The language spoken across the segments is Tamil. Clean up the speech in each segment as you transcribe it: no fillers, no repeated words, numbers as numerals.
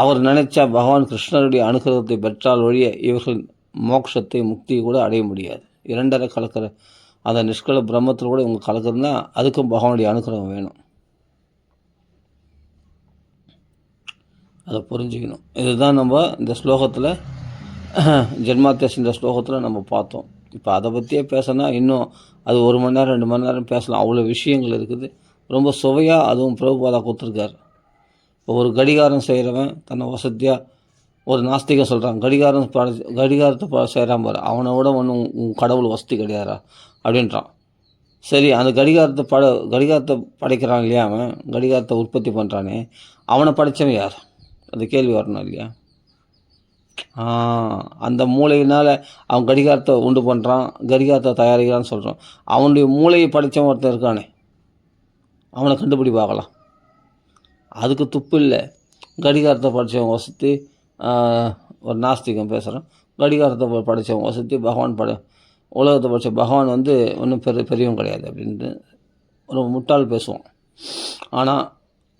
அவர் நினைச்சா பகவான் கிருஷ்ணருடைய அனுகிரகத்தை பெற்றால் ஒழிய இவர்கள் மோட்சத்தை முக்தியை கூட அடைய முடியாது. இரண்டரை கலக்கிற அந்த நிஷ்கல பிரம்மத்தில் கூட இவங்க கலக்கிறதுனா அதுக்கும் பகவானுடைய அனுகிரகம் வேணும். அதை புரிஞ்சுக்கணும். இதுதான் நம்ம இந்த ஸ்லோகத்தில் ஜென்மாத்தியாஸ் இந்த ஸ்லோகத்தில் நம்ம பார்த்தோம். இப்போ அதை பற்றியே பேசினா இன்னும் அது 1 மணி நேரம் 2 மணி நேரம் பேசலாம். அவ்வளோ விஷயங்கள் இருக்குது. ரொம்ப சுவையாக அதுவும் பிரபுபாதா கொடுத்துருக்காரு. இப்போ ஒரு கடிகாரம் செய்கிறவன் தன்னை வசதியாக ஒரு நாஸ்திகம் சொல்கிறான், கடிகாரத்தை செய்கிறான் பாரு, அவனை விட ஒன்றும் கடவுள் வசதி கிடையாதா அப்படின்றான். சரி, அந்த கடிகாரத்தை படைக்கிறான் இல்லையா, அவன் கடிகாரத்தை உற்பத்தி பண்ணுறானே, அவனை படைத்தவன் யார்? அந்த கேள்வி வரணும் இல்லையா? அந்த மூளையினால் அவன் கடிகாரத்தை உண்டு பண்ணுறான், கடிகாரத்தை தயாரிக்கிறான்னு சொல்கிறான். அவனுடைய மூளையை படைத்தவன் ஒருத்தன் இருக்கானே, அவனை கண்டுபிடி பார்க்கலாம். அதுக்கு துப்பு இல்லை. கடிகாரத்தை படித்தவன் வசதி, ஒரு நாஸ்திகம் பேசுகிறான், கடிகாரத்தை படித்தவன் வசதி, உலகத்தை படித்த பகவான் ஒன்றும் பெரியவன் கிடையாது அப்படின்ட்டு ஒரு முட்டாள் பேசுவான். ஆனால்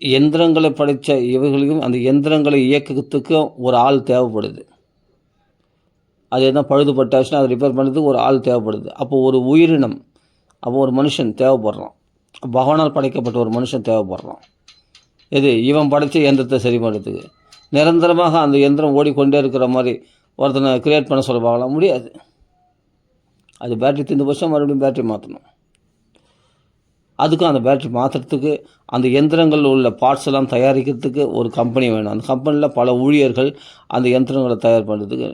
எந்திரங்களை படைத்த இவர்களுக்கும் அந்த எந்திரங்களை இயக்கத்துக்கு ஒரு ஆள் தேவைப்படுது. அது எதனா பழுதுபட்டாச்சுன்னா அதை ரிப்பேர் பண்ணுறதுக்கு ஒரு ஆள் தேவைப்படுது. அப்போது ஒரு உயிரினம், அப்போ ஒரு மனுஷன் தேவைப்படுறான். பகவானால் படைக்கப்பட்ட ஒரு மனுஷன் தேவைப்படுறான். இவன் படைத்த எந்திரத்தை சரி பண்ணுறதுக்கு நிரந்தரமாக அந்த எந்திரம் ஓடிக்கொண்டே இருக்கிற மாதிரி ஒருத்தனை கிரியேட் பண்ண சொல்ல பார்க்கலாம், முடியாது. அது பேட்டரி தீர்ந்து போச்சுன்னா மறுபடியும் பேட்டரி மாற்றணும். அதுக்கும் அந்த பேட்டரி மாற்றுறதுக்கு அந்த எந்திரங்களில் உள்ள பார்ட்ஸ் எல்லாம் தயாரிக்கிறதுக்கு ஒரு கம்பெனி வேணும். அந்த கம்பெனியில் பல ஊழியர்கள் அந்த எந்திரங்களை தயார் பண்ணுறதுக்கு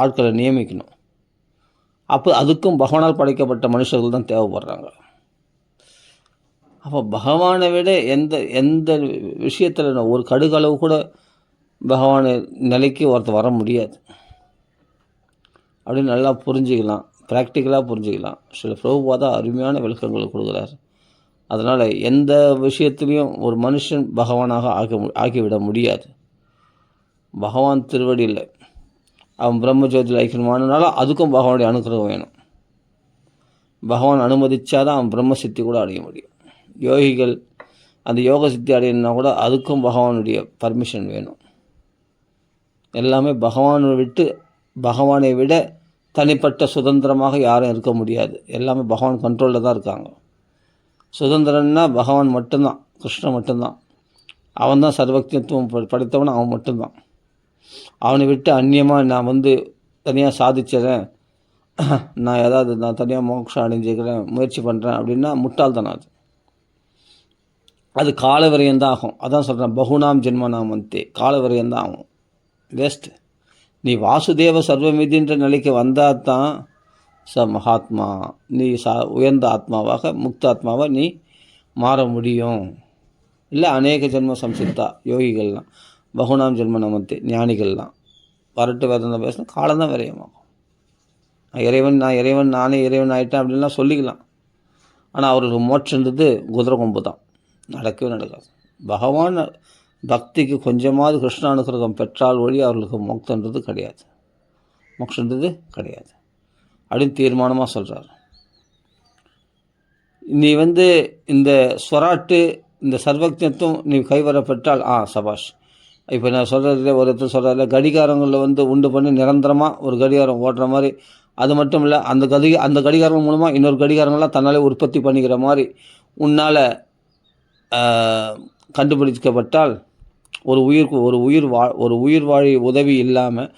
ஆட்களை நியமிக்கணும். அப்போ அதுக்கும் பகவானால் படைக்கப்பட்ட மனுஷர்கள் தான் தேவைப்படுறாங்க. அப்போ பகவானை விட எந்த விஷயத்தில் ஒரு கடுகளவு கூட பகவானை நிலைக்கு ஒருத்தர் வர முடியாது அப்படின்னு நல்லா புரிஞ்சிக்கலாம், ப்ராக்டிக்கலாக புரிஞ்சிக்கலாம். சில பிரபுபாதா அருமையான விளக்கங்களை கொடுக்குறாரு. அதனால் எந்த விஷயத்துலையும் ஒரு மனுஷன் பகவானாக ஆகிவிட முடியாது. பகவான் திருவடியில் அவன் பிரம்மஜோதியில் ஐக்கியமானனால அதுக்கும் பகவானுடைய அனுகிரகம் வேணும். பகவான் அனுமதிச்சாதான் அவன் பிரம்ம சித்தி கூட அடைய முடியும். யோகிகள் அந்த யோக சித்தி அடையணுன்னா கூட அதுக்கும் பகவானுடைய பர்மிஷன் வேணும். எல்லாமே பகவானை விட தனிப்பட்ட சுதந்திரமாக யாரும் இருக்க முடியாது. எல்லாமே பகவான் கண்ட்ரோலில் தான் இருக்காங்க. சுதந்திரன்னா பகவான் மட்டும்தான், கிருஷ்ணன் மட்டும்தான். அவன் தான் சர்வக்தித்துவம் படைத்தவன், அவன் மட்டும்தான். அவனை விட்டு அந்நியமாக நான் தனியாக சாதிச்சிடறேன், நான் தனியாக மோட்சம் அடைஞ்சிக்கிறேன், முயற்சி பண்ணுறேன் அப்படின்னா முட்டாள்தானே. அது கால விரயம்தான் ஆகும். அதான் சொல்கிறேன், பகுநாம் ஜென்மநாம் வந்தே, கால விரயம்தான் ஆகும், வேஸ்ட்டு. நீ வாசுதேவ சர்வமிதின்ற நிலைக்கு வந்தால் தான் மகாத்மா, நீ உயர்ந்த ஆத்மாவாக முக்த ஆத்மாவாக நீ மாற முடியும். இல்லை அநேக ஜென்ம சம்சித்தா யோகிகள்லாம், பகுநாம் ஜென்ம நமத்து ஞானிகள்லாம் வரட்டு வேதம் பேசணும், காலம்தான் விரயமாகும். நான் இறைவன் நானே இறைவன் ஆகிட்டேன் அப்படின்லாம் சொல்லிக்கலாம். ஆனால் அவர்களுக்கு மோட்சன்றது குதிரை கொம்பு தான், நடக்கவே நடக்காது. பகவான் பக்திக்கு கொஞ்சமாவது கிருஷ்ண அனுகிரகம் பெற்றால் ஒழி அவர்களுக்கு மோட்சன்றது கிடையாது அப்படின்னு தீர்மானமாக சொல்கிறார். நீ இந்த ஸ்வராட்டு இந்த சர்வஜத்துவம் நீ கைவர பெற்றால் சபாஷ். இப்போ நான் சொல்கிறதுல ஒரு இடத்துல சொல்கிறதில்ல, கடிகாரங்களில் உண்டு பண்ணி நிரந்தரமாக ஒரு கடிகாரம் ஓட்டுற மாதிரி. அது மட்டும் இல்லை, அந்த கடிகாரம் மூலமாக இன்னொரு கடிகாரங்கள்லாம் தன்னாலே உற்பத்தி பண்ணிக்கிற மாதிரி உன்னால் கண்டுபிடிக்கப்பட்டால் ஒரு உயிர் வாழி உதவி இல்லாமல்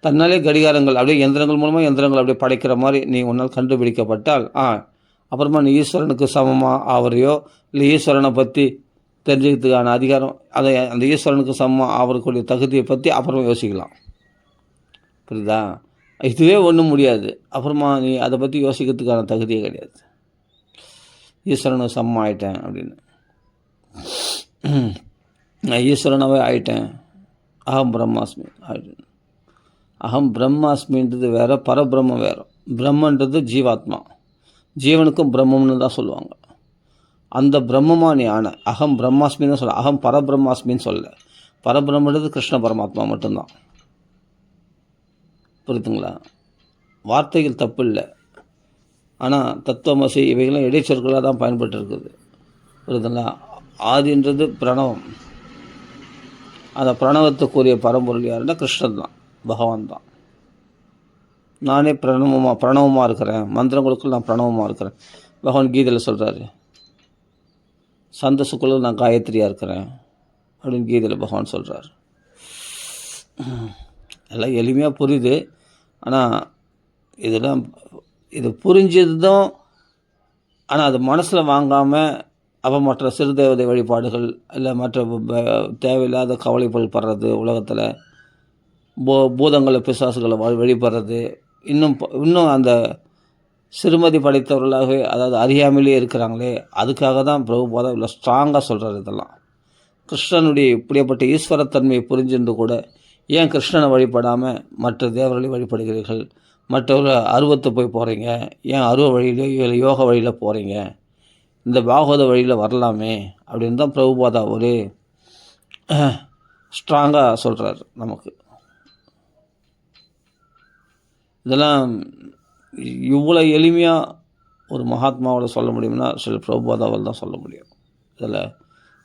தன்னாலே கடிகாரங்கள் அப்படியே எந்திரங்கள் அப்படியே படைக்கிற மாதிரி நீ உன்னால் கண்டுபிடிக்கப்பட்டால் அப்புறமா நீ ஈஸ்வரனுக்கு சமமாக ஆவறையோ இல்லை ஈஸ்வரனை பற்றி தெரிஞ்சுக்கிறதுக்கான அதிகாரம் அந்த ஈஸ்வரனுக்கு சமமாக ஆவறக்கூடிய தகுதியை பற்றி அப்புறமா யோசிக்கலாம். புரியுதா? இதுவே ஒன்றும் முடியாது. அப்புறமா நீ அதை பற்றி யோசிக்கிறதுக்கான தகுதியே கிடையாது. ஈஸ்வரனுக்கு சமமாக ஆயிட்டேன் அப்படின்னு, நான் ஈஸ்வரனாகவே ஆயிட்டேன், அகம் பிரம்மாஸ்மி ஆயிட்டேன். அகம் பிரம்மாஸ்மின்றது வேறு, பரபிரம்மம் வேறு. பிரம்மன்றது ஜீவாத்மா, ஜீவனுக்கும் பிரம்மம்னு தான் சொல்லுவாங்க. அந்த பிரம்மமாக நீ ஆன அகம் பிரம்மாஸ்மின்னு தான் சொல்ல, அகம் பரபிரம்மாஸ்மின்னு சொல்ல. பரபிரம்மன்றது கிருஷ்ண பரமாத்மா மட்டும்தான். புரியுதுங்களா? வார்த்தைகள் தப்பு இல்லை, ஆனால் தத்துவமசி இவைகளும் இடைச்சொற்களாக தான் பயன்பட்டு இருக்குது. புரியுதுங்களா? ஆதின்றது பிரணவம், அந்த பிரணவத்துக்குரிய பரம்பொருள் யாருன்னா கிருஷ்ணன் தான், பகவான் தான். நானே பிரணவமாக இருக்கிறேன், மந்திரங்களுக்குள் நான் பிரணவமாக இருக்கிறேன். பகவான் கீதையில் சொல்கிறாரு, சந்தஸுக்குள்ள நான் காயத்ரியாக இருக்கிறேன் அப்படின்னு கீதையில் பகவான் சொல்கிறார். எல்லாம் எளிமையாக புரியுது. ஆனால் இது புரிஞ்சதும், ஆனால் அது மனசில் வாங்காமல் அப்போ மற்ற சிறு தேவதை வழிபாடுகள் இல்லை மற்ற தேவையில்லாத கவலைகள் படுறது, உலகத்தில் பூதங்களை பிசாசுகளை வழிபடுறது, இன்னும் அந்த சிறுமதி படைத்தவர்களாகவே, அதாவது அறியாமலே இருக்கிறாங்களே, அதுக்காக தான் பிரபுபாதா இவ்வளோ ஸ்ட்ராங்காக சொல்கிறார். இதெல்லாம் கிருஷ்ணனுடைய இப்படிப்பட்ட ஈஸ்வரத்தன்மையை புரிஞ்சுட்டு கூட ஏன் கிருஷ்ணனை வழிபடாமல் மற்ற தேவர்களை வழிபடுகிறீர்கள், மற்றவர்கள் அருவத்தை போய் போகிறீங்க, ஏன் அருவ வழியிலோ இல்லை யோக வழியில் போகிறீங்க, இந்த பாகவத வழியில் வரலாமே அப்படின்னு தான் பிரபுபாதா ஒரே ஸ்ட்ராங்காக சொல்கிறார் நமக்கு. இதெல்லாம் இவ்வளோ எளிமையாக ஒரு மகாத்மாவோட சொல்ல முடியும்னா சில பிரபுபாதாவால் தான் சொல்ல முடியும். இதில்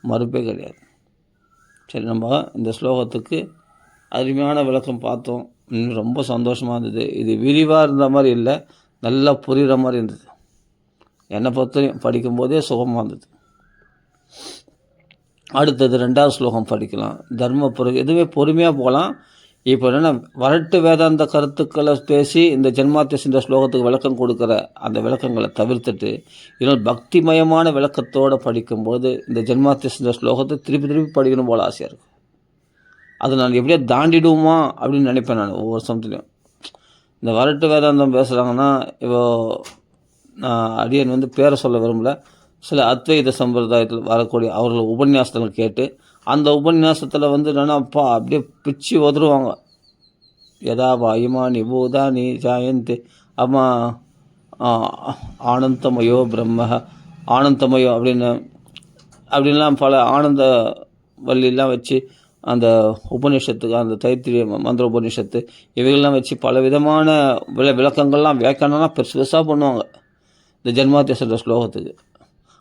மறுப்பே கிடையாது. சரி, நம்ம இந்த ஸ்லோகத்துக்கு அருமையான விளக்கம் பார்த்தோம். ரொம்ப சந்தோஷமாக இருந்தது. இது விரிவாக இருந்த மாதிரி இல்லை, நல்லா புரிகிற மாதிரி இருந்தது. என்னை பொறுத்தவரையும் படிக்கும்போதே சுகமாக இருந்தது. அடுத்தது 2வது ஸ்லோகம் படிக்கலாம். எதுவே பொறுமையாக போகலாம். இப்போ என்னென்னா வரட்டு வேதாந்த கருத்துக்களை பேசி இந்த ஜென்மாத்திய ஸ்லோகத்துக்கு விளக்கம் கொடுக்குற அந்த விளக்கங்களை தவிர்த்துட்டு இதனால் பக்திமயமான விளக்கத்தோடு படிக்கும்போது இந்த ஜென்மாத்திய ஸ்லோகத்தை திருப்பி படிக்கணும் போல் ஆசையாக இருக்குது. அதை நான் எப்படியா தாண்டிடுவோமா அப்படின்னு நினைப்பேன் நான் ஒவ்வொரு சமயத்துலையும். இந்த வரட்டு வேதாந்தம் பேசுகிறாங்கன்னா, இப்போ நான் அடியன் பேரை சொல்ல விரும்பல, சில அத்வைத சம்பிரதாயத்தில் வரக்கூடிய அவர்கள் உபன்யாசத்தில் கேட்டு அந்த உபன்யாசத்தில் என்னென்னாப்பா அப்படியே பிச்சு உதருவாங்க. யதா வாயுமானி பூதானி ஜாயந்தி அம்மா ஆனந்தமயோ பிரம்ம ஆனந்தமயோ அப்படின்லாம் பல ஆனந்த வள்ளிலாம் வச்சு அந்த உபநிஷத்துக்கு, அந்த தைத்திரிய மந்திர உபநிஷத்து இவைகள்லாம் வச்சு பல விதமான விளக்கங்கள்லாம் வியாக்கியானம்லாம் பெருசாக பண்ணுவாங்க இந்த ஜென்மாத்திய ஸ்லோகத்துக்கு.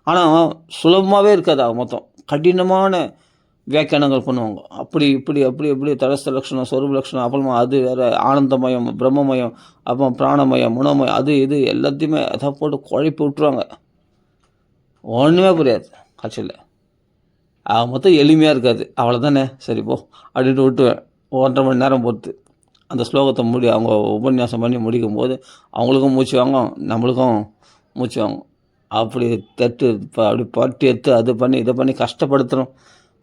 ஆனால் சுலபமாகவே இருக்காது, மொத்தம் கடினமான வியாக்கியானங்கள் பண்ணுவாங்க. அப்படி தடஸ்த லட்சணம், சொரூப லட்சணம், அப்புறமா அது வேறு ஆனந்தமயம், பிரம்மமயம், அப்புறம் பிராணமயம், மனோமயம், அது இது எல்லாத்தையுமே அதை போட்டு குழப்பி விட்டுருவாங்க. ஒன்றுமே புரியாது கட்சியில். மொத்தம் எளிமையாக இருக்காது. அவ்வளோதானே, சரி போ அப்படின்ட்டு விட்டுவேன். 1.5 மணி நேரம் பொறுத்து அந்த ஸ்லோகத்தை அவங்க உபன்யாசம் பண்ணி முடிக்கும் போது அவங்களுக்கும் மூச்சு வாங்கும், நம்மளுக்கும் மூச்சு வாங்கும். அப்படி அப்படி பட்டி எடுத்து அது பண்ணி இதை பண்ணி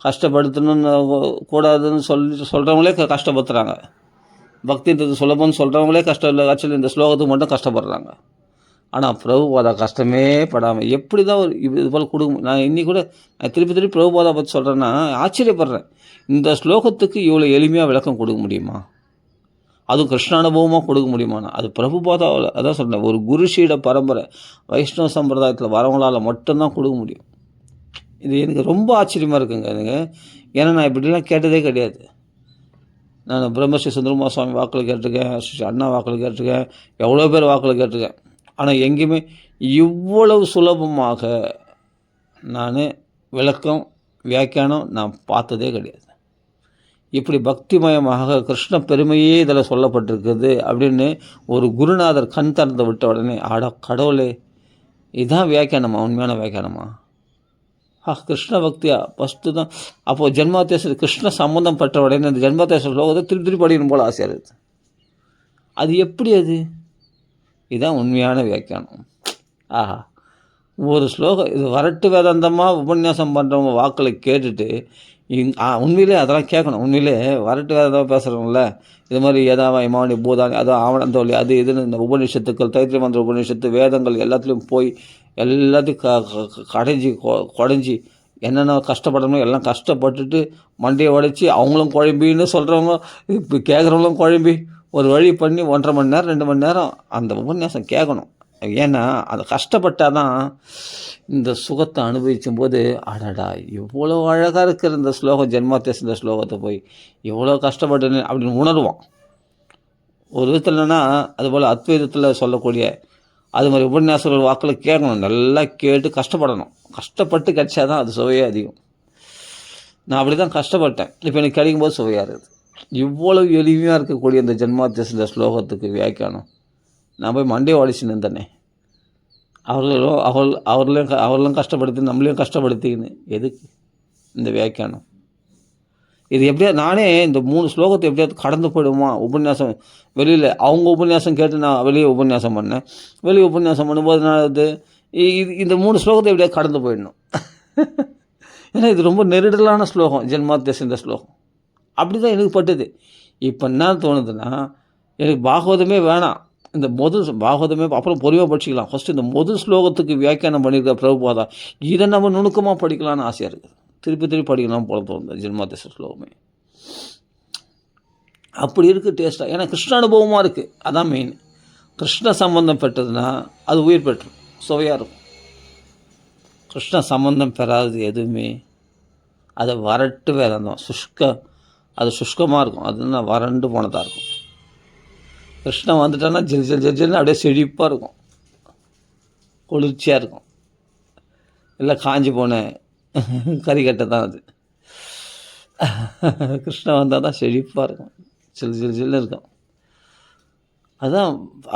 கஷ்டப்படுத்தணும்னு கூடாதுன்னு சொல்கிறவங்களே கஷ்டப்படுத்துகிறாங்க. பக்தின்றது சுலபம்னு சொல்கிறவங்களே கஷ்டம் இல்லை, ஆக்சுவலி இந்த ஸ்லோகத்துக்கு மட்டும் கஷ்டப்படுறாங்க. ஆனால் பிரபுபாதா கஷ்டமே படாமல் எப்படி தான் இது போல் கொடுக்கும். நான் இன்னி கூட திருப்பி பிரபுபாதா பற்றி சொல்கிறேன்னா ஆச்சரியப்படுறேன். இந்த ஸ்லோகத்துக்கு இவ்வளோ எளிமையாக விளக்கம் கொடுக்க முடியுமா, அதுவும் கிருஷ்ணானுபவமாக கொடுக்க முடியுமாண்ணா? அது பிரபுபாதாவில் அதான் சொல்கிறேன், ஒரு குருஷீட பரம்பரை வைஷ்ணவ சம்பிரதாயத்தில் வரவங்களால் மட்டும்தான் கொடுக்க முடியும். இது எனக்கு ரொம்ப ஆச்சரியமாக இருக்குங்க எனக்கு. ஏன்னா நான் இப்படிலாம் கேட்டதே கிடையாது. நான் பிரம்மஸ்ரீ சுந்தரமா சுவாமி வாக்கில் கேட்டிருக்கேன், ஸ்ரீ அண்ணா வாக்கில் கேட்டிருக்கேன், எவ்வளோ பேர் வாக்கில் கேட்டிருக்கேன். ஆனால் எங்கேயுமே இவ்வளவு சுலபமாக நான் விளக்கம் வியாக்கியானம் நான் பார்த்ததே கிடையாது. இப்படி பக்திமயமாக கிருஷ்ண பெருமையே இதில் சொல்லப்பட்டிருக்குது அப்படின்னு ஒரு குருநாதர் கண் திறந்து விட்ட உடனே கடவுளே, இதுதான் வியாக்கியானமா, உண்மையான வியாக்கியானமா? கிருஷ்ண பக்தியா ஃபஸ்ட்டு தான். அப்போது ஜென்மாத்திய கிருஷ்ண சம்பந்தம் பெற்ற உடனே இந்த ஜென்மாத்திய ஸ்லோகத்தை திருப்பி படிக்கணும் போல் ஆசையாக இருக்குது. அது எப்படி? இதுதான் உண்மையான வியாக்கியானம். ஒரு ஸ்லோகம் இது வரட்டு வேதாந்தமாக உபன்யாசம் பண்ணுறவங்க வாக்களை கேட்டுட்டு உண்மையிலே அதெல்லாம் கேட்கணும். உண்மையிலே வரட்டு வேதாந்தமாக பேசுகிறவங்கள இது மாதிரி ஏதாவது இமானி பூதானி அது ஆவணந்தோலி அது இதுன்னு இந்த உபநிஷத்துக்கள், தைத்திரிய மந்திர உபநிஷத்து, வேதங்கள் எல்லாத்துலேயும் போய் எல்லாத்தையும் குடைஞ்சி என்னென்ன கஷ்டப்படணும் எல்லாம் கஷ்டப்பட்டுட்டு மண்டையை உடைச்சி அவங்களும் குழம்பின்னு சொல்கிறவங்க, இப்போ கேட்குறவங்களும் குழம்பி ஒரு வழி பண்ணி 1.5 மணி நேரம் 2 மணி நேரம் அந்த உபன்யாசம் கேட்கணும். ஏன்னா அதை கஷ்டப்பட்டால் தான் இந்த சுகத்தை அனுபவிக்கும் போது அடடா இவ்வளோ அழகாக இருக்கிற இந்த ஸ்லோகம் ஜென்மாத்திய ஸ்லோகத்தை போய் எவ்வளோ கஷ்டப்பட்டு அப்படின்னு உணர்வான். ஒரு விதத்தில் என்னென்னா அதுபோல் அத்வைதத்தில் சொல்லக்கூடிய அது மாதிரி உபன்யாசங்கள் வாக்கில் கேட்கணும், நல்லா கேட்டு கஷ்டப்படணும். கஷ்டப்பட்டு கிடைச்சா தான் அது சுவையே அதிகம். நான் அப்படி தான் கஷ்டப்பட்டேன். இப்போ எனக்கு கிடைக்கும்போது சுவையாக இருக்குது. இவ்வளவு எளிமையாக இருக்கக்கூடிய இந்த ஜென்மாத்தியசில ஸ்லோகத்துக்கு வியாக்கியானம் நான் போய் மண்டையை உடைச்சின்னு இருந்தேனே. அவர்களும் கஷ்டப்படுத்தி நம்மளையும் கஷ்டப்படுத்திக்கின்னு எதுக்கு இந்த வியாக்கியானம்? இது எப்படியாவது நானே இந்த 3 ஸ்லோகத்தை எப்படியாவது கடந்து போயிடுமா உபன்யாசம் வெளியில் அவங்க உபன்யாசம் கேட்டு நான் வெளியே உபன்யாசம் பண்ணேன். வெளியே உபன்யாசம் பண்ணும்போது நான் இது இந்த 3 ஸ்லோகத்தை எப்படியாவது கடந்து போயிடணும். ஏன்னா இது ரொம்ப நெருடலான ஸ்லோகம், ஜென்மாத்தியசிந்த ஸ்லோகம். அப்படி தான் எனக்கு பட்டுது. இப்போ என்ன தோணுதுன்னா, எனக்கு பாகவதமே வேணாம், இந்த முதல் பாகவதமே அப்புறம் பொறுமையாக படிச்சிக்கலாம். ஃபஸ்ட்டு இந்த முதல் ஸ்லோகத்துக்கு வியாக்கியானம் பண்ணியிருக்க பிரபுபாதா, இதை நம்ம நுணுக்கமாக படிக்கலான்னு ஆசையாக இருக்குது. திருப்பி படிக்கலாம் போல தோணுது ஜென்மாத்தியச ஸ்லோகமே. அப்படி இருக்குது டேஸ்ட்டாக. ஏன்னா கிருஷ்ண அனுபவமாக இருக்குது, அதான் மெயின். கிருஷ்ண சம்பந்தம் பெற்றதுன்னா அது உயிர் பெற்றும் சுவையாக இருக்கும். கிருஷ்ண சம்பந்தம் பெறாதது எதுவுமே அது வறட்டு வேதாந்தம், அது சுஷ்கமாக இருக்கும். அதுனா வறண்டு போனதாக இருக்கும். கிருஷ்ணன் வந்துட்டான்னா ஜெல்ஜல்னு அப்படியே செழிப்பாக இருக்கும், குளிர்ச்சியாக இருக்கும். இல்லை காஞ்சி போன கறிக்கட்டை தான் அது. கிருஷ்ணன் வந்தால் தான் செழிப்பாக இருக்கும், ஜில்லுன்னு இருக்கும்.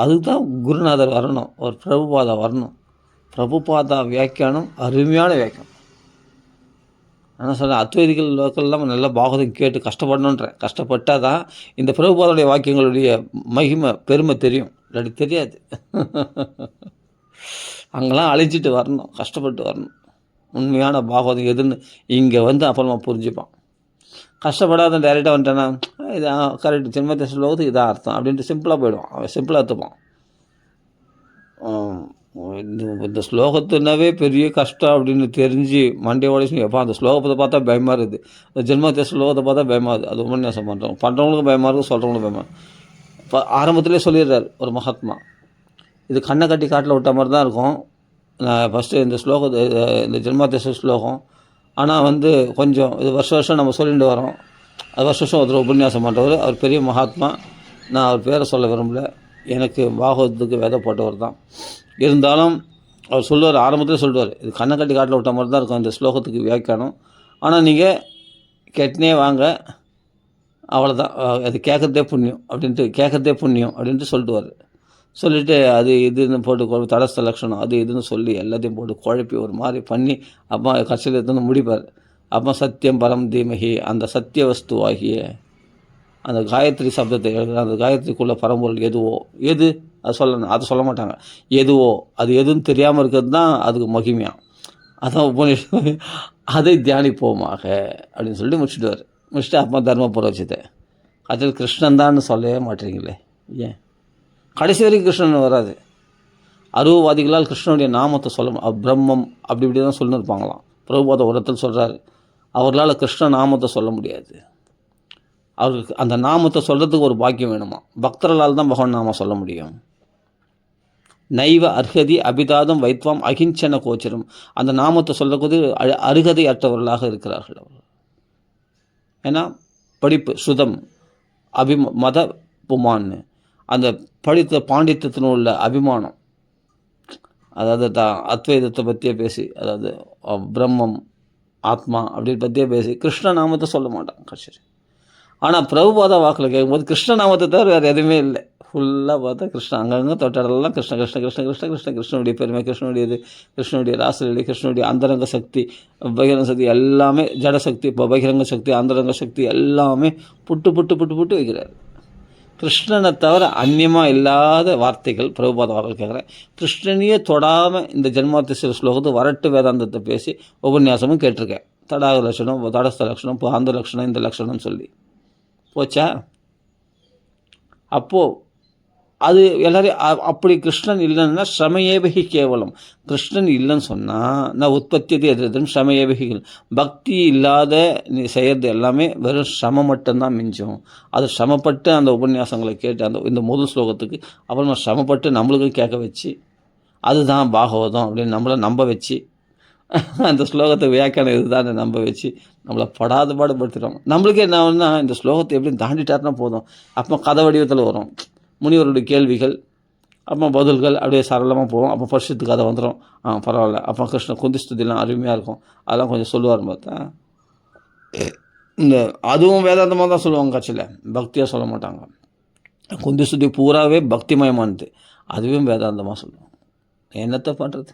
அதுக்கு தான் குருநாதர் வரணும், ஒரு பிரபுபாதா வரணும். பிரபுபாதா வியாக்கியானம் அருமையான வியாக்கியானம். ஆனால் சொல்ல அத்வைதிகள் லோக்கல்லாம் நல்லா பாகவதம் கேட்டு கஷ்டப்படணுன்றேன். கஷ்டப்பட்டால் தான் இந்த பிரபுபாதனுடைய வாக்கியங்களுடைய மகிமை பெருமை தெரியும், இல்லாட்டி தெரியாது. அங்கெல்லாம் அழைச்சிட்டு வரணும், கஷ்டப்பட்டு வரணும். உண்மையான பாகவதம் எதுன்னு இங்கே வந்து அப்புறமா புரிஞ்சுப்பான். கஷ்டப்படாத டைரெக்டாக வந்துட்டேன்னா இது கரெக்ட் ஜென்மத்திய ஸ்லோகத்துக்கு இதான் அர்த்தம் அப்படின்ட்டு சிம்பிளாக போயிடுவான். அவன் சிம்பிளாக எடுத்துப்பான். இந்த ஸ்லோகத்துனாவே பெரிய கஷ்டம் அப்படின்னு தெரிஞ்சு மண்டே உடைச்சு எப்போ அந்த ஸ்லோகத்தை பார்த்தா பயமாக இருக்குது. இந்த ஜென்மத்திய ஸ்லோகத்தை பார்த்தா பயமாக இருக்குது. அது உபன்யாசம் பண்ணுறவங்களுக்கும் பயமாக இருக்கும், சொல்கிறவங்களுக்கும் பயமாக. இப்போ ஆரம்பத்திலே சொல்லிடுறார் ஒரு மகாத்மா, இது கண்ணை கட்டி காட்டில் விட்ட மாதிரி தான் இருக்கும். நான் ஃபஸ்ட்டு இந்த ஸ்லோகத்தை இந்த ஜென்மாத்திய ஸ்லோகம், ஆனால் கொஞ்சம் இது வருஷம் நம்ம சொல்லிட்டு வரோம். அது வருஷம் ஒருத்தர் உபன்யாசம் பண்ணுறவர், அவர் பெரிய மகாத்மா. நான் அவர் பேரை சொல்ல விரும்பல, எனக்கு பாகவதத்துக்கு வேதப்பட்டவர் தான். இருந்தாலும் அவர் சொல்லுவார், ஆரம்பத்தில் சொல்லுவார், இது கண்ணை கட்டி காட்டில் விட்ட மாதிரி தான் இருக்கும் இந்த ஸ்லோகத்துக்கு வியாக்கியானம். ஆனால் நீங்கள் கேட்டுனே வாங்க, அவ்வளோதான், அது கேட்குறதே புண்ணியம் அப்படின்ட்டு சொல்லிட்டுவார். சொல்லிவிட்டு அது இதுன்னு போட்டு தடஸ்த லட்சணம் அது இதுன்னு சொல்லி எல்லாத்தையும் போட்டு குழப்பி ஒரு மாதிரி பண்ணி அப்பா கடைசியில் எடுத்து முடிப்பார். அப்போ சத்தியம் பரம் தீமகி, அந்த சத்திய வஸ்துவாகிய அந்த காயத்ரி சப்தத்தை எழுதுகிற அந்த காயத்ரிக்குள்ள பரம்பொருள் எதுவோ, அதை சொல்ல மாட்டாங்க. எதுவோ அது எதுன்னு தெரியாமல் இருக்கிறது தான் அதுக்கு மகிமையாக. அதான் அதை தியானிப்போமாக அப்படின்னு சொல்லி முடிச்சுட்டு அப்பா தர்ம புரோச்சித்தை அதில் கிருஷ்ணன் தான் சொல்லவே மாட்டீங்களே. ஏன் கடைசி வரைக்கும் கிருஷ்ணன் வராது? அருவவாதிகளால் கிருஷ்ணனுடைய நாமத்தை சொல்ல பிரம்மம் அப்படி தான் சொல்லின்னு இருப்பாங்களாம். பிரபுபாத உரத்தில் சொல்கிறாரு, அவர்களால் கிருஷ்ண நாமத்தை சொல்ல முடியாது. அவருக்கு அந்த நாமத்தை சொல்கிறதுக்கு ஒரு பாக்கியம் வேணுமா. பக்தர்களால் தான் பகவான் நாமம் சொல்ல முடியும். நைவ அர்ஹதி அபிதாதம் வைத்வாம் அகிஞ்சன கோச்சரம், அந்த நாமத்தை சொல்லக்கூடிய அருகதை அற்றவர்களாக இருக்கிறார்கள் அவர்கள். ஏன்னா படிப்பு சுதம் மத புமான்னு அந்த படித்த பாண்டித்யத்தினுள் உள்ள அபிமானம், அதாவது அத்வைதத்தை பற்றியே பேசி, அதாவது பிரம்மம் ஆத்மா அப்படின்னு பற்றியே பேசி கிருஷ்ண நாமத்தை சொல்ல மாட்டாங்க. சரி, ஆனால் பிரபுபாதா வாக்கில் கேட்கும்போது கிருஷ்ண நாமத்தை தவிர வேறு எதுவுமே இல்லை. ஃபுல்லாக பார்த்தா கிருஷ்ணன், அங்கங்கே தொட்டாரெல்லாம் கிருஷ்ண கிருஷ்ண கிருஷ்ண கிருஷ்ண கிருஷ்ண கிருஷ்ணனுடைய பெருமை, கிருஷ்ணனுடைய ராசலீலை, கிருஷ்ணனுடைய அந்தரங்க சக்தி, பகிரங்க சக்தி எல்லாமே, ஜடசக்தி, இப்போ பகிரங்க சக்தி, அந்தரங்க சக்தி எல்லாமே புட்டு புட்டு புட்டு புட்டு வைக்கிறார். கிருஷ்ணனை தவிர அந்நியமாக இல்லாத வார்த்தைகள் பிரபுபாத வாக்கள் கேட்குறேன். கிருஷ்ணனையே தொடாமல் இந்த ஜென்மாத்திய ஸ்லோகத்தை வரட்டு வேதாந்தத்தை பேசி உபன்யாசமும் கேட்டிருக்கேன். தடாக லட்சணம், தடஸ்த லட்சணம், அந்த லட்சணம், இந்த லட்சணம்னு சொல்லி போச்சா. அப்போது அது எல்லாரையும் அப்படி கிருஷ்ணன் இல்லைன்னா ஸ்ரமயேபகி கேவலம். கிருஷ்ணன் இல்லைன்னு சொன்னால் நான் உற்பத்தியதை எதிர்த்தும் ஸ்ரமயேபகிகள், பக்தி இல்லாத நீ செய்கிறது எல்லாமே வெறும் சிரமம் மட்டும்தான் மிஞ்சும். அது சிரமப்பட்டு அந்த உபன்யாசங்களை கேட்டு இந்த முதல் ஸ்லோகத்துக்கு அப்புறமா சிரமப்பட்டு நம்மளுக்கும் கேட்க வச்சு அதுதான் பாகவதம் அப்படின்னு நம்மளை நம்ப வச்சு அந்த ஸ்லோகத்தை வியாக்கியானம் இதுதான் நம்ப வச்சு நம்மளை படாத பாடுபடுத்துகிறோம். நம்மளுக்கே என்ன ஒன்றா இந்த ஸ்லோகத்தை எப்படின்னு தாண்டிட்டாருன்னா போதும். அப்போ கதை வடிவத்தில் வரும், முனிவருடைய கேள்விகள், அப்போ பதில்கள் அப்படியே சரளமாக போவோம். அப்போ பரிசுத்து கதை வந்துடும். பரவாயில்ல. அப்போ கிருஷ்ண குந்திஸ்துதிலாம் அருமையாக இருக்கும். அதெல்லாம் கொஞ்சம் சொல்லுவார் பார்த்தா இந்த அதுவும் வேதாந்தமாக தான் சொல்லுவாங்க கட்சியில், பக்தியாக சொல்ல மாட்டாங்க. குந்தி சுத்தி பூராவே பக்திமயமானது, அதுவும் வேதாந்தமாக சொல்லுவாங்க. என்னத்தை பண்ணுறது?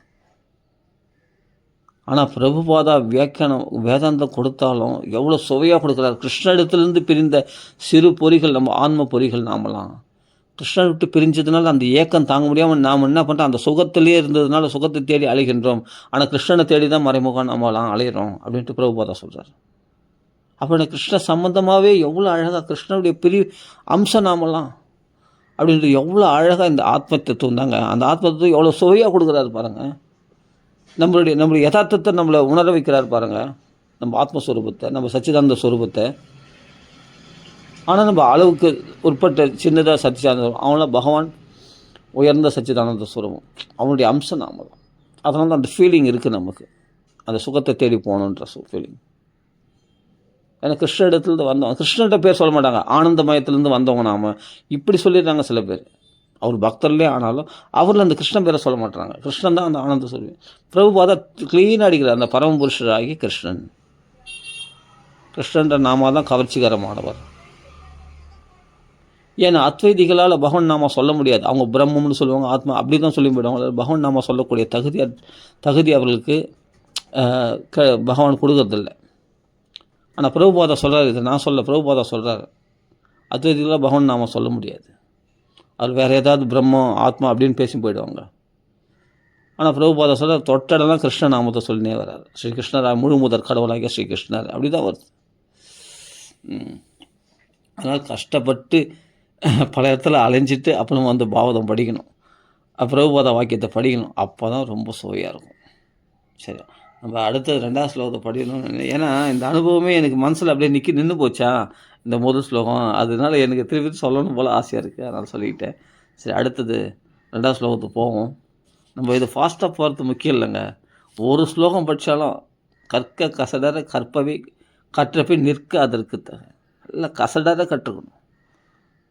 ஆனால் பிரபுபாதா வியாக்கியானம் வேதாந்தம் கொடுத்தாலும் எவ்வளோ சுவையாக கொடுக்குறாரு. கிருஷ்ணனிடத்துலேருந்து பிரிந்த சிறு பொறிகள், நம்ம ஆன்ம பொறிகள் நாமெல்லாம் கிருஷ்ணனை விட்டு பிரிஞ்சதுனால அந்த ஏக்கம் தாங்க முடியாமல் நாம் என்ன பண்ணுறோம், அந்த சுகத்திலே இருந்ததுனால சுகத்தை தேடி அலைகின்றோம். ஆனால் கிருஷ்ணனை தேடி தான் மறைமுகம் நம்மளாம் அலையிறோம் அப்படின்ட்டு பிரபுபாதா சொல்கிறார். அப்போ கிருஷ்ண சம்பந்தமாகவே எவ்வளோ அழகாக கிருஷ்ணனுடைய அம்சம் நாமெல்லாம் அப்படின்ட்டு எவ்வளோ அழகாக இந்த ஆத்ம தத்துவம் தாங்க. அந்த ஆத்ம தத்துவம் எவ்வளோ சுவையாக கொடுக்குறாரு பாருங்கள். நம்மளுடைய யதார்த்தத்தை நம்மளை உணர வைக்கிறார் பாருங்கள், நம்ம ஆத்மஸ்வரூபத்தை, நம்ம சச்சிதானந்த ஸ்வரூபத்தை. ஆனால் நம்ம அளவுக்கு உட்பட்ட சின்னதாக சச்சிதானந்த, அவங்கள பகவான் உயர்ந்த சச்சிதானந்த ஸ்வரூபம், அவனுடைய அம்சம் நாம தான். அதனால தான் அந்த ஃபீலிங் இருக்குது நமக்கு, அந்த சுகத்தை தேடி போகணுன்ற ஃபீலிங். ஏன்னா கிருஷ்ண இடத்துலேருந்து வந்தவங்க, கிருஷ்ணன்ட்ட பேர் சொல்ல மாட்டாங்க, ஆனந்தமயத்துலேருந்து வந்தவங்க நாம் இப்படி சொல்லிடுறாங்க சில பேர். அவர் பக்தர்லே ஆனாலும் அவரில் அந்த கிருஷ்ணன் பேரை சொல்ல மாட்டாங்க. கிருஷ்ணன் தான் அந்த ஆனந்த சொல்லுவேன். பிரபுபாதா க்ளீனாக அடிக்கிறார், அந்த பரமபுருஷராகி கிருஷ்ணன். கிருஷ்ணன்ற நாம தான் கவர்ச்சிகரமானவர். ஏன்னா அத்வைதிகளால் பகவான் நாம சொல்ல முடியாது. அவங்க பிரம்மம்னு சொல்லுவாங்க, ஆத்மா அப்படி தான் சொல்லி போயிடுவாங்க. பகவான் நாம சொல்லக்கூடிய தகுதி அவர்களுக்கு பகவான் கொடுக்கறதில்ல. ஆனால் பிரபுபாதா சொல்கிறார், இதை நான் சொல்ல, பிரபுபாதா சொல்கிறார், அத்வைதிகளாக பகவான் நாம சொல்ல முடியாது. அது வேறு ஏதாவது பிரம்மம் ஆத்மா அப்படின்னு பேசி போயிடுவாங்க. ஆனால் பிரபுபாதா சொல்ல தொட்டடெல்லாம் கிருஷ்ண நாமத்தை சொல்லினே வர்றார். ஸ்ரீகிருஷ்ணர் முழு முதற் கடவுளாகிய ஸ்ரீகிருஷ்ணர், அப்படி தான் வருது. அதனால் கஷ்டப்பட்டு பல இடத்துல அலைஞ்சிட்டு அப்புறம் வந்து பாவதம் படிக்கணும், பிரபுபாதா வாக்கியத்தை படிக்கணும். அப்போ தான் ரொம்ப சுவையாக இருக்கும். சரி, நம்ம அடுத்தது 2வது ஸ்லோகத்தை படிக்கணும். ஏன்னா இந்த அனுபவமே எனக்கு மனசில் அப்படியே நின்று போச்சா இந்த முதல் ஸ்லோகம், அதனால எனக்கு திருப்பி சொல்லணும் போல் ஆசையாக இருக்குது, அதனால் சொல்லிக்கிட்டேன். சரி, அடுத்தது 2வது ஸ்லோகத்துக்கு போவோம். நம்ம இது ஃபாஸ்ட்டாக போகிறது முக்கியம் இல்லைங்க. ஒரு ஸ்லோகம் படித்தாலும் கற்க கசடர கற்பவை கற்றப்பை நிற்க அதற்கு நல்லா கசடர கற்றுக்கணும்.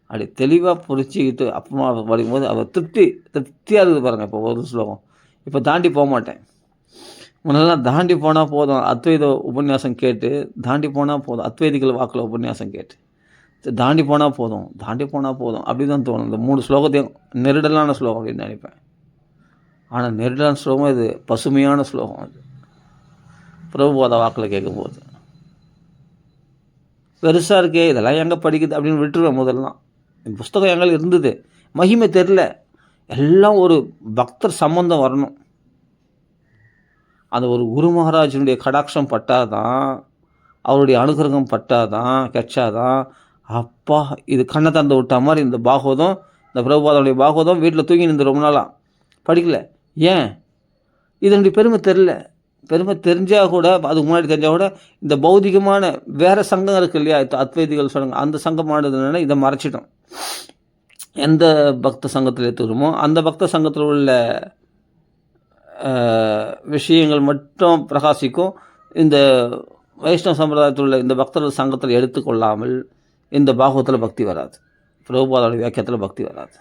அப்படி தெளிவாக புரிச்சிக்கிட்டு அப்புறமா படிக்கும்போது அவர் திருப்தியாக இருக்குது பாருங்கள். இப்போ ஒரு ஸ்லோகம் இப்போ தாண்டி போக மாட்டேன். முன்னெல்லாம் தாண்டி போனால் போதும், அத்வைத உபன்யாசம் கேட்டு தாண்டி போனால் போதும், அத்வைதிகள் வாக்கில் உபன்யாசம் கேட்டு தாண்டி போனால் போதும் அப்படி தான் தோணும். இந்த 3 ஸ்லோகத்தையும் நெருடலான ஸ்லோகம் அப்படின்னு நினைப்பேன். ஆனால் நெருடலான ஸ்லோகம் இது பசுமையான ஸ்லோகம். அது பிரபுபாதா வாக்கில் கேட்கும்போது பெருசாக இருக்கே, இதெல்லாம் எங்கே படிக்குது அப்படின்னு விட்டுருவேன். முதல்லாம் புஸ்தகம் எங்கே இருந்தது, மகிமை தெரில, எல்லாம் ஒரு பக்தர் சம்பந்தம் வரணும். அந்த ஒரு குரு மகாராஜனுடைய கடாட்சம் பட்டாதான், அவருடைய அனுகிரகம் பட்டாதான், கெச்சாதான், அப்பா இது கண்ணை தந்து விட்ட மாதிரி இந்த பாகவதம், இந்த பிரபுபாதனுடைய பாகவதம் வீட்டில் தூங்கி நின்று ரொம்ப நாளாக படிக்கல. ஏன்? இதனுடைய பெருமை தெரில. பெருமை தெரிஞ்சால் கூட, அதுக்கு முன்னாடி தெரிஞ்சால் கூட, இந்த பௌதிகமான வேறு சங்கம் இருக்குது இல்லையா, அத்வைதிகள் சொல்லுங்க, அந்த சங்கமானதுனால இதை மறைச்சிட்டோம். எந்த பக்த சங்கத்தில் ஏற்றுக்கிறோமோ அந்த பக்த சங்கத்தில் உள்ள விஷயங்கள் மட்டும் பிரகாசிக்கும். இந்த வைஷ்ணவ சம்பிரதாயத்தில் உள்ள இந்த பக்தர்கள் சங்கத்தில் எடுத்துக்கொள்ளாமல் இந்த பாகவத்தில் பக்தி வராது, பிரபுபாதோட வியாக்கியத்தில் பக்தி வராது.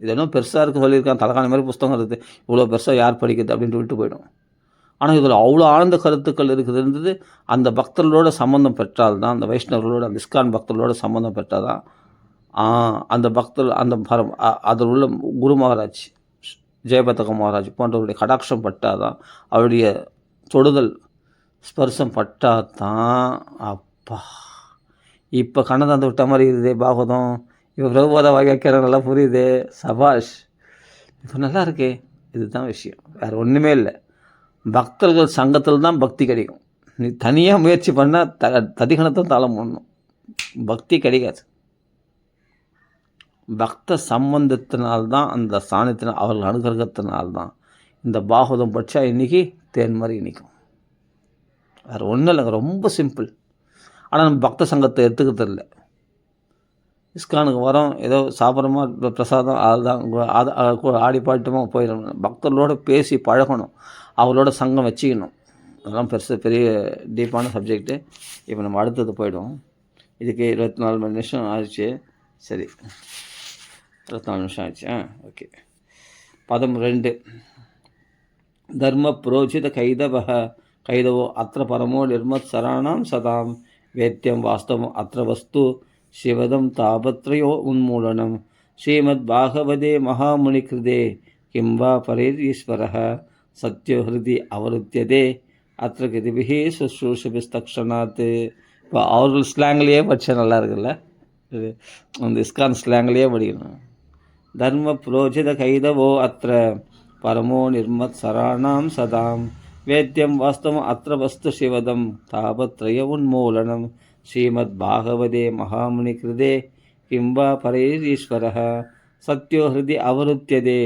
இது என்ன பெருசாக இருக்குது சொல்லியிருக்கான், தலைகாணி மாதிரி புஸ்தகம் இருக்குது, இவ்வளோ பெருசாக யார் படிக்கிறது அப்படின்ட்டு விட்டு போயிடும். ஆனால் இதில் அவ்வளோ ஆழ்ந்த கருத்துக்கள் இருந்தது. அந்த பக்தர்களோட சம்மந்தம் பெற்றால் தான், அந்த வைஷ்ணவர்களோட, அந்த இஸ்கான் பக்தர்களோட சம்மந்தம் பெற்றால் தான் அந்த பக்தர், அந்த அதில் உள்ள குரு மகாராஜ், ஜெயபதக மகாராஜ் போன்றவருடைய கடாட்சம் பட்டால் தான், அவருடைய தொடுதல் ஸ்பர்சம் பட்டால் தான், அப்பா இப்போ கண்ணை தந்து விட்ட மாதிரி இருக்குதே பாகவதம், இப்போ பிரபுபாதா வாக்கியாக்கிற நல்லா புரியுது, சபாஷ், இப்போ நல்லா இருக்கே. இதுதான் விஷயம், வேறு ஒன்றுமே இல்லை. பக்தர்கள் சங்கத்தில் தான் பக்தி கிடைக்கும். நீ தனியாக முயற்சி பண்ணால் ததிகணத்தை தாளம் பண்ணணும், பக்தி கிடைக்காது. பக்த சம்பந்தத்தினால்தான், அந்த ஸ்தானத்தினால், அவர்கள் அனுகிரகத்தினால்தான் இந்த பாகவதம் படித்தா இன்றைக்கி தேன் மாதிரி இன்றைக்கும். வேறு ஒன்றும் இல்லைங்க, ரொம்ப சிம்பிள். ஆனால் நம்ம பக்த சங்கத்தை எடுத்துக்கிறது இல்லை. இஸ்கானுக்கு வரோம், ஏதோ சாப்பிட்றோமா பிரசாதம், அதுதான் ஆடி பாட்டுமா போயிடணும். பக்தர்களோடு பேசி பழகணும், அவங்களோட சங்கம் வச்சுக்கணும். அதெல்லாம் பெரிய டீப்பான சப்ஜெக்டு. இப்போ நம்ம அடுத்தது போய்டும். இதுக்கு 24 நிமிஷம் ஆயிடுச்சு. சரி, 24 நிமிஷம் ஆயிடுச்சு. ஓகே. பதம் 2. தர்ம புரோச்சித கைதவோ அத்திர பரமோ நிர்மத் சரணாம் சதாம் வேத்தியம் வாஸ்தவம் அத்திர வஸ்து சிவதம் தாபத்ரயோ உன்மூலனம் ஸ்ரீமத் பாகவதே மகாமுனி கிருதே கிம் வா பரேர் ஈஸ்வரः சத்யோ ஹிருதி அவருத்தியதே அத்திர கிருதிபிஹி சுஷ்ரூஷபிஸ்தக்ஷணாத். இப்போ அவர்கள் ஸ்லாங்லேயே படித்தா நல்லா இருக்குல்ல, இது அந்த இஸ்கான் ஸ்லாங்லேயே படிக்கணும். தர்ம புரோஜித கைதவோ அத்திர பரமோ நிர்மத் சராணாம் சதாம் வேத்தியம் வாஸ்தவம் அத்திர வஸ்து சிவதம் தாபத்ரய உன்மூலனம் ஸ்ரீமத் பாகவதே மகாமுனி கிருதே கிம் வா பரைரீஸ்வரः சத்யோ ஹிருதி அவருத்தியதே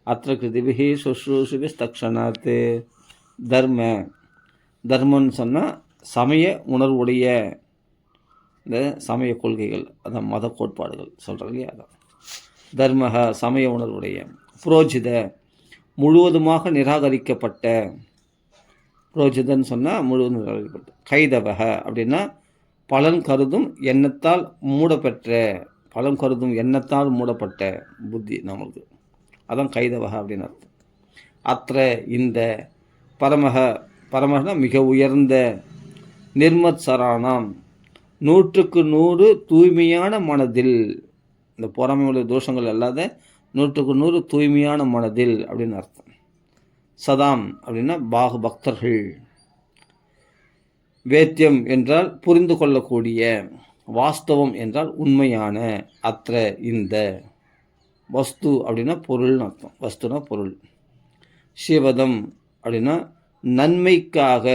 அத்திர கிருதிபிஹி சுஷ்ரூஷுபிஸ்தக்ஷணாத். தர்மன்னு சொன்னால் சமய உணர்வுடைய இந்த சமய கொள்கைகள், அதான் மத கோட்பாடுகள் சொல்கிறாங்க இல்லையா, அதான் தர்மக சமய உணர்வுடைய. புரோஜித முழுவதுமாக நிராகரிக்கப்பட்ட, புரோஜிதன்னு சொன்னால் முழுவதும் நிராகரிக்கப்பட்ட. கைதவக அப்படின்னா பலன் கருதும் எண்ணத்தால் மூடப்பெற்ற, பலன் கருதும் எண்ணத்தால் மூடப்பட்ட புத்தி நம்மளுக்கு, அதான் கைதவக அப்படின்னு அர்த்தம். அத்திர இந்த பரமகனா மிக உயர்ந்த, நிர்மத் சராணாம் 100க்கு 100 தூய்மையான மனதில், இந்த பொறாமை உள்ள தோஷங்கள் அல்லாத 100க்கு 100 தூய்மையான மனதில் அப்படின்னு அர்த்தம். சதாம் அப்படின்னா பக்தர்கள். வேத்தியம் என்றால் புரிந்து கொள்ளக்கூடிய, வாஸ்தவம் என்றால் உண்மையான, அத்திர இந்த, வஸ்து அப்படின்னா பொருள்னு அர்த்தம், வஸ்துனா பொருள். சிவதம் அப்படின்னா நன்மைக்காக,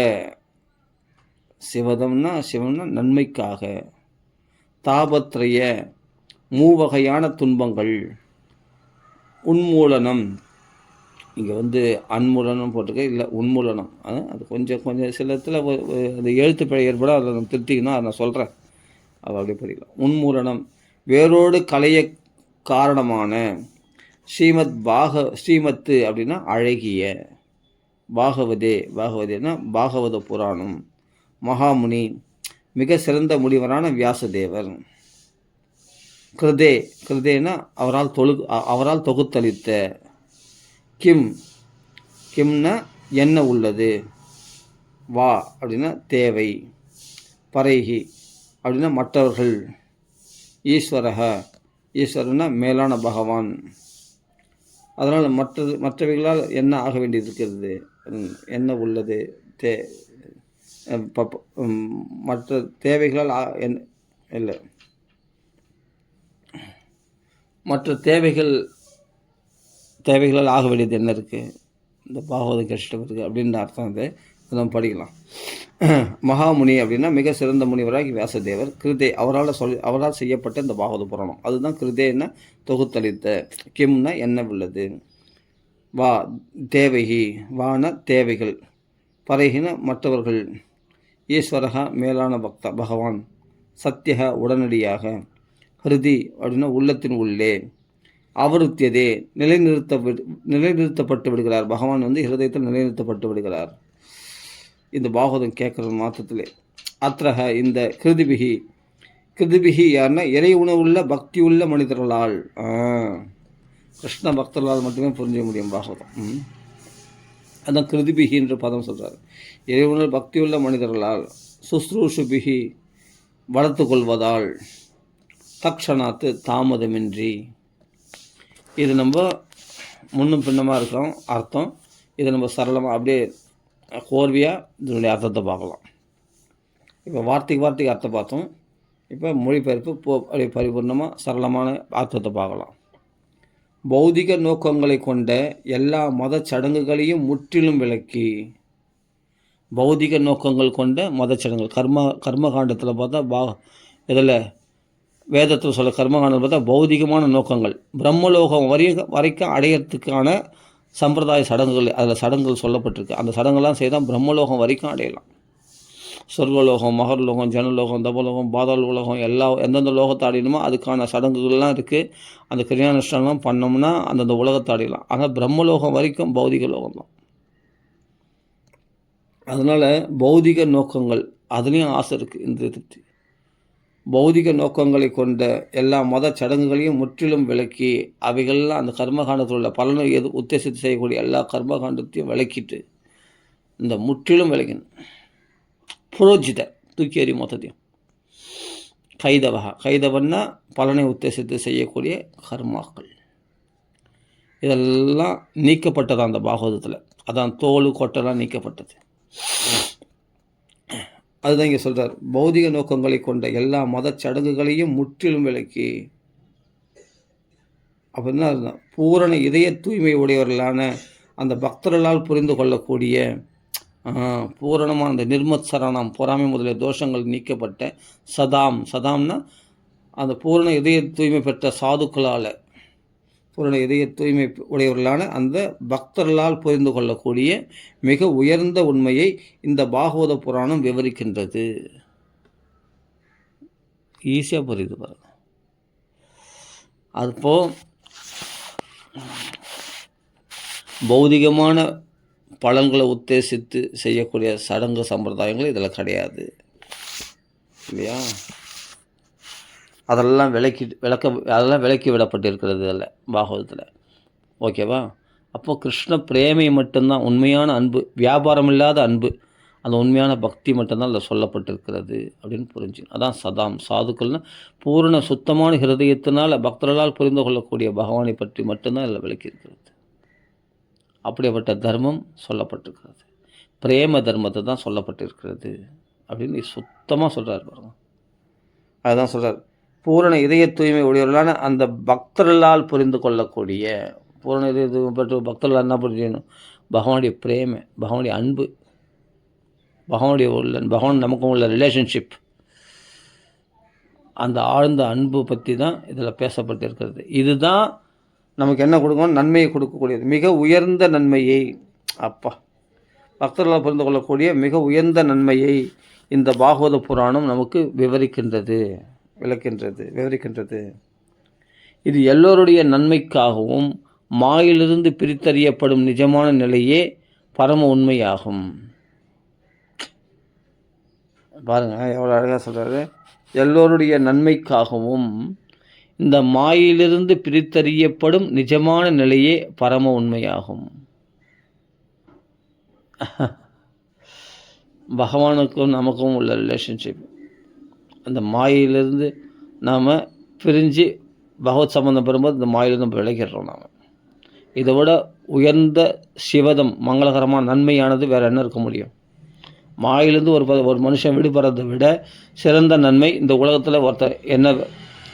சிவதம்னா சிவம்னா நன்மைக்காக. தாபத்ரய மூவகையான துன்பங்கள். உன்மூலனம், இங்கே அன்மூலனம் போட்டிருக்க, இல்லை உன்மூலனம், அது கொஞ்சம் சில இடத்துல அது எழுத்து பிழை ஏற்பட அதை நம்ம திருத்திக்கணும், அதை நான் சொல்கிறேன், அது அப்படியே படிக்கலாம். உன்மூலனம் வேரோடு களைய காரணமான. ஸ்ரீமத்து அப்படின்னா அழகிய. பாகவதேனா பாகவத புராணம். மகாமுனி மிக சிறந்த முனிவரான வியாசதேவர். கிருதேனா அவரால் தொகுத்தளித்த. கிம்னா என்ன உள்ளது. வா அப்படின்னா தேவை. பரைகி அப்படின்னா மற்றவர்கள். ஈஸ்வரனா மேலான பகவான். அதனால் மற்றவைகளால் என்ன ஆக வேண்டியது இருக்கிறது, என்ன உள்ளது, மற்ற தேவைகளால் இல்லை, மற்ற தேவைகளால் ஆக வேண்டியது என்ன இருக்குது, இந்த பாகவதம் கஷ்டம் இருக்குது அப்படின்ற அர்த்தம். அது நம்ம படிக்கலாம். மகாமுனி அப்படின்னா மிக சிறந்த முனிவராகி வியாசதேவர். கிருதே அவரால் செய்யப்பட்ட இந்த பாகவத புராணம், அதுதான் கிருதேன்னா தொகுத்தளித்த. கிம்னா என்ன உள்ளது. வா தேவைகி, வான தேவைகள். பரைகின மற்றவர்கள். ஈஸ்வரகா மேலான பகவான். சத்தியக உடனடியாக. ஹிருதி அப்படின்னா உள்ளத்தின் உள்ளே. அவருத்தியதே நிலைநிறுத்தப்பட்டு விடுகிறார். பகவான் ஹிருதயத்தில் நிலைநிறுத்தப்பட்டு விடுகிறார் இந்த பாகவதம் கேட்குற மாத்திரத்திலே. அத்திரக இந்த கிருதிபிகி யாருன்னா இறை உணவுள்ள பக்தி உள்ள மனிதர்களால், கிருஷ்ண பக்தர்களால் மட்டுமே புரிஞ்சிக்க முடியும் பாகவதம். அதான் கிருதிபிகி என்ற பதம் சொல்கிறார். இறை உணவு பக்தி உள்ள மனிதர்களால். சுஸ்ரூஷுபிகி வளர்த்து கொள்வதால். தக்ஷணாத்து தாமதமின்றி. இது நம்ம முன்னும் பின்னமாக இருக்கோம் அர்த்தம். இதை நம்ம சரளமாக அப்படியே கோர்வையாக இதனுடைய அர்த்தத்தை பார்க்கலாம். இப்போ வார்த்தைக்கு அர்த்தம் பார்த்தோம். இப்போ மொழிபெயர்ப்பு அப்படியே பரிபூர்ணமாக சரளமான அர்த்தத்தை பார்க்கலாம். பௌதிக நோக்கங்களை கொண்ட எல்லா மத சடங்குகளையும் முற்றிலும் விலக்கி. பௌதிக நோக்கங்கள் கொண்ட மத சடங்குகள். கர்மகாண்டத்தில் பார்த்தா இதில் வேதத்தில் சொல்ல கர்மகாண்டத்தில் பார்த்தா பௌதிகமான நோக்கங்கள். பிரம்மலோகம் வரைக்கும் அடையிறதுக்கான சம்பிரதாய சடங்குகள், அதில் சடங்குகள் சொல்லப்பட்டிருக்கு. அந்த சடங்குலாம் செய்தால் பிரம்மலோகம் வரைக்கும் அடையலாம். சொர்க்கலோகம், மகர்லோகம், ஜனலோகம், தபலோகம், பாதாள உலகம், எந்தெந்த லோகத்தை அடையணுமோ அதுக்கான சடங்குகள்லாம் இருக்குது. அந்த கிரியானுஷ்டானம் பண்ணோம்னா அந்தந்த உலகத்தை அடையலாம். ஆனால் பிரம்மலோகம் வரைக்கும் பௌதிக லோகம் தான். அதனால் பௌதிக நோக்கங்கள் அதுலேயும் ஆசை இருக்குது. இந்த திருப்தி பௌதிக நோக்கங்களை கொண்ட எல்லா மத சடங்குகளையும் முற்றிலும் விலக்கி, அவைகள்லாம் அந்த கர்மகாண்டத்தில் உள்ள பலனை உத்தேசித்து செய்யக்கூடிய எல்லா கர்மகாண்டத்தையும் விளக்கிட்டு இந்த முற்றிலும் விளக்கணும். புரோஜித தூக்கி எறி மொத்தத்தையும். கைதவகா, கைதவன்னா பலனை உத்தேசித்து செய்யக்கூடிய கர்மாக்கள். இதெல்லாம் நீக்கப்பட்டது அந்த பாகவதத்தில். அதான் தோல் கொட்டெல்லாம் நீக்கப்பட்டது. அதுதான் இங்கே சொல்கிறார், பௌதிக நோக்கங்களை கொண்ட எல்லா மத சடங்குகளையும் முற்றிலும் விலக்கி. அப்படின்னா பூரண இதய தூய்மை உடையவர்களான அந்த பக்தர்களால் புரிந்து கொள்ளக்கூடிய பூரணமான அந்த நிர்மத்சரணம், பொறாமை முதலிய தோஷங்கள் நீக்கப்பட்ட சதாம்னா அந்த பூரண இதய தூய்மை பெற்ற சாதுக்களால், பூரண இதய தூய்மை உடையவர்களான அந்த பக்தர்களால் புரிந்து கொள்ளக்கூடிய மிக உயர்ந்த உண்மையை இந்த பாகவத புராணம் விவரிக்கின்றது. ஈஸியாக புரியுது பாருங்க. அதுப்போ பௌதிகமான பலன்களை உத்தேசித்து செய்யக்கூடிய சடங்கு சம்பிரதாயங்கள் இதில் கிடையாது இல்லையா? அதெல்லாம் விலக்கி விடப்பட்டிருக்கிறது இதில் பாகவதத்தில். ஓகேவா? அப்போது கிருஷ்ண பிரேமை மட்டும்தான் உண்மையான அன்பு, வியாபாரம் இல்லாத அன்பு, அந்த உண்மையான பக்தி மட்டும்தான் அதில் சொல்லப்பட்டிருக்கிறது அப்படின்னு புரிஞ்சு. அதான் சாதுக்கள்னா பூரண சுத்தமான ஹிருதயத்தினால் பக்தர்களால் புரிந்து கொள்ளக்கூடிய பகவானை பற்றி மட்டும்தான் இதில் விளக்கி இருக்கிறது. அப்படிப்பட்ட தர்மம் சொல்லப்பட்டிருக்கிறது. பிரேம தர்மத்தை தான் சொல்லப்பட்டிருக்கிறது அப்படின்னு சுத்தமாக சொல்கிறார் பாருங்க. அதுதான் சொல்கிறார், பூரண இதய தூய்மை உடையவர்களான அந்த பக்தர்களால் புரிந்து கொள்ளக்கூடிய, பூரண இதய தூய்மை பெற்ற பக்தர்களால் என்ன புரிஞ்சுக்கணும்? பகவானுடைய பிரேமை, பகவானுடைய அன்பு, பகவான் நமக்கும் உள்ள ரிலேஷன்ஷிப், அந்த ஆழ்ந்த அன்பு பற்றி தான் இதில் பேசப்பட்டிருக்கிறது. இதுதான் நமக்கு என்ன கொடுக்கணும்? நன்மையை கொடுக்கக்கூடியது, மிக உயர்ந்த நன்மையை. அப்பா, பக்தர்களால் புரிந்து கொள்ளக்கூடிய மிக உயர்ந்த நன்மையை இந்த பாகவத புராணம் நமக்கு விவரிக்கின்றது. இது எல்லோருடைய நன்மைக்காகவும் மாயிலிருந்து பிரித்தறியப்படும் நிஜமான நிலையே பரம உண்மையாகும். பாருங்க எவ்வளோ அழகாக சொல்கிறாரு. எல்லோருடைய நன்மைக்காகவும் இந்த மாயிலிருந்து பிரித்தறியப்படும் நிஜமான நிலையே பரம உண்மையாகும். பகவானுக்கும் நமக்கும் உள்ள ரிலேஷன்ஷிப், அந்த மாயிலிருந்து நாம் பிரிஞ்சு பகவத் சம்பந்தம் பெறும்போது இந்த மாயிலிருந்து நம்ம விலகிடுறோம். நாம் இதை விட உயர்ந்த சிவதம், மங்களகரமான நன்மையானது வேறு என்ன இருக்க முடியும்? மாயிலிருந்து ஒரு மனுஷன் விடுபடுறதை விட சிறந்த நன்மை இந்த உலகத்தில் ஒருத்தர் என்ன,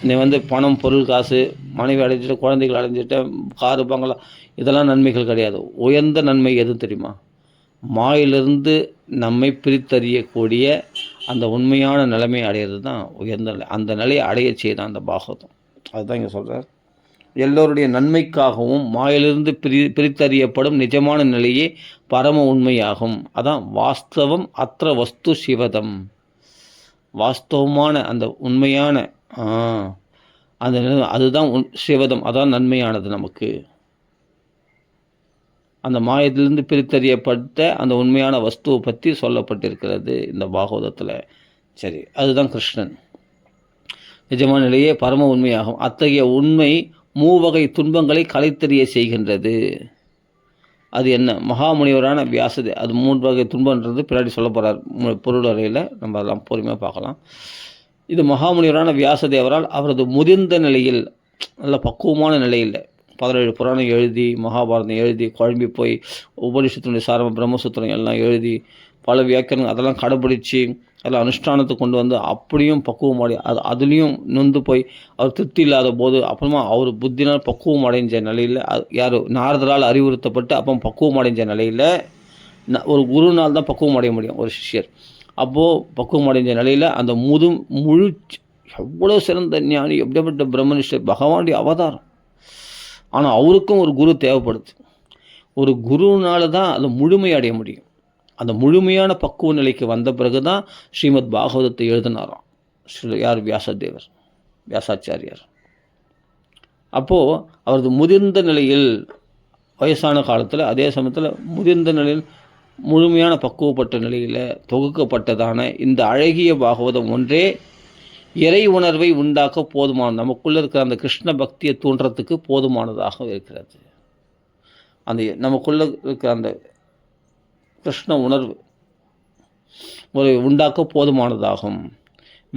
நீ பணம், பொருள், காசு, மனைவி அடைஞ்சிட்டு, குழந்தைகள் அடைஞ்சிட்டு, காரு, பங்களா, இதெல்லாம் நன்மைகள் கிடையாது. உயர்ந்த நன்மை எது தெரியுமா? மாயிலிருந்து நம்மை பிரித்தறியக்கூடிய அந்த உண்மையான நிலைமை அடையிறது தான் உயர்ந்த நிலை. அந்த நிலையை அடைய செய்தான் அந்த பாகவதம். அதுதான் இங்கே சொல்கிறார், எல்லோருடைய நன்மைக்காகவும் மாயிலிருந்து பிரித்தறியப்படும் நிஜமான நிலையே பரம உண்மையாகும். அதான் வாஸ்தவம் அத்திர வஸ்து சிவதம். வாஸ்தவமான அந்த உண்மையான அந்த அதுதான் சிவதம், அதான் நன்மையானது நமக்கு. அந்த மாயத்திலிருந்து பிரித்தறியப்பட்ட அந்த உண்மையான வஸ்துவை பற்றி சொல்லப்பட்டிருக்கிறது இந்த பாகவதத்தில். சரி, அதுதான் கிருஷ்ணன். நிஜமான நிலையே பரம உண்மையாகும். அத்தகைய உண்மை மூவகை துன்பங்களை கலைத்தெறிய செய்கின்றது. அது என்ன? மகாமுனிவரான வியாசதே, அது 3 வகை துன்பன்றது பின்னாடி சொல்ல போகிறார் பொருளுரையில், நம்ம அதெல்லாம் பொறுமையாக பார்க்கலாம். இது மகாமுனிவரான வியாசதேவரால் அவரது முதிர்ந்த நிலையில், நல்ல பக்குவமான நிலையில் 17 புராணம் எழுதி, மகாபாரதம் எழுதி, குழம்பி போய் உபனிஷத்தினுடைய சாரம், பிரம்மசூத்திரம் எல்லாம் எழுதி, பல வியாக்கியானங்கள் அதெல்லாம் கடைப்பிடிச்சி அதில் அனுஷ்டானத்தை கொண்டு வந்து அப்படியும் பக்குவம் அதுலேயும் நொந்து போய் அவர் திருப்தி இல்லாத போது அப்புறமா அவர் புத்தினால் பக்குவம் அடைஞ்ச நிலையில், யார் நாரதரால் அறிவுறுத்தப்பட்டு அப்போ பக்குவம் அடைஞ்ச நிலையில், ஒரு குருனால் தான் பக்குவம் அடைய முடியும் ஒரு சிஷ்யர். அப்போது பக்குவம் அடைஞ்ச நிலையில் அந்த முழு எவ்வளோ சிறந்த ஞானி, எப்படிப்பட்ட பிரம்மனிஷ்டர், பகவானுடைய அவதாரம். ஆனால் அவருக்கும் ஒரு குரு தேவைப்படுது. ஒரு குருனால தான் அதை முழுமை அடைய முடியும். அந்த முழுமையான பக்குவ நிலைக்கு வந்த பிறகு தான் ஸ்ரீமத் பாகவதத்தை எழுதினாராம் யார்? வியாசதேவர், வியாசாச்சாரியார். அப்போது அவரது முதிர்ந்த நிலையில், வயசான காலத்தில், அதே சமயத்தில் முதிர்ந்த நிலையில், முழுமையான பக்குவப்பட்ட நிலையில் தொகுக்கப்பட்டதான இந்த அழகிய பாகவதம் ஒன்றே இறை உணர்வை உண்டாக்க போதுமானது. நமக்குள்ளே இருக்கிற அந்த கிருஷ்ண பக்தியை தூண்டுறதுக்கு போதுமானதாக இருக்கிறது. அந்த நமக்குள்ளே இருக்கிற அந்த கிருஷ்ண உணர்வு ஒரு உண்டாக்க போதுமானதாகும்.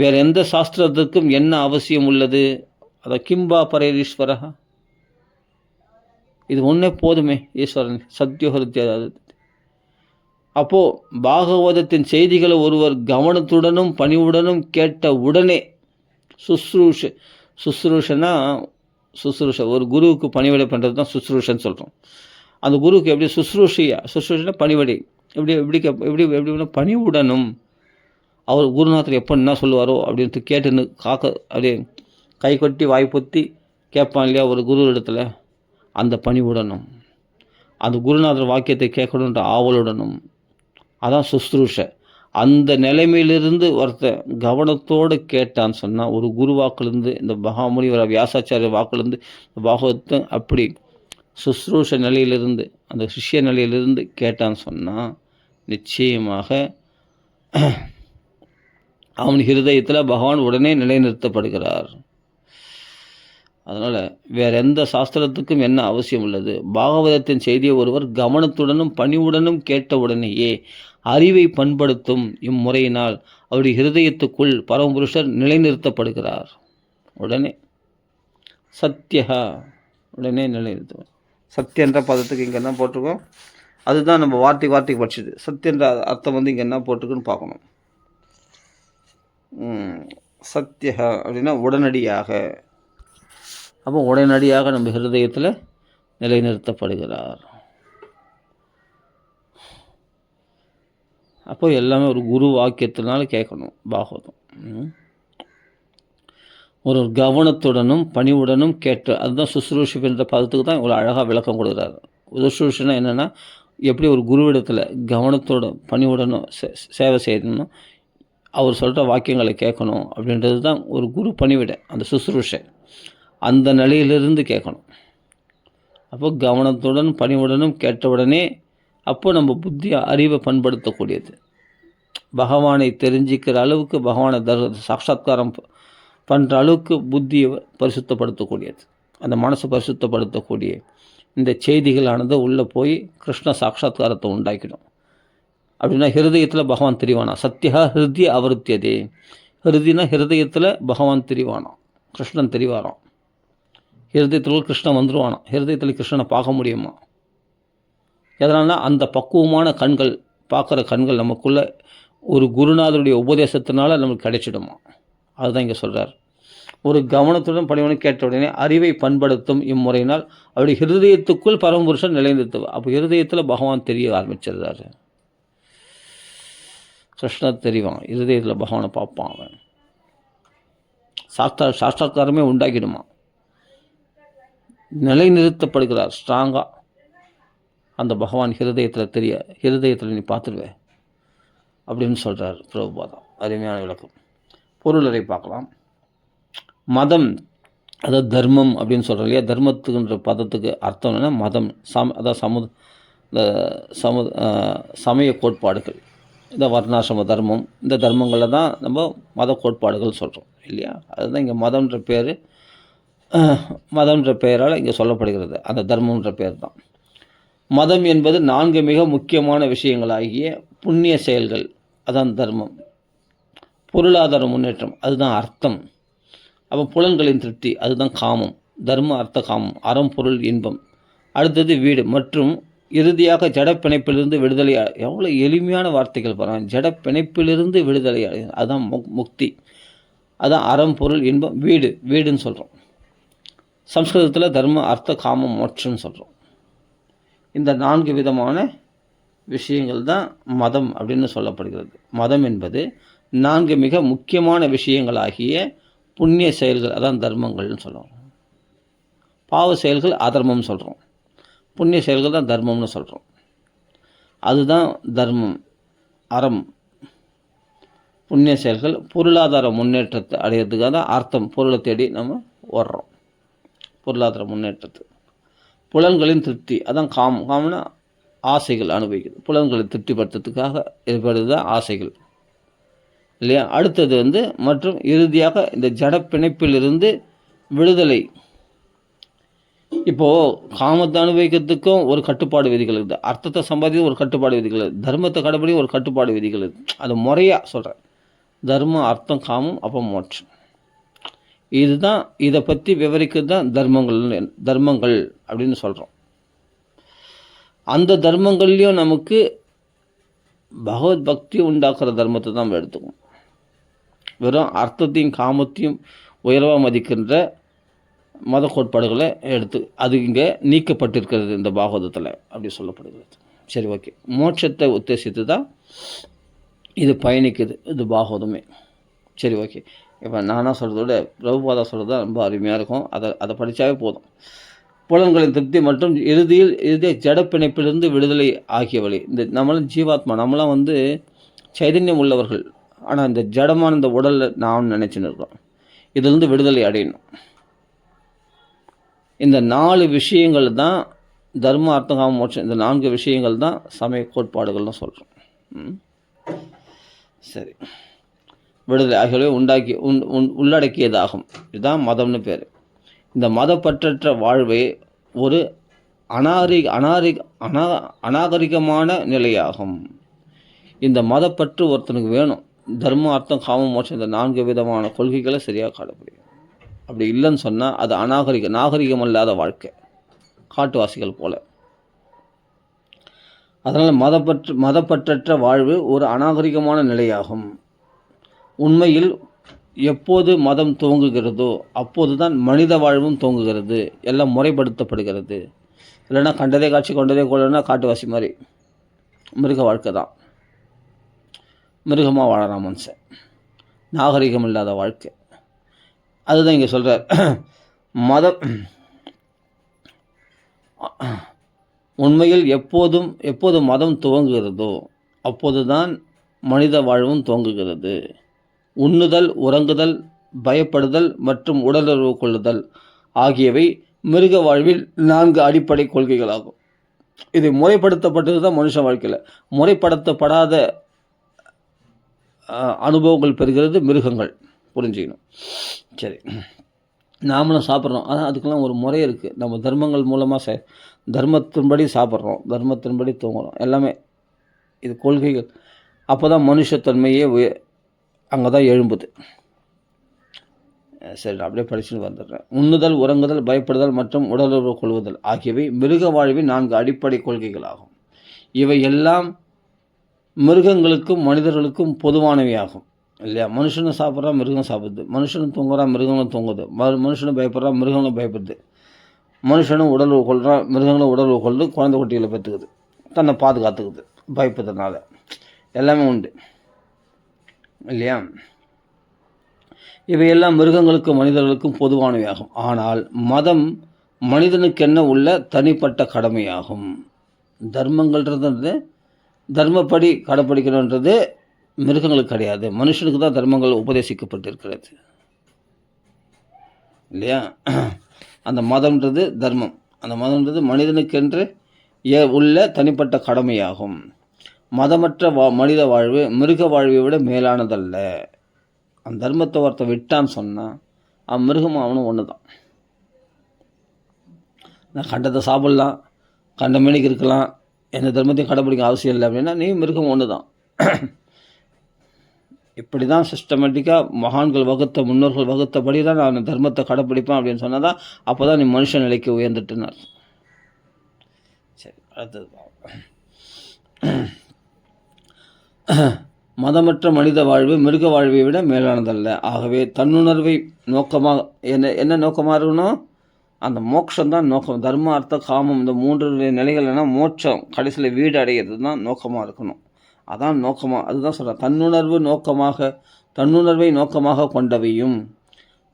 வேறு எந்த சாஸ்திரத்துக்கும் என்ன அவசியம் உள்ளது? அதை கிம்பா பரேரீஸ்வரா, இது ஒன்றே போதுமே ஈஸ்வரன் சத்யோஹிருத்யா. அப்போது பாகவதத்தின் செய்திகளை ஒருவர் கவனத்துடனும் பணிவுடனும் கேட்ட உடனே சுஸ்ரூஷனா ஒரு குருவுக்கு பணிவிடை பண்ணுறது தான் சுஸ்ரூஷன்னு சொல்கிறோம். அந்த குருவுக்கு எப்படி சுஸ்ரூஷனா பணிவிடை எப்படி எப்படி எப்படி எப்படி பணிவுடனும் அவர் குருநாதர் எப்போ என்ன சொல்லுவாரோ அப்படின்ட்டு கேட்டுன்னு அப்படியே கை கொட்டி வாய் பொத்தி கேட்பான் இல்லையா ஒரு குரு இடத்துல, அந்த பணிவுடனும் அந்த குருநாதர் வாக்கியத்தை கேட்கணுன்ற ஆவலுடனும், அதான் சுஸ்ரூஷ. அந்த நிலைமையிலிருந்து ஒருத்தன் கவனத்தோடு கேட்டான்னு சொன்னால் ஒரு குரு வாக்குலேருந்து இந்த மகாமுனிவர் வியாசாச்சாரிய வாக்குலேருந்து பாகவத்தை அப்படி சுஸ்ரூஷ நிலையிலிருந்து அந்த சிஷ்ய நிலையிலிருந்து கேட்டான்னு சொன்னால் நிச்சயமாக அவன் ஹிருதயத்தில் பகவான் உடனே நிலைநிறுத்தப்படுகிறார். அதனால் வேறு எந்த சாஸ்திரத்துக்கும் என்ன அவசியம் உள்ளது? பாகவதத்தின் செய்தியை ஒருவர் கவனத்துடனும் பணிவுடனும் கேட்ட உடனேயே அறிவை பண்படுத்தும் இம்முறையினால் அவருடைய ஹிருதயத்துக்குள் பரமபுருஷர் நிலைநிறுத்தப்படுகிறார். உடனே சத்யா, உடனே நிலைநிறுத்துவார். சத்தியன்ற பதத்துக்கு இங்கே என்ன போட்டிருக்கோம், அதுதான் நம்ம வார்த்தைக்கு படிச்சது. சத்தியன்ற அர்த்தம் இங்கே என்ன போட்டிருக்குன்னு பார்க்கணும். சத்யா அப்படின்னா உடனடியாக. அப்போ உடனடியாக நம்ம ஹிருதயத்தில் நிலைநிறுத்தப்படுகிறார். அப்போ எல்லாமே ஒரு குரு வாக்கியத்தினால கேட்கணும் பாகவதம். ஒரு கவனத்துடனும் பணிவுடனும் கேட்டு, அதுதான் சுசுரூஷின்ற பதத்துக்கு தான் இவ்வளோ அழகாக விளக்கம் கொடுக்குறாரு. சுசுரூஷனா என்னென்னா எப்படி ஒரு குருவிடத்தில் கவனத்தோட பணிவுடனும் சேவை செய்யணும், அவர் சொல்கிற வாக்கியங்களை கேட்கணும் அப்படின்றது தான் ஒரு குரு பணிவிட. அந்த சுசுரூஷை அந்த நிலையிலிருந்து கேட்கணும். அப்போ கவனத்துடன் பணிவுடனும் கேட்டவுடனே அப்போ நம்ம புத்தி அறிவை பண்படுத்தக்கூடியது, பகவானை தெரிஞ்சிக்கிற அளவுக்கு பகவானை சாட்சாத்காரம் பண்ணுற அளவுக்கு புத்தியை பரிசுத்தப்படுத்தக்கூடியது, அந்த மனசை பரிசுத்தப்படுத்தக்கூடிய இந்த செய்திகளானது உள்ளே போய் கிருஷ்ண சாட்சாத்காரத்தை உண்டாக்கிடும். அப்படின்னா ஹிருதயத்தில் பகவான் தெரிவானா. சத்தியா ஹிருதய அவருத்தியதே. ஹிருதினா ஹிருதயத்தில் பகவான் தெரிவானாம், கிருஷ்ணன் தெரிவாராம். ஹிருதயத்தில் கிருஷ்ணன் வந்துடுவானாம். ஹிருதயத்தில் கிருஷ்ணனை பார்க்க முடியுமா? எதனால்னா அந்த பக்குவமான கண்கள், பார்க்குற கண்கள் நமக்குள்ளே ஒரு குருநாதருடைய உபதேசத்தினால நமக்கு கிடைச்சிடுமா. அதுதான் இங்கே சொல்கிறார். ஒரு கவனத்துடன் பணிவனை கேட்ட உடனே அறிவை பண்படுத்தும் இம்முறையினால் அவருடைய ஹிருதயத்துக்குள் பரமபுருஷன் நிலைநிறுத்துவார். அப்போ ஹிருதயத்தில் பகவான் தெரிய ஆரம்பிச்சிடுறாரு. கிருஷ்ணர் தெரிவான், ஹிருதயத்தில் பகவானை பார்ப்பான். அவன் சாட்சாத்காரமே உண்டாக்கிடுமா, நிலைநிறுத்தப்படுகிறார் ஸ்ட்ராங்காக. அந்த பகவான் ஹிருதயத்தில் ஹிருதயத்தில் நீ பார்த்துடுவே அப்படின்னு சொல்கிறார் பிரபுபாதம். அருமையான விளக்கம். பொருளரை பார்க்கலாம். மதம், அதாவது தர்மம் அப்படின்னு சொல்கிறோம் இல்லையா. தர்மத்துக்குன்ற பதத்துக்கு அர்த்தம் என்னென்னா மதம், அதாவது சமய கோட்பாடுகள். இந்த வர்ணாசிரம தர்மம், இந்த தர்மங்களில் தான் நம்ம மத கோட்பாடுகள் சொல்கிறோம் இல்லையா. அதுதான் இங்கே மதம்ன்ற பேர், மதம்ன்ற பெயரால் இங்கே சொல்லப்படுகிறது. அந்த தர்மம்ன்ற பேர் தான். மதம் என்பது 4 மிக முக்கியமான விஷயங்களாகிய புண்ணிய செயல்கள், அதான் தர்மம். பொருளாதார முன்னேற்றம், அதுதான் அர்த்தம். அப்போ புலன்களின் திருப்தி, அதுதான் காமம். தர்ம அர்த்த காமம், அறம் பொருள் இன்பம். அடுத்தது வீடு மற்றும் இறுதியாக ஜடப்பிணைப்பிலிருந்து விடுதலை. எவ்வளோ எளிமையான வார்த்தைகள் பாருங்கள். ஜடப்பிணைப்பிலிருந்து விடுதலை, அதுதான் முக்தி. அதுதான் அறம் பொருள் இன்பம் வீடு. வீடுன்னு சொல்கிறோம். சம்ஸ்கிருதத்தில் தர்ம அர்த்த காமம் மோட்சம்னு சொல்கிறோம். இந்த 4 விதமான விஷயங்கள் தான் மதம் அப்படின்னு சொல்லப்படுகிறது. மதம் என்பது 4 மிக முக்கியமான விஷயங்களாகிய புண்ணிய செயல்கள், அதான் தர்மங்கள்னு சொல்கிறோம். பாவ செயல்கள் அதர்மம்னு சொல்கிறோம். புண்ணிய செயல்கள் தான் தர்மம்னு சொல்கிறோம். அதுதான் தர்மம், அறம். புண்ணிய செயல்கள் பொருளாதார முன்னேற்றத்தை அடையிறதுக்காக தான் அர்த்தம். பொருளை தேடி நம்ம ஓடுறோம், பொருளாதார முன்னேற்றத்துக்கு. புலன்களின் திருப்தி, அதான் காமம். காமம்னா ஆசைகள் அனுபவிக்குது. புலன்களை திருப்திப்படுத்துறதுக்காக ஏற்படுது தான் ஆசைகள் இல்லையா. அடுத்தது மற்றும் இறுதியாக இந்த ஜடப்பிணைப்பிலிருந்து விடுதலை. இப்போது காமத்தை அனுபவிக்கிறதுக்கும் ஒரு கட்டுப்பாடு விதிகள் இருக்குது, அர்த்தத்தை சம்பாதிக்க ஒரு கட்டுப்பாடு விதிகள் இருக்குது, தர்மத்தை கடைப்பிடி ஒரு கட்டுப்பாடு விதிகள் இருக்குது. அது முறையாக சொல்கிறேன். தர்மம், அர்த்தம், காமம், அப்போ மோட்சம். இதுதான், இதை பற்றி விவரிக்கிறது தான் தர்மங்கள் அப்படின்னு சொல்கிறோம். அந்த தர்மங்கள்லேயும் நமக்கு பகவத் பக்தி உண்டாக்குற தர்மத்தை தான் நம்ம எடுத்துக்கணும். வெறும் அர்த்தத்தையும் காமத்தையும் உயர்வாக மதிக்கின்ற மத கோட்பாடுகளை எடுத்து அது இங்கே நீக்கப்பட்டிருக்கிறது இந்த பாகவதத்தில் அப்படி சொல்லப்படுகிறது. சரி, ஓகே. மோட்சத்தை உத்தேசித்து தான் இது பயணிக்குது இது பாகவதமே. சரி, ஓகே. இப்போ நானாக சொல்கிறத விட பிரபுபாதா சொல்கிறது தான் ரொம்ப அருமையாக இருக்கும். அதை படித்தாவே போதும். புலன்களின் திருப்தி மற்றும் இறுதியில் ஜடப்பிணைப்பிலிருந்து விடுதலை ஆகிய வழி. இந்த நம்மளும் ஜீவாத்மா, நம்மளாம் சைதன்யம் உள்ளவர்கள். ஆனால் இந்த ஜடமான இந்த உடலில் நாம் நினச்சின்னு இருக்கோம். இதிலிருந்து விடுதலை அடையணும். இந்த 4 விஷயங்கள் தான் தர்ம, அர்த்தம், காமம், மோட்சம். இந்த 4 விஷயங்கள் தான் சமய கோட்பாடுகள்னு சொல்கிறோம். சரி, விடுதலை ஆகியவை உள்ளடக்கியதாகும். இதுதான் மதம்னு பேர். இந்த மதப்பற்றற்ற வாழ்வே ஒரு அநாகரிகமான நிலையாகும். இந்த மதப்பற்று ஒருத்தனுக்கு வேணும். தர்மம், அர்த்தம், காமம், மோட்சம் இந்த 4 விதமான கொள்கைகளை சரியாக கடைப்பிடிக்கும். அப்படி இல்லைன்னு சொன்னால் அது நாகரிகம் இல்லாத வாழ்க்கை, காட்டுவாசிகள் போல. அதனால் மதப்பற்றற்ற வாழ்வு ஒரு அநாகரிகமான நிலையாகும். உண்மையில் எப்போது மதம் துவங்குகிறதோ அப்போது தான் மனித வாழ்வும் துவங்குகிறது. எல்லாம் முறைப்படுத்தப்படுகிறது. இல்லைன்னா கண்டதே காட்சி கொண்டதே கொள்ளனா காட்டுவாசி மாதிரி மிருக வாழ்க்கை தான். மிருகமாக வாழறான் மனுஷன், நாகரிகம் இல்லாத வாழ்க்கை. அதுதான் இங்கே சொல்கிறார். உண்மையில் எப்போது மதம் துவங்குகிறதோ அப்போது தான் மனித வாழ்வும் துவங்குகிறது. உண்ணுதல், உறங்குதல், பயப்படுதல் மற்றும் உடலுறவு கொள்ளுதல் ஆகியவை மிருக வாழ்வில் 4 அடிப்படை கொள்கைகளாகும். இது முறைப்படுத்தப்பட்டது தான் மனுஷ வாழ்க்கையில். முறைப்படுத்தப்படாத அனுபவங்கள் பெறுகிறது மிருகங்கள். புரிஞ்சுக்கணும். சரி, நாமளும் சாப்பிட்றோம். ஆனால் அதுக்கெல்லாம் ஒரு முறை இருக்குது. நம்ம தர்மங்கள் மூலமாக தர்மத்தின்படி சாப்பிட்றோம், தர்மத்தின்படி தூங்குறோம். எல்லாமே இது கொள்கைகள். அப்போ தான் மனுஷத்தன்மையே அங்கே தான் எழும்புது. சரி, அப்படியே படிச்சுட்டு வந்துடுறேன். உண்ணுதல், உறங்குதல், பயப்படுதல் மற்றும் உடலுறவு கொள்வதல் ஆகியவை மிருக வாழ்வின் 4 அடிப்படை கொள்கைகளாகும். இவை எல்லாம் மிருகங்களுக்கும் மனிதர்களுக்கும் பொதுவானவையாகும். இல்லையா? மனுஷனும் சாப்பிட்றா, மிருகம் சாப்பிடுது. மனுஷனும் தூங்குறா, மிருகங்களும் தூங்குது. மனுஷனும் பயப்படுறா, மிருகங்களும் பயப்படுது. மனுஷனும் உடலுறவு கொள்கிறான், மிருகங்களும் உடலுறவு கொள்ளுது. குழந்தை குட்டிகளை பெற்றுக்குது, தன்னை பாதுகாத்துக்குது பயப்படுறதுனால. எல்லாமே உண்டு இல்லையா? இவையெல்லாம் மிருகங்களுக்கும் மனிதர்களுக்கும் பொதுவானவையாகும். ஆனால் மதம் மனிதனுக்கென்ன உள்ள தனிப்பட்ட கடமையாகும். தர்மங்கள்ன்றது தர்மப்படி கடைப்பிடிக்கணுன்றது மிருகங்களுக்கு கிடையாது, மனுஷனுக்கு தான் தர்மங்கள் உபதேசிக்கப்பட்டிருக்கிறது இல்லையா? அந்த மதம்ன்றது தர்மம், அந்த மதம்ன்றது மனிதனுக்கென்று உள்ள தனிப்பட்ட கடமையாகும். மதமற்ற மனித வாழ்வு மிருக வாழ்வை விட மேலானதல்ல. அந்த தர்மத்தை ஒருத்த விட்டான்னு சொன்னால் அவன் மிருகமும் அவனும் ஒன்று தான். நான் கண்டத்தை சாப்பிட்லாம், கண்ட மேனிக்கு இருக்கலாம், எந்த தர்மத்தையும் கடைப்பிடிக்க அவசியம் இல்லை அப்படின்னா நீ மிருகம் ஒன்று தான். இப்படி தான் சிஸ்டமேட்டிக்காக மகான்கள் வகுத்த, முன்னோர்கள் வகுத்தபடி தான் நான் தர்மத்தை கடைப்பிடிப்பேன் அப்படின்னு சொன்னால் தான் அப்போ தான் நீ மனுஷ நிலைக்கு உயர்ந்துட்டுனார். சரி, அடுத்தது மதமற்ற மனித வாழ்வு மிருக வாழ்வை விட மேலானதல்ல. ஆகவே தன்னுணர்வை நோக்கமாக என்ன நோக்கமாக இருக்கணும்? அந்த மோட்சம்தான் நோக்கம். தர்ம, அர்த்த, காமம் இந்த 3 நிலைகள்னா மோட்சம், கடைசியில் வீடு அடைகிறது தான் நோக்கமாக இருக்கணும். அதான் நோக்கமாக. அதுதான் சொல்கிறேன், தன்னுணர்வை நோக்கமாக கொண்டவையும்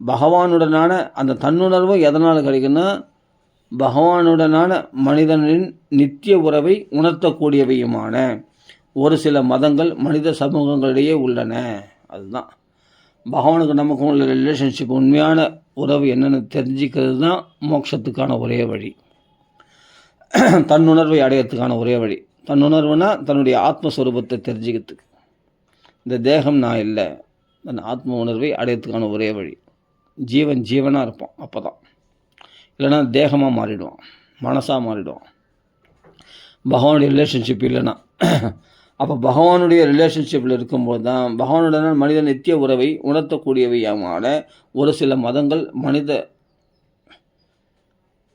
பகவானுடனான அந்த தன்னுணர்வும் எதனால் கிடைக்குன்னா பகவானுடனான மனிதனின் நித்திய உறவை உணர்த்தக்கூடியவையுமான ஒரு சில மதங்கள் மனித சமூகங்களிடையே உள்ளன. அதுதான் பகவானுக்கு நமக்கு உள்ள ரிலேஷன்ஷிப், உண்மையான உறவு என்னென்னு தெரிஞ்சிக்கிறது தான் மோட்சத்துக்கான ஒரே வழி, தன்னுணர்வை அடையிறதுக்கான ஒரே வழி. தன்னுணர்வுனா தன்னுடைய ஆத்மஸ்வரூபத்தை தெரிஞ்சுக்கிறதுக்கு. இந்த தேகம் நான் இல்லை, தன் ஆத்ம உணர்வை அடையிறதுக்கான ஒரே வழி. ஜீவனாக இருப்பான் அப்போ தான். இல்லைனா தேகமாக மாறிடுவான், மனசாக மாறிடுவான். பகவானுடைய ரிலேஷன்ஷிப் இல்லைன்னா அப்போ பகவானுடைய ரிலேஷன்ஷிப்பில் இருக்கும்போது தான் பகவானுடன் மனிதன் நித்திய உறவை உணர்த்தக்கூடியவையான ஒரு சில மதங்கள் மனித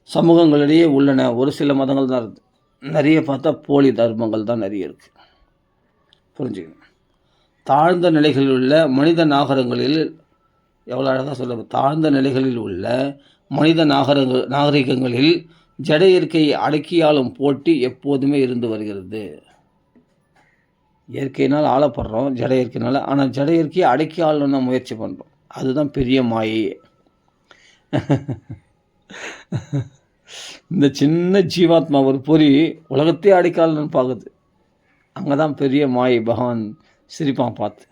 சமூகங்களிடையே உள்ளன. ஒரு சில மதங்கள் தான் இருக்குது. நிறைய பார்த்தா போலி தர்மங்கள் தான் நிறைய இருக்குது. புரிஞ்சுக்கணும். தாழ்ந்த நிலைகளில் உள்ள மனித நாகரங்களில் எவ்வளோ அழகாக சொல்ல, தாழ்ந்த நிலைகளில் உள்ள மனித நாகரிகங்களில் ஜட இயற்கையை அடக்கியாலும் போட்டி எப்போதுமே இருந்து வருகிறது. இயற்கையினால் ஆளப்படுறோம், ஜட இயற்கையினால். ஆனால் ஜட இயற்கையை அடக்கி ஆளணும்னு முயற்சி பண்ணுறோம். அதுதான் பெரிய மாயையே. இந்த சின்ன ஜீவாத்மா ஒரு பொறி உலகத்தையே அடக்கி ஆளணும்னு பார்க்குது. அங்கே தான் பெரிய மாயை. பகவான் சிரிப்பான் பார்த்து.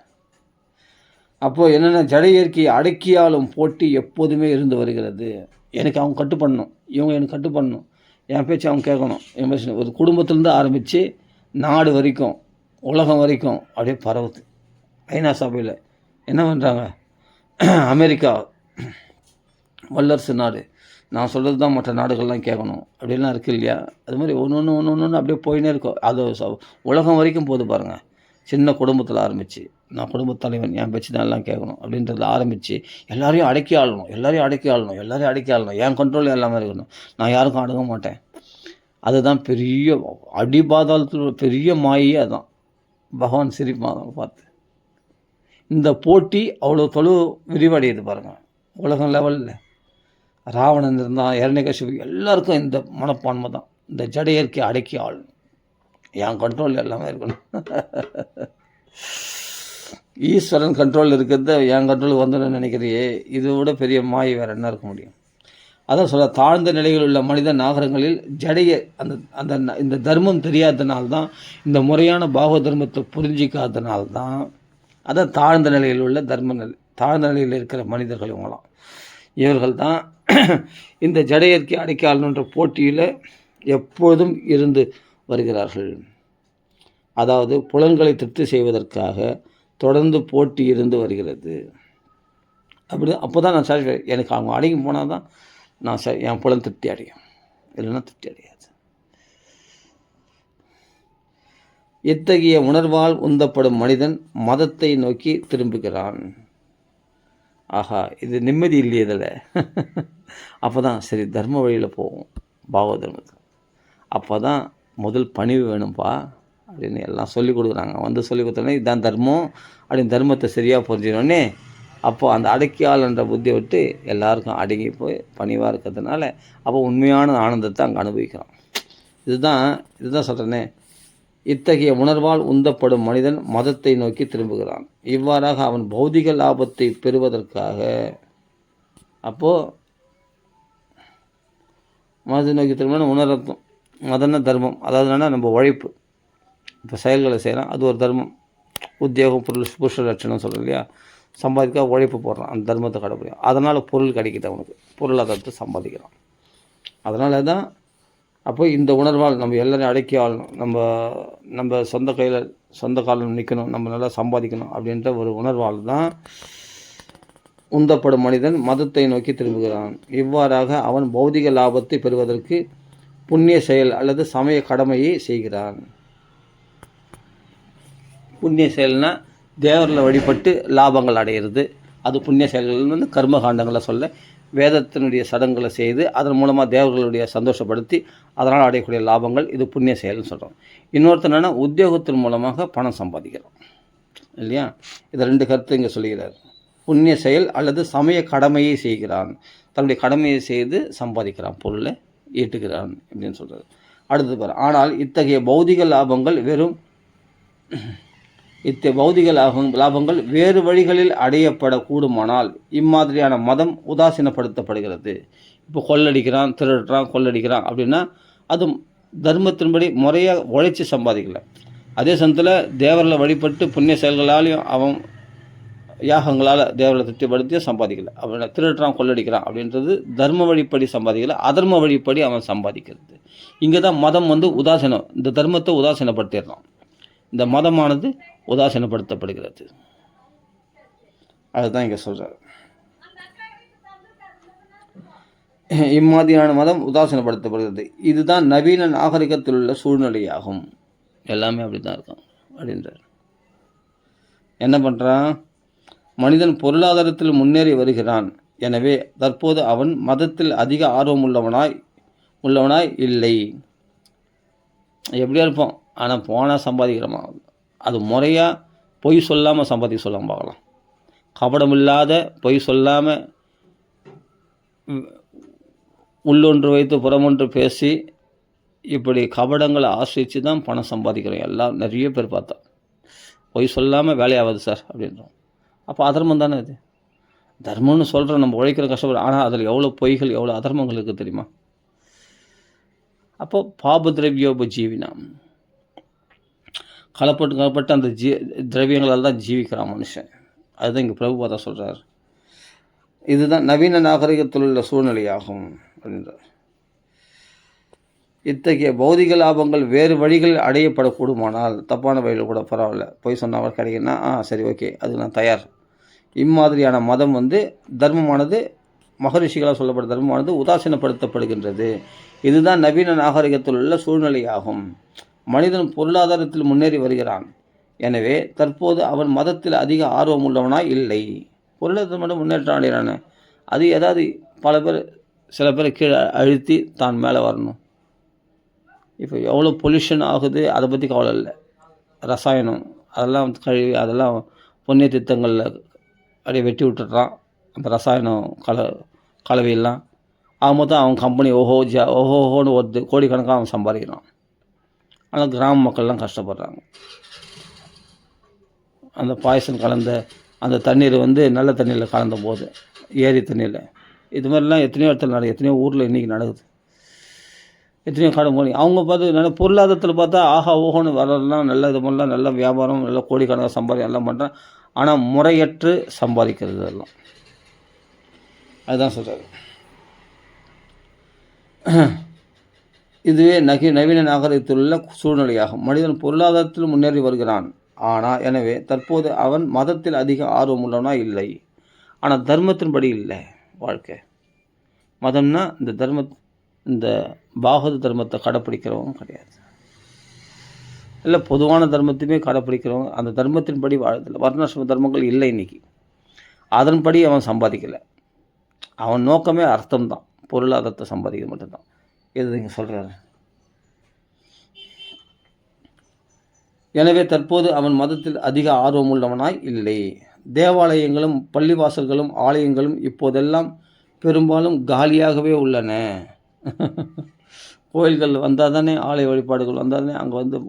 அப்போது என்னென்ன, ஜட இயற்கையை அடக்கியாலும் போட்டி எப்போதுமே இருந்து வருகிறது. எனக்கு அவங்க கட்டு பண்ணணும், இவங்க எனக்கு கட்டு பண்ணணும், என் பேச்சு அவங்க கேட்கணும். என் பேச்சு ஒரு குடும்பத்திலேருந்து ஆரம்பித்து நாடு வரைக்கும், உலகம் வரைக்கும் அப்படியே பரவுது. ஐநா சபையில் என்ன பண்ணுறாங்க, அமெரிக்கா வல்லரசு நாடு, நான் சொல்கிறது தான் மற்ற நாடுகள்லாம் கேட்கணும் அப்படின்லாம் இருக்குது இல்லையா? அது மாதிரி ஒன்று அப்படியே போயினே இருக்கும். அது உலகம் வரைக்கும் போது பாருங்கள். சின்ன குடும்பத்தில் ஆரம்பித்து, நான் குடும்பத் தலைவன், என் பேச்சு தான் எல்லாம் கேட்கணும் அப்படின்றத ஆரம்பித்து எல்லாரையும் அடக்கி ஆளணும், எல்லாரையும் அடக்கி ஆளணும், என் கண்ட்ரோலில் எல்லாமே இருக்கணும், நான் யாருக்கும் அடங்க மாட்டேன். அதுதான் பெரிய அடிபாதாளத்தில் பெரிய மாயே. அதுதான் பகவான் சிரிப்பான் பார்த்து. இந்த போட்டி அவ்வளோ தொழு விரிவடையுது பாருங்கள் உலகம் லெவலில். ராவணன் இருந்தால், இரண்யகசிபு, எல்லாருக்கும் இந்த மனப்பான்மை தான். இந்த ஜட இயற்கையை அடக்கி ஆளணும், என் கண்ட்ரோல் எல்லாமே இருக்கணும். ஈஸ்வரன் கண்ட்ரோல் இருக்கிறத என் கண்ட்ரோலுக்கு வந்துடும் நினைக்கிறியே, இதை விட பெரிய மாயை வேறு என்ன இருக்க முடியும்? அதான் சொல்ல, தாழ்ந்த நிலையில் உள்ள மனித நாகரங்களில் ஜடைய இந்த தர்மம் தெரியாதனால்தான், இந்த முறையான பாகவ தர்மத்தை புரிஞ்சிக்காதனால்தான், அதான் தாழ்ந்த நிலையில் உள்ள தாழ்ந்த நிலையில் இருக்கிற மனிதர்கள் இவர்கள் தான் இந்த ஜட இயற்கை அடைக்காலன்ற போட்டியில் எப்பொழுதும் இருந்து வருகிறார்கள். அதாவது புலன்களை திருப்தி செய்வதற்காக தொடர்ந்து போட்டி இருந்து வருகிறது. அப்போ தான் நான் சாட்டிஸ்ஃபை. எனக்கு அவங்க அடங்கி போனால் தான் நான் என் புலன் திருப்தி அடையும், இல்லைன்னா திருப்தி அடையாது. இத்தகைய உணர்வால் உந்தப்படும் மனிதன் மதத்தை நோக்கி திரும்புகிறான். ஆஹா, இது நிம்மதி இல்லையே இதில். அப்போ தான் சரி தர்ம வழியில் போவோம், பாவ தர்மத்துக்கு. அப்போ தான் முதல் பணிவு வேணும்ப்பா அப்படின்னு எல்லாம் சொல்லிக் கொடுக்குறாங்க. வந்து சொல்லிக் கொடுத்தோன்னே இதுதான் தர்மம் அப்படின்னு தர்மத்தை சரியாக புரிஞ்சிடனே, அப்போது அந்த அடக்கியாள்ன்ற புத்தியை விட்டு எல்லாருக்கும் அடங்கி போய் பணிவாக இருக்கிறதுனால அப்போ உண்மையான ஆனந்தத்தை அங்கே அனுபவிக்கிறோம். இதுதான் சொல்கிறேனே, இத்தகைய உணர்வால் உந்தப்படும் மனிதன் மதத்தை நோக்கி திரும்புகிறான். இவ்வாறாக அவன் பௌதிக லாபத்தை பெறுவதற்காக, அப்போது மதத்தை நோக்கி திரும்ப உணர்த்தம். மதன தர்மம், அதாவது என்னன்னா நம்ம உழைப்பு, இப்போ செயல்களை செய்கிறோம், அது ஒரு தர்மம். உத்தியோகம், புருஷ லட்சணம் சொல்கிறோம் இல்லையா? சம்பாதிக்க உழைப்பு போடுறான், அந்த தர்மத்தை கடைப்பிடிக்கும். அதனால் பொருள் கிடைக்கிது அவனுக்கு, பொருளாதாரத்தை சம்பாதிக்கிறான். அதனால தான் அப்போ இந்த உணர்வால் நம்ம எல்லோரையும் அடக்கி ஆளணும், நம்ம சொந்த காலம் நிற்கணும், நம்ம நல்லா சம்பாதிக்கணும் அப்படின்ற ஒரு உணர்வால் தான் உந்தப்படும் மனிதன் மதத்தை நோக்கி திரும்புகிறான். இவ்வாறாக அவன் பௌதிக லாபத்தை பெறுவதற்கு புண்ணிய செயல் அல்லது சமய கடமையை செய்கிறான். புண்ணிய செயல்னா தேவரில் வழிபட்டு லாபங்கள் அடையிறது, அது புண்ணிய செயல்கள். கர்மகாண்டங்களை சொல்ல, வேதத்தினுடைய சடங்குகளை செய்து அதன் மூலமாக தேவர்களுடைய சந்தோஷப்படுத்தி அதனால் அடையக்கூடிய லாபங்கள், இது புண்ணிய செயல்னு சொல்கிறோம். இன்னொருத்தர் என்னென்னா உத்தியோகத்தின் மூலமாக பணம் சம்பாதிக்கிறோம் இல்லையா? இது ரெண்டு கருத்து இங்கே சொல்லுகிறார். புண்ணிய செயல் அல்லது சமய கடமையை செய்கிறான், தன்னுடைய கடமையை செய்து சம்பாதிக்கிறான், பொருளை ஈட்டுகிறான் அப்படின்னு சொல்கிறார். அடுத்தது பாரு, ஆனால் இத்தகைய பௌதிக லாபங்கள் வேறு வழிகளில் அடையப்படக்கூடுமானால் இம்மாதிரியான மதம் உதாசீனப்படுத்தப்படுகிறது. இப்போ கொள்ளடிக்கிறான், கொள்ளடிக்கிறான் அப்படின்னா அது தர்மத்தின்படி முறையாக உழைச்சி சம்பாதிக்கல. அதே சமயத்தில் தேவரில் வழிபட்டு புண்ணிய செயல்களாலையும் அவன் யாகங்களால் தேவரை திருப்திப்படுத்தி சம்பாதிக்கல. அப்படின்னா கொள்ளடிக்கிறான் அப்படின்றது தர்ம வழிப்படி சம்பாதிக்கல, அதர்ம வழிப்படி அவன் சம்பாதிக்கிறது. இங்கே தான் மதம் உதாசீனம், இந்த தர்மத்தை உதாசீனப்படுத்திடுறான், இந்த மதமானது உதாசீனப்படுத்தப்படுகிறது. அதுதான் இங்கே சொல்கிறார். இம்மாதிரியான மதம் உதாசீனப்படுத்தப்படுகிறது. இதுதான் நவீன நாகரிகத்தில் உள்ள சூழ்நிலையாகும். எல்லாமே அப்படி தான் இருக்கும். அப்படின்றார். என்ன பண்ணுறான்? மனிதன் பொருளாதாரத்தில் முன்னேறி வருகிறான். எனவே தற்போது அவன் மதத்தில் அதிக ஆர்வம் உள்ளவனாய் இல்லை. எப்படியா இருப்போம், ஆனால் போனால் சம்பாதிக்கிறோமா? அது முறையாக பொய் சொல்லாமல் சம்பாதிக்க சொல்லாமல் பார்க்கலாம். கபடம் இல்லாத பொய் சொல்லாமல் உள்ளொன்று வைத்து புறமொன்று பேசி இப்படி கபடங்களை ஆசிரித்து தான் பணம் சம்பாதிக்கிறோம். எல்லாம் நிறைய பேர் பார்த்தா பொய் சொல்லாமல் வேலையாகாது சார் அப்படின்றோம். அப்போ அதர்மம் தானே இது. தர்மம்னு சொல்கிறோம், நம்ம உழைக்கிற கஷ்டப்படும். ஆனால் அதில் எவ்வளோ பொய்கள், எவ்வளோ அதர்மங்கள் இருக்குது தெரியுமா? அப்போ பாபத்ரவியோபஜீவினாம், கலப்பட்டு அந்த திரவியங்களால் தான் ஜீவிக்கிறான் மனுஷன். அதுதான் இங்கே பிரபுபாதா சொல்கிறார். இதுதான் நவீன நாகரிகத்தில் உள்ள சூழ்நிலையாகும் அப்படின்றார். இத்தகைய பௌதிக லாபங்கள் வேறு வழிகளில் அடையப்படக்கூடுமானால், தப்பான வழியில் கூட பரவாயில்ல, பொய் சொன்னால் கிடைக்குன்னா சரி ஓகே, அது நான் தயார். இம்மாதிரியான மதம் தர்மமானது, மகரிஷிகளால் சொல்லப்பட்ட தர்மமானது உதாசீனப்படுத்தப்படுகின்றது. இதுதான் நவீன நாகரிகத்தில் உள்ள சூழ்நிலையாகும். மனிதன் பொருளாதாரத்தில் முன்னேறி வருகிறான். எனவே தற்போது அவன் மதத்தில் அதிக ஆர்வம் உள்ளவனாய் இல்லை. பொருளாதாரம் மட்டும் முன்னேற்றம் அடைகிறானே, அது ஏதாவது சில பேர் கீழே அழுத்தி தான் மேலே வரணும். இப்போ எவ்வளோ பொல்யூஷன் ஆகுது, அதை பற்றி கவலை இல்லை. ரசாயனம் அதெல்லாம் கழுவி, அதெல்லாம் புண்ணிய திட்டங்களில் அப்படியே வெட்டி விட்டுடுறான். அந்த ரசாயனம் கலவையெல்லாம் மொத்தம் அவன் கம்பெனி ஓஹோன்னு ஒரு கோடிக்கணக்காக அவன் சம்பாதிக்கிறான். ஆனால் கிராம மக்கள்லாம் கஷ்டப்படுறாங்க. அந்த பாய்சன் கலந்த அந்த தண்ணீர் நல்ல தண்ணியில் கலந்த போது, ஏரி தண்ணியில், இது மாதிரிலாம் எத்தனையோ இடத்துல நடக்குது, எத்தனையோ ஊரில் இன்றைக்கி நடக்குது. எத்தனையோ கடை அவங்க பார்த்து நல்ல பொருளாதாரத்தில் பார்த்தா ஆஹா ஓஹோன்னு வரலாம், நல்ல இது பண்ணலாம், நல்ல வியாபாரம், நல்ல கோடிக்கணக்காக சம்பாதிக்க எல்லாம் பண்ணுறான். ஆனால் முறையற்று சம்பாதிக்கிறது எல்லாம். அதுதான் சொல்கிறாரு. இதுவே நவீன நாகரிகத்தில் உள்ள சூழ்நிலையாகும். மனிதன் பொருளாதாரத்தில் முன்னேறி வருகிறான். ஆனால் எனவே தற்போது அவன் மதத்தில் அதிக ஆர்வம் உள்ளவனா இல்லை. ஆனால் தர்மத்தின்படி இல்லை வாழ்க்கை. மதம்னா இந்த பாகவத தர்மத்தை கடைப்பிடிக்கிறவங்க கிடையாது. இல்லை பொதுவான தர்மத்தையுமே கடைப்பிடிக்கிறவங்க அந்த தர்மத்தின்படி வாழ்றதில்லை. வர்ணாசிரம தர்மங்கள் இல்லை இன்றைக்கி. அதன்படி அவன் சம்பாதிக்கலை. அவன் நோக்கமே அர்த்தம்தான், பொருளாதாரத்தை சம்பாதிக்கிறது மட்டும்தான். இது இங்கே சொல்கிறாரு. எனவே தற்போது அவன் மதத்தில் அதிக ஆர்வம் உள்ளவனாய் இல்லை. தேவாலயங்களும் பள்ளிவாசல்களும் ஆலயங்களும் இப்போதெல்லாம் பெரும்பாலும் காலியாகவே உள்ளன. கோயில்கள் வந்தால் தானே, ஆலய வழிபாடுகள் வந்தால் தானே அங்கே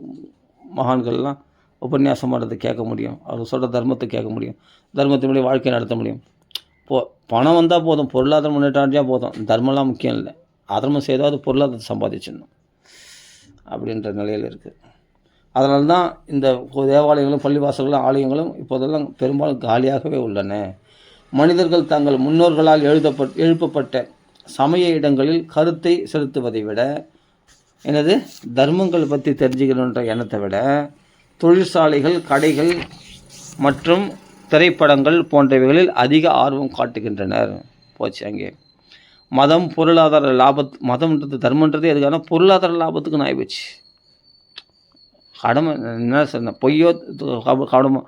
மகான்கள்லாம் உபன்யாசம் பண்ணுறதை கேட்க முடியும், அவர் சொல்கிற தர்மத்தை கேட்க முடியும், தர்மத்தினுடைய வாழ்க்கையை நடத்த முடியும். பணம் வந்தால் போதும், பொருளாதாரம் முன்னேற்றம் அடைஞ்சால் போதும், தர்மம்லாம் முக்கியம் இல்லை. அதர்மம் செய்தாவது பொருளாதாரத்தை சம்பாதிச்சிடணும் அப்படின்ற நிலையில் இருக்குது. அதனால தான் இந்த தேவாலயங்களும் பள்ளிவாசல்களும் ஆலயங்களும் இப்போதெல்லாம் பெரும்பாலும் காலியாகவே உள்ளன. மனிதர்கள் தங்கள் முன்னோர்களால் எழுப்பப்பட்ட சமய இடங்களில் கருத்தை செலுத்துவதை விட, தர்மங்கள் பற்றி தெரிஞ்சுக்கணுன்ற எண்ணத்தை விட, தொழிற்சாலைகள், கடைகள் மற்றும் திரைப்படங்கள் போன்றவைகளில் அதிக ஆர்வம் காட்டுகின்றனர். போச்சு அங்கே. பொருளாதார மதம்ன்றது தர்மன்றது எதுக்கான பொருளாதார லாபத்துக்கு நான் ஆகிப்போச்சு. கடமை என்ன சொன்ன, பொய்யோ கடமை,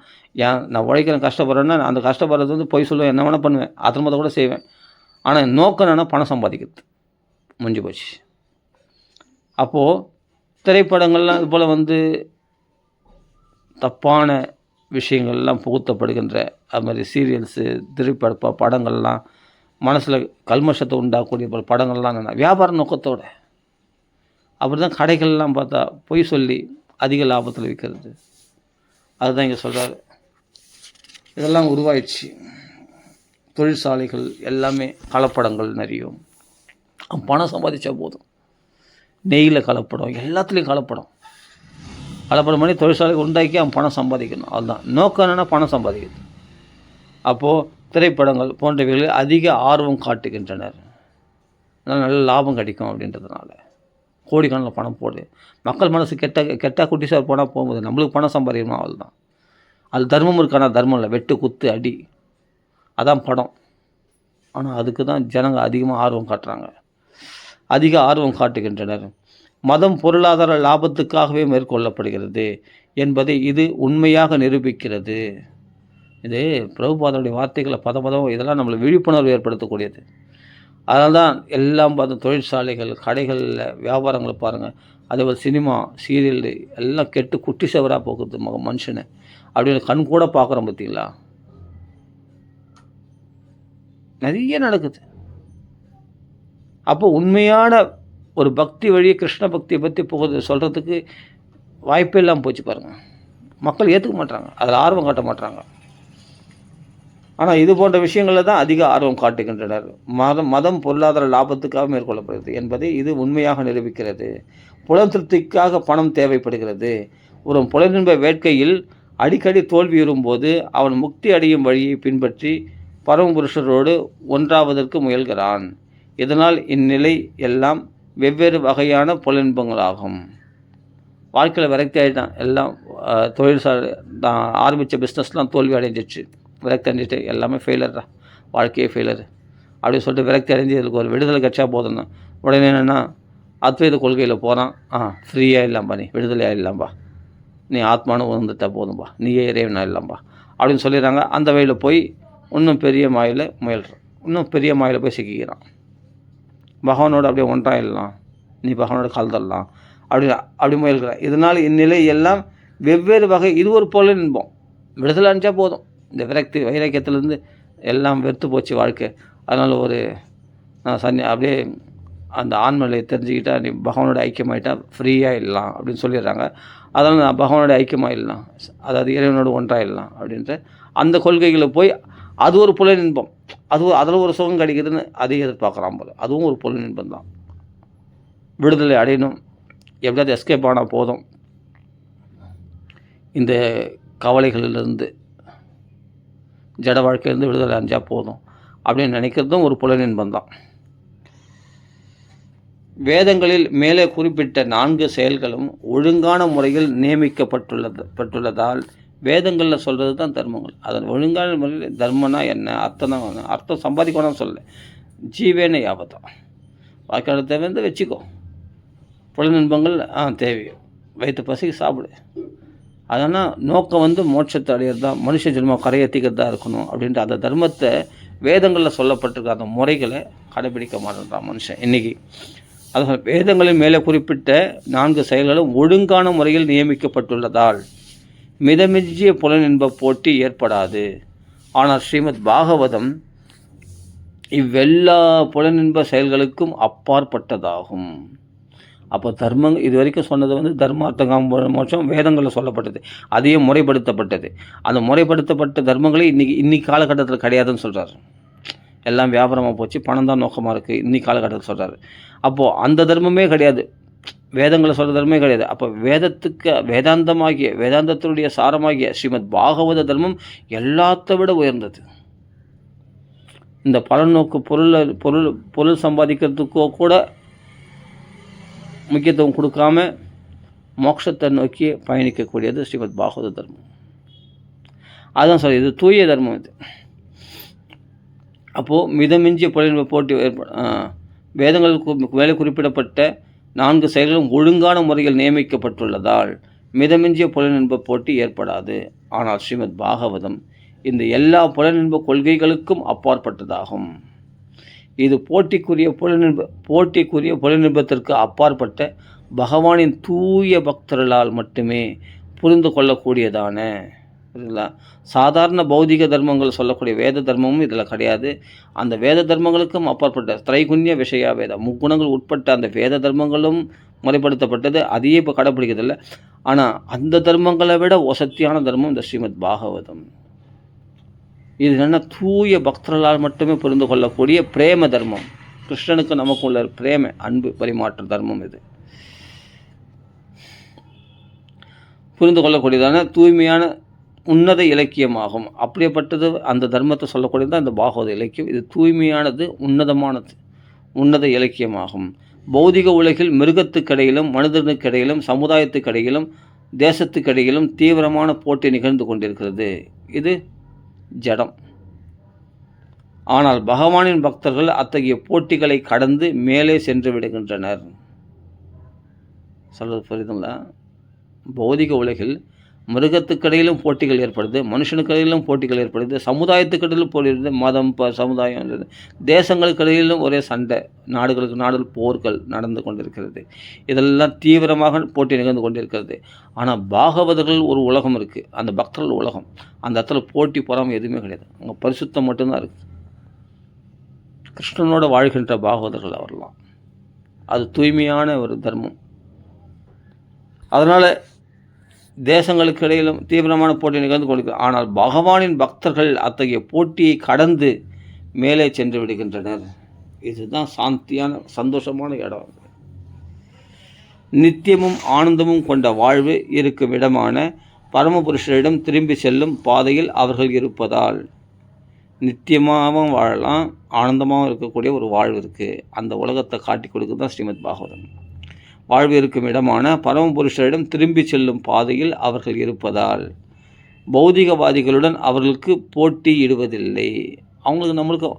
ஏன் நான் உழைக்கிறேன், கஷ்டப்படுறேன்னா அந்த கஷ்டப்படுறது பொய் சொல்லுவேன், என்ன வேணால் பண்ணுவேன், அதர்மத்தை கூட செய்வேன். ஆனால் நோக்கம் என்னென்னா பணம் சம்பாதிக்கிறது. முடிஞ்சு போச்சு. அப்போது திரைப்படங்கள்லாம் இது போல் தப்பான விஷயங்கள்லாம் புகுத்தப்படுகின்ற அது மாதிரி சீரியல்ஸு, திரைப்பட படங்கள்லாம் மனசில் கல்மஷத்தை உண்டாக்கக்கூடிய படங்கள்லாம் வியாபார நோக்கத்தோடு. அப்படி தான் கடைகள்லாம் பார்த்தா பொய் சொல்லி அதிக லாபத்தில் விற்கிறது. அதுதான் இங்கே சொல்கிறாரு. இதெல்லாம் உருவாயிடுச்சு. தொழிற்சாலைகள் எல்லாமே கலப்படங்கள் நிறையும். பணம் சம்பாதிச்சா போதும். நெய்யில் கலப்படம், எல்லாத்துலேயும் கலப்படம் பண்ணி தொழிற்சாலைகள் உண்டாக்கி அவன் பணம் சம்பாதிக்கணும். அதுதான் நோக்கம். என்னென்னா பணம் சம்பாதிக்கிறது. அப்போது திரைப்படங்கள் போன்றவைகளில் அதிக ஆர்வம் காட்டுகின்றனர். அதனால் நல்ல லாபம் கிடைக்கும் அப்படின்றதுனால கோடிக்கணக்கில் பணம் போடுது. மக்கள் மனசு கெட்ட குட்டிசார் போனால் போகும்போது நம்மளுக்கு பணம் சம்பாதிக்கணும், அவ்வளோதான். அது தர்மம் இருக்கானா? தர்மம் இல்லை, வெட்டு குத்து அடி, அதான் படம். ஆனால் அதுக்கு தான் ஜனங்க அதிகமாக ஆர்வம் காட்டுறாங்க, அதிக ஆர்வம் காட்டுகின்றனர். மதம் பொருளாதார லாபத்துக்காகவே மேற்கொள்ளப்படுகிறது என்பதை இது உண்மையாக நிரூபிக்கிறது. இது பிரபுபாதனுடைய வார்த்தைகளை பதம் இதெல்லாம் நம்மளை விழிப்புணர்வு ஏற்படுத்தக்கூடியது. அதனால தான் எல்லாம் பார்த்து தொழிற்சாலைகள், கடைகளில் வியாபாரங்களை பாருங்கள், அதேபோல் சினிமா, சீரியல் எல்லாம் கெட்டு குட்டி செவராக போகுது மனுஷனை. அப்படின்னு கண் கூட பார்க்குறோம் பார்த்தீங்களா? நிறைய நடக்குது. அப்போ உண்மையான ஒரு பக்தி வழியை, கிருஷ்ண பக்தியை பற்றி சொல்கிறதுக்கு வாய்ப்பே இல்லாமல் போச்சு பாருங்கள். மக்கள் ஏற்றுக்க மாட்டாங்க, அதில் ஆர்வம் காட்ட மாட்டாங்க. ஆனால் இது போன்ற விஷயங்களில் தான் அதிக ஆர்வம் காட்டுகின்றனர். மதம் பொருளாதார லாபத்துக்காக மேற்கொள்ளப்படுகிறது என்பதை இது உண்மையாக நிரூபிக்கிறது. புலன் திருப்திக்காக பணம் தேவைப்படுகிறது. ஒரு புலனின்ப வேட்கையில் அடிக்கடி தோல்வியுறும்போது அவன் முக்தி அடையும் வழியை பின்பற்றி பரமபுருஷரோடு ஒன்றாவதற்கு முயல்கிறான். இதனால் இந்நிலை எல்லாம் வெவ்வேறு வகையான புலனின்பங்களாகும். வாழ்க்கையில் விரக்தி ஆகிட்டான், எல்லாம் தொழிற்சாலை தான் ஆரம்பித்த பிஸ்னஸ்லாம் தோல்வி அடைஞ்சிச்சு, விரக்தி அடைஞ்சிட்டு எல்லாமே ஃபெயிலர், வாழ்க்கையே ஃபெயிலர் அப்படின்னு சொல்லிட்டு விரக்தி அடைஞ்சு இதுக்கு ஒரு விடுதலை கட்சியாக போதும்னா உடனே என்னென்னா அத்வைத கொள்கையில் போகிறான். ஃப்ரீயாக இல்லாம்பா, நீ விடுதலையாக இல்லாம்பா, நீ ஆத்மானு உணர்ந்துட்டா போதும்பா, நீயே இறைவனாக இல்லாம்பா அப்படின்னு சொல்லிடுறாங்க. அந்த வழியில் போய் இன்னும் பெரிய மாயில் முயல்றான், இன்னும் பெரிய மாயில் போய் சிக்கிக்கிறான். பகவானோடு அப்படியே ஒன்றாயிடலாம், நீ பகவானோட கலந்துடலாம் அப்படி முயல்கிறான். இதனால் இந்நிலை எல்லாம் வெவ்வேறு வகை. இது ஒரு பொருள் இன்பம். விடுதலை அணிச்சா போதும். இந்த வைராக்கியத்துலேருந்து எல்லாம் வெறுத்து போச்சு வாழ்க்கை. அதனால் ஒரு அப்படியே அந்த ஆன்மநிலையை தெரிஞ்சுக்கிட்டா நீ பகவானோட ஐக்கியமாயிட்டா ஃப்ரீயாக இடலாம் அப்படின்னு சொல்லிடுறாங்க. அதனால் நான் பகவானோட ஐக்கியமாகிடலாம், அதாவது இறைவனோடு ஒன்றாயிடலாம் அப்படின்ற அந்த கொள்கைகளை போய் அது ஒரு புலன் இன்பம், அதில் ஒரு சுகம் கிடைக்குதுன்னு அதையும் எதிர்பார்க்குறான் போல. அதுவும் ஒரு புலன் இன்பம் தான். விடுதலை அடையணும், எப்படியாவது எஸ்கேப் ஆனால் போதும் இந்த கவலைகளிலிருந்து, ஜட வாழ்க்கையிலேருந்து விடுதலை அடைஞ்சால் போதும் அப்படின்னு நினைக்கிறதும் ஒரு புலன் இன்பம் தான். வேதங்களில் மேலே குறிப்பிட்ட 4 செயல்களும் ஒழுங்கான முறையில் நியமிக்கப்பட்டுள்ளதால் வேதங்களில் சொல்கிறது தான் தர்மங்கள். அதன் ஒழுங்கான முறையில் தர்மனா என்ன அர்த்தம் தான், அர்த்தம் சம்பாதிக்கணும்னு சொல்லலை, ஜீவேன யாபத்தான். வாய்க்கால தேவை வந்து வச்சுக்கோ, புலன் இன்பங்கள் தேவையோ, வயிற்று பசிக்கு சாப்பிடு. அதனால் நோக்கம் வந்து மோட்சத்தை அடையிறது தான், மனுஷ ஜென்மம் கரையேற்றிக்கிறது தான் இருக்கணும் அப்படின்ட்டு அந்த தர்மத்தை வேதங்களில் சொல்லப்பட்டிருக்க அந்த முறைகளை கடைபிடிக்க மாட்டேன்றான் மனுஷன் இன்றைக்கி. அதனால் வேதங்களின் மேலே குறிப்பிட்ட 4 செயல்களும் ஒழுங்கான முறையில் நியமிக்கப்பட்டுள்ளதால் மிதமிஞ்சிய புலனின்ப போட்டி ஏற்படாது. ஆனால் ஸ்ரீமத் பாகவதம் இவ்வெல்லா புலனின்ப செயல்களுக்கும் அப்பாற்பட்டதாகும். அப்போ தர்மங்கள் இது வரைக்கும் சொன்னது வந்து தர்மார்த்தம் மோட்சம் வேதங்களில் சொல்லப்பட்டது, அதையும் முறைப்படுத்தப்பட்டது. அந்த முறைப்படுத்தப்பட்ட தர்மங்களே இன்னைக்கு காலகட்டத்தில் கிடையாதுன்னு சொல்கிறார். எல்லாம் வியாபாரமாக போச்சு, பணம் தான் நோக்கமாக இருக்குது இன்னைக்கு காலகட்டத்தில் சொல்கிறாரு. அப்போது அந்த தர்மமே கிடையாது, வேதங்களை சொல்கிற தர்மமே கிடையாது. அப்போ வேதாந்தத்தினுடைய சாரமாகிய ஸ்ரீமத் பாகவத தர்மம் எல்லாத்த விட உயர்ந்தது. இந்த பலநோக்கு பொருள் சம்பாதிக்கிறதுக்கோ கூட முக்கியத்துவம் கொடுக்காம மோட்சத்தை நோக்கி பயணிக்கக்கூடியது ஸ்ரீமத் பாகவத தர்மம். அதுதான் சார், இது தூய தர்மம். இது அப்போது மிதமிஞ்சிய புலனின்ப போட்டி வேதங்களுக்கு மேலே குறிப்பிடப்பட்ட 4 செயல்களும் ஒழுங்கான முறையில் நியமிக்கப்பட்டுள்ளதால் மிதமிஞ்சிய புலனின்ப போட்டி ஏற்படாது. ஆனால் ஸ்ரீமத் பாகவதம் இந்த எல்லா புலனின்ப கொள்கைகளுக்கும் அப்பாற்பட்டதாகும். இது போட்டிக்குரிய புலனின்பத்திற்கு அப்பாற்பட்ட பகவானின் தூய பக்தர்களால் மட்டுமே புரிந்து கொள்ளக்கூடியதான, சரிங்களா, சாதாரண பௌதிக தர்மங்கள் சொல்லக்கூடிய வேத தர்மமும் இதில் கிடையாது. அந்த வேத தர்மங்களுக்கும் அப்பாற்பட்ட திரைகுண்ய விஷயா வேதம், முக்குணங்கள் உட்பட்ட அந்த வேத தர்மங்களும் முறைப்படுத்தப்பட்டது, அதையே இப்போ கடைப்பிடிக்கிறதில்ல. ஆனால் அந்த தர்மங்களை விட வசத்தியான தர்மம் இந்த ஸ்ரீமத் பாகவதம். இது என்னென்னா தூய பக்தர்களால் மட்டுமே புரிந்து கொள்ளக்கூடிய பிரேம தர்மம். கிருஷ்ணனுக்கு நமக்கு உள்ள பிரேம அன்பு பரிமாற்ற தர்மம் இது. புரிந்து கொள்ளக்கூடியதான தூய்மையான உன்னத இலக்கியமாகும். அப்படியேப்பட்டது அந்த தர்மத்தை சொல்லக்கூடியது தான் இந்த பாகவத இலக்கியம். இது தூய்மையானது, உன்னதமானது, உன்னத இலக்கியமாகும். பௌதிக உலகில் மிருகத்துக்கிடையிலும் மனிதனுக்கிடையிலும் சமுதாயத்துக்கிடையிலும் தேசத்துக்கிடையிலும் தீவிரமான போட்டி நிகழ்ந்து கொண்டிருக்கிறது. இது ஜடம். ஆனால் பகவானின் பக்தர்கள் அத்தகைய போட்டிகளை கடந்து மேலே சென்று விடுகின்றனர். சொல்கிறது புரியுதுங்களா? பௌதிக உலகில் மிருகத்துக்கிடையிலும் போட்டிகள் ஏற்படுது, மனுஷனுக்கிடையிலும் போட்டிகள் ஏற்படுது, சமுதாயத்துக்கிடையிலும் போட்டி இருக்குது, மதம் சமுதாயம் இருக்குது, தேசங்களுக்கிடையிலும் ஒரே சண்டை, நாடுகளுக்கு நாடுகள் போர்கள் நடந்து கொண்டிருக்கிறது. இதெல்லாம் தீவிரமாக போட்டி நிகழ்ந்து கொண்டிருக்கிறது. ஆனால் பாகவதர்கள் ஒரு உலகம் இருக்குது, அந்த பக்தர்கள் உலகம். அந்த இடத்துல போட்டி பொறாமை எதுவுமே கிடையாது, அங்கே பரிசுத்தம் மட்டும்தான் இருக்குது. கிருஷ்ணனோட வாழ்கின்ற பாகவதர்கள் அவரெல்லாம். அது தூய்மையான ஒரு தர்மம். அதனால் தேசங்களுக்கு இடையிலும் தீவிரமான போட்டி நிகழ்ந்து கொண்டிருக்கிறது. ஆனால் பகவானின் பக்தர்கள் அத்தகைய போட்டியை கடந்து மேலே சென்று விடுகின்றனர். இதுதான் சாந்தியான சந்தோஷமான இடம். நித்தியமும் ஆனந்தமும் கொண்ட வாழ்வு இருக்கும் இடமான பரமபுருஷரிடம் திரும்பி செல்லும் பாதையில் அவர்கள் இருப்பதால் நித்தியமாகவும் வாழலாம், ஆனந்தமாகவும் இருக்கக்கூடிய ஒரு வாழ்வு இருக்குது. அந்த உலகத்தை காட்டி கொடுக்குறது தான் ஸ்ரீமத் பாகவதம். வாழ்வு இருக்கும் இடமான பரமபுருஷரிடம் திரும்பி செல்லும் பாதையில் அவர்கள் இருப்பதால் பௌதிகவாதிகளுடன் அவர்களுக்கு போட்டியிடுவதில்லை. அவங்களுக்கு நம்மளுக்கு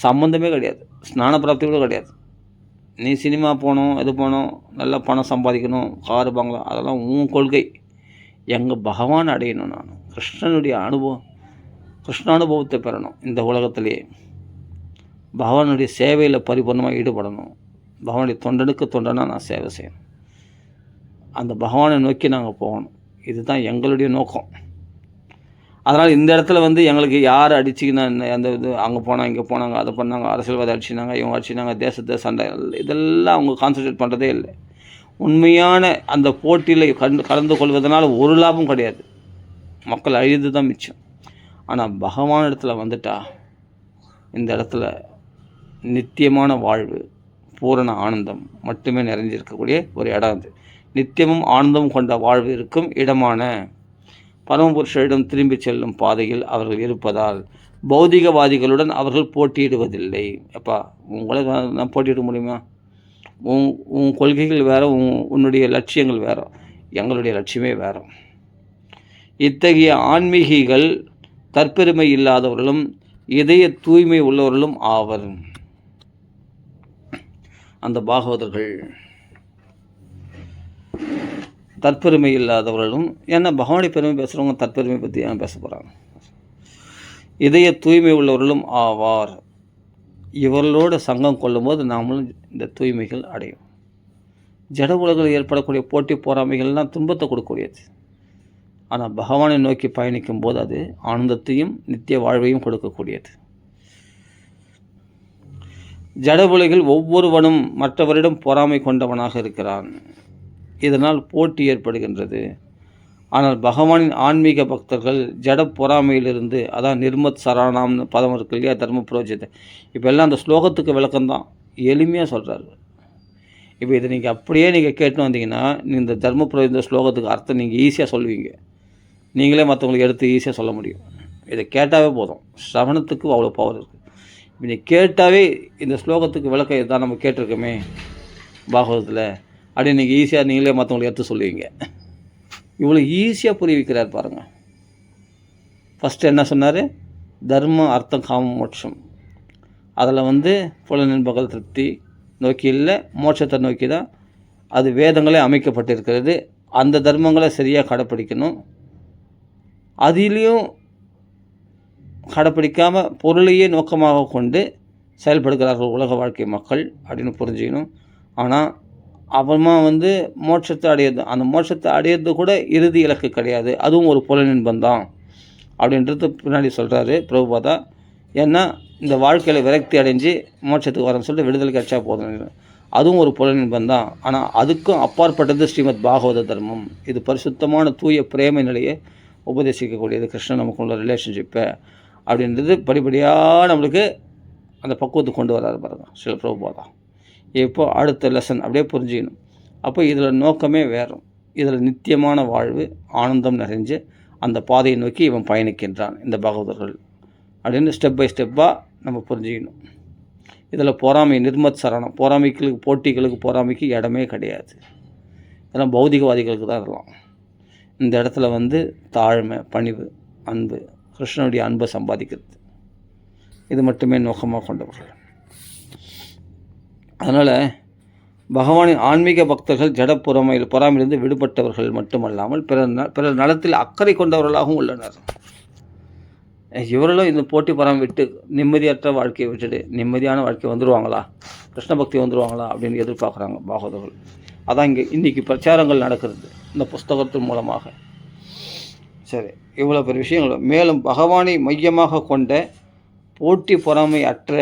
சம்மந்தமே கிடையாது, ஸ்நான பிராப்தி கூட கிடையாது. நீ சினிமா போகணும், இது போகணும், நல்லா பணம் சம்பாதிக்கணும், காரு பங்களா, அதெல்லாம் உன் கொள்கை. எங்கள் பகவான் அடையணும், நான் கிருஷ்ணனுடைய கிருஷ்ணானுபவத்தை பெறணும். இந்த உலகத்திலேயே பகவானுடைய சேவையில் பரிபூர்ணமாக ஈடுபடணும். பகவானுடைய தொண்டனுக்கு தொண்டனாக நான் சேவை செய்யணும். அந்த பகவானை நோக்கி நாங்கள் போகணும். இதுதான் எங்களுடைய நோக்கம். அதனால் இந்த இடத்துல எங்களுக்கு யார் அடிச்சிக்கினா அந்த இது, அங்கே போனால் இங்கே போனாங்க, அதை பண்ணாங்க, அரசியல்வாதி அடிச்சினாங்க, இவங்க அடிச்சினாங்க, தேசத்தை சண்டை, இதெல்லாம் அவங்க கான்சன்ட்ரேட் பண்ணுறதே இல்லை. உண்மையான அந்த போட்டியில் கலந்து கொள்வதனால் ஒரு லாபம் கிடையாது, மக்கள் அழிந்து தான் மிச்சம். ஆனால் பகவான் இடத்துல வந்துட்டா இந்த இடத்துல நித்தியமான வாழ்வு, பூரண ஆனந்தம் மட்டுமே நிறைஞ்சிருக்கக்கூடிய ஒரு இடம் அது. நித்தியமும் ஆனந்தமும் கொண்ட வாழ்வு இருக்கும் இடமான பரமபுருஷரிடம் திரும்பி செல்லும் பாதையில் அவர்கள் இருப்பதால் பௌதிகவாதிகளுடன் அவர்கள் போட்டியிடுவதில்லை. அப்பா, உங்களை நான் போட்டியிட முடியுமா? உன் கொள்கைகள் வேறு, உன்னுடைய லட்சியங்கள் வேறு, எங்களுடைய லட்சியமே வேறு. இத்தகைய ஆன்மீகிகள் தற்பெருமை இல்லாதவர்களும் இதய தூய்மை உள்ளவர்களும் ஆவர். அந்த பாகவதர்கள் தற்பெருமை இல்லாதவர்களும், ஏன்னா பகவானுடைய பெருமை பேசுகிறவங்க தற்பெருமை பற்றி ஏன் பேச போகிறாங்க? இதய தூய்மை உள்ளவர்களும் ஆவார். இவர்களோடு சங்கம் கொள்ளும்போது நாமளும் இந்த தூய்மைகள் அடையும். ஜட உலகில் ஏற்படக்கூடிய போட்டி பொறாமைகள்லாம் துன்பத்தை கொடுக்கக்கூடியது. ஆனால் பகவானை நோக்கி பயணிக்கும் போது அது ஆனந்தத்தையும் நித்திய வாழ்வையும் கொடுக்கக்கூடியது. ஜட உலகில் ஒவ்வொருவனும் மற்றவரிடம் பொறாமை கொண்டவனாக இருக்கிறான். இதனால் போட்டி ஏற்படுகின்றது. ஆனால் பகவானின் ஆன்மீக பக்தர்கள் ஜட பொறாமையிலிருந்து, அதான் நிர்மத் சரணாம்னு பதம் இருக்கு இல்லையா, தர்ம புரோஜித்தை. இப்போ எல்லாம் அந்த ஸ்லோகத்துக்கு விளக்கம்தான், எளிமையாக சொல்கிறாரு. இப்போ இதை நீங்கள் அப்படியே கேட்டுன்னு வந்தீங்கன்னா இந்த தர்ம புரோஜித ஸ்லோகத்துக்கு அர்த்தம் நீங்கள் ஈஸியாக சொல்லுவீங்க. நீங்களே மற்றவங்களுக்கு எடுத்து ஈஸியாக சொல்ல முடியும். இதை கேட்டாவே போதும், ஸ்ரவணத்துக்கு அவ்வளோ பவர் இருக்குது. இப்போ நீ கேட்டாவே இந்த ஸ்லோகத்துக்கு விளக்கம் இதுதான் நம்ம கேட்டிருக்கோமே பாகவதத்தில் அப்படின்னு நீங்கள் ஈஸியாக நீங்களே மற்றவங்களுக்கு எடுத்து சொல்லுவீங்க. இவ்வளோ ஈஸியாக புரிய வைக்கிறார் பாருங்கள். ஃபஸ்ட்டு என்ன சொன்னார்? தர்மம், அர்த்தம், காமம், மோட்சம். அதில் புலனின்பகல் திருப்தி நோக்கி இல்லை, மோட்சத்தை நோக்கி தான் அது வேதங்களே அமைக்கப்பட்டிருக்கிறது. அந்த தர்மங்களை சரியாக கடைப்பிடிக்கணும். அதிலையும் கடைப்பிடிக்காமல் பொருளையே நோக்கமாக கொண்டு செயல்படுகிறார்கள் உலக வாழ்க்கை மக்கள் அப்படின்னு புரிஞ்சுக்கணும். ஆனால் அப்புறமா மோட்சத்தை அடையிறது, அந்த மோட்சத்தை அடையிறது கூட இறுதி இலக்கு கிடையாது, அதுவும் ஒரு புலனின்பம் தான் அப்படின்றது பின்னாடி சொல்கிறாரு பிரபுபாதா. ஏன்னா இந்த வாழ்க்கையில் விரக்தி அடைஞ்சு மோட்சத்துக்கு வரேன்னு சொல்லிட்டு விடுதலை கிடைச்சா போதும், அதுவும் ஒரு புலனின்பம் தான். ஆனால் அதுக்கும் அப்பாற்பட்டது ஸ்ரீமத் பாகவத தர்மம். இது பரிசுத்தமான தூய பிரேம நிலையை உபதேசிக்கக்கூடியது, கிருஷ்ணன் நமக்குள்ள ரிலேஷன்ஷிப்பை அப்படின்றது படிப்படியாக நம்மளுக்கு அந்த பக்குவத்துக்கு கொண்டு வராது பாருங்க சில பிரபுபாதா. இப்போ அடுத்த லெசன் அப்படியே புரிஞ்சுக்கணும். அப்போ இதில் நோக்கமே வேறும். இதில் நித்தியமான வாழ்வு, ஆனந்தம் நிறைஞ்சு அந்த பாதையை நோக்கி இவன் பயணிக்கின்றான் இந்த பாகவதர்கள் அப்படின்னு ஸ்டெப் பை ஸ்டெப்பாக நம்ம புரிஞ்சுக்கணும். இதில் பொறாமை, நிர்மத் சரணம், பொறாமைகளுக்கு, போட்டிகளுக்கு, பொறாமைக்கு இடமே கிடையாது. இதெல்லாம் பௌதிகவாதிகளுக்கு தான் இருக்கலாம். இந்த இடத்துல தாழ்மை, பணிவு, அன்பு, கிருஷ்ணனுடைய அன்பை சம்பாதிக்கிறது, இது மட்டுமே நோக்கமாக கொண்டவர்கள். அதனால் பகவானின் ஆன்மீக பக்தர்கள் ஜட பொறாமையிலிருந்து விடுபட்டவர்கள் மட்டுமல்லாமல் பிறர் நலத்தில் அக்கறை கொண்டவர்களாகவும் உள்ளனர். இவர்களும் இந்த போட்டி பொறாமை விட்டு நிம்மதியற்ற வாழ்க்கையை விட்டுட்டு நிம்மதியான வாழ்க்கை வந்துடுவாங்களா, கிருஷ்ண பக்தி வந்துடுவாங்களா அப்படின்னு எதிர்பார்க்குறாங்க பாகவதர்கள். அதான் இன்றைக்கி பிரச்சாரங்கள் நடக்கிறது இந்த புஸ்தகத்தின் மூலமாக. சரி, இவ்வளோ பெரிய விஷயங்கள். மேலும் பகவானை மையமாக கொண்ட போட்டி பொறாமை அற்ற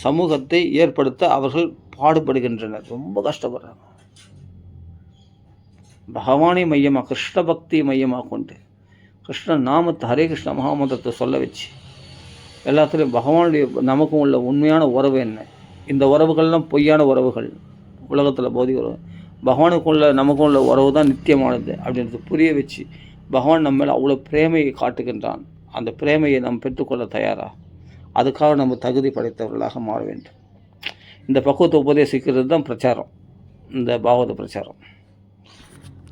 சமூகத்தை ஏற்படுத்த அவர்கள் பாடுபடுகின்றனர். ரொம்ப கஷ்டப்படுறாங்க. பகவானை மையமாக, கிருஷ்ண பக்தி மையமாக கொண்டு கிருஷ்ண நாமத்தை, ஹரே கிருஷ்ண மகாமந்திரத்தை சொல்ல வச்சு எல்லாத்துலேயும் பகவானுடைய நமக்கும் உள்ள உண்மையான உறவு என்ன, இந்த உறவுகள்லாம் பொய்யான உறவுகள், உலகத்தில் போதி உறவு, பகவானுக்குள்ள நமக்கும் உள்ள உறவு தான் நித்தியமானது அப்படின்றது புரிய வச்சு பகவான் நம்ம மேலே அவ்வளோ பிரேமையை காட்டுகின்றான். அந்த பிரேமையை நாம் பெற்றுக்கொள்ள தயாரா? அதுக்காக நம்ம தகுதி படைத்தவர்களாக மாற வேண்டும். இந்த பக்குவத்தை உபதேசிக்கிறது தான் பிரச்சாரம், இந்த பாகவத பிரச்சாரம்.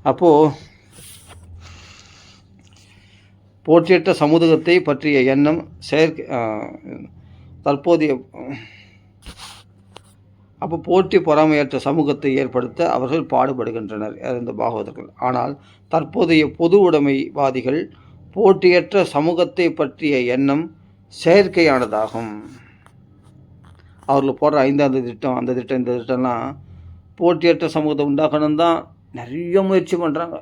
அப்போது போற்றியற்ற சமூகத்தை பற்றிய எண்ணம் போட்டி பொறாமையற்ற சமூகத்தை ஏற்படுத்த அவர்கள் பாடுபடுகின்றனர் இந்த பாகவதர்கள். ஆனால் தற்போதைய பொது உடைமைவாதிகள் போட்டியற்ற சமூகத்தை பற்றிய எண்ணம் செயற்கையானதாகும். அவர்கள் போடுற 5ஆவது திட்டம், அந்த திட்டம், இந்த திட்டம்லாம் போட்டியற்ற சமூகத்தை உண்டாக்கணும் தான் நிறைய முயற்சி பண்ணுறாங்க.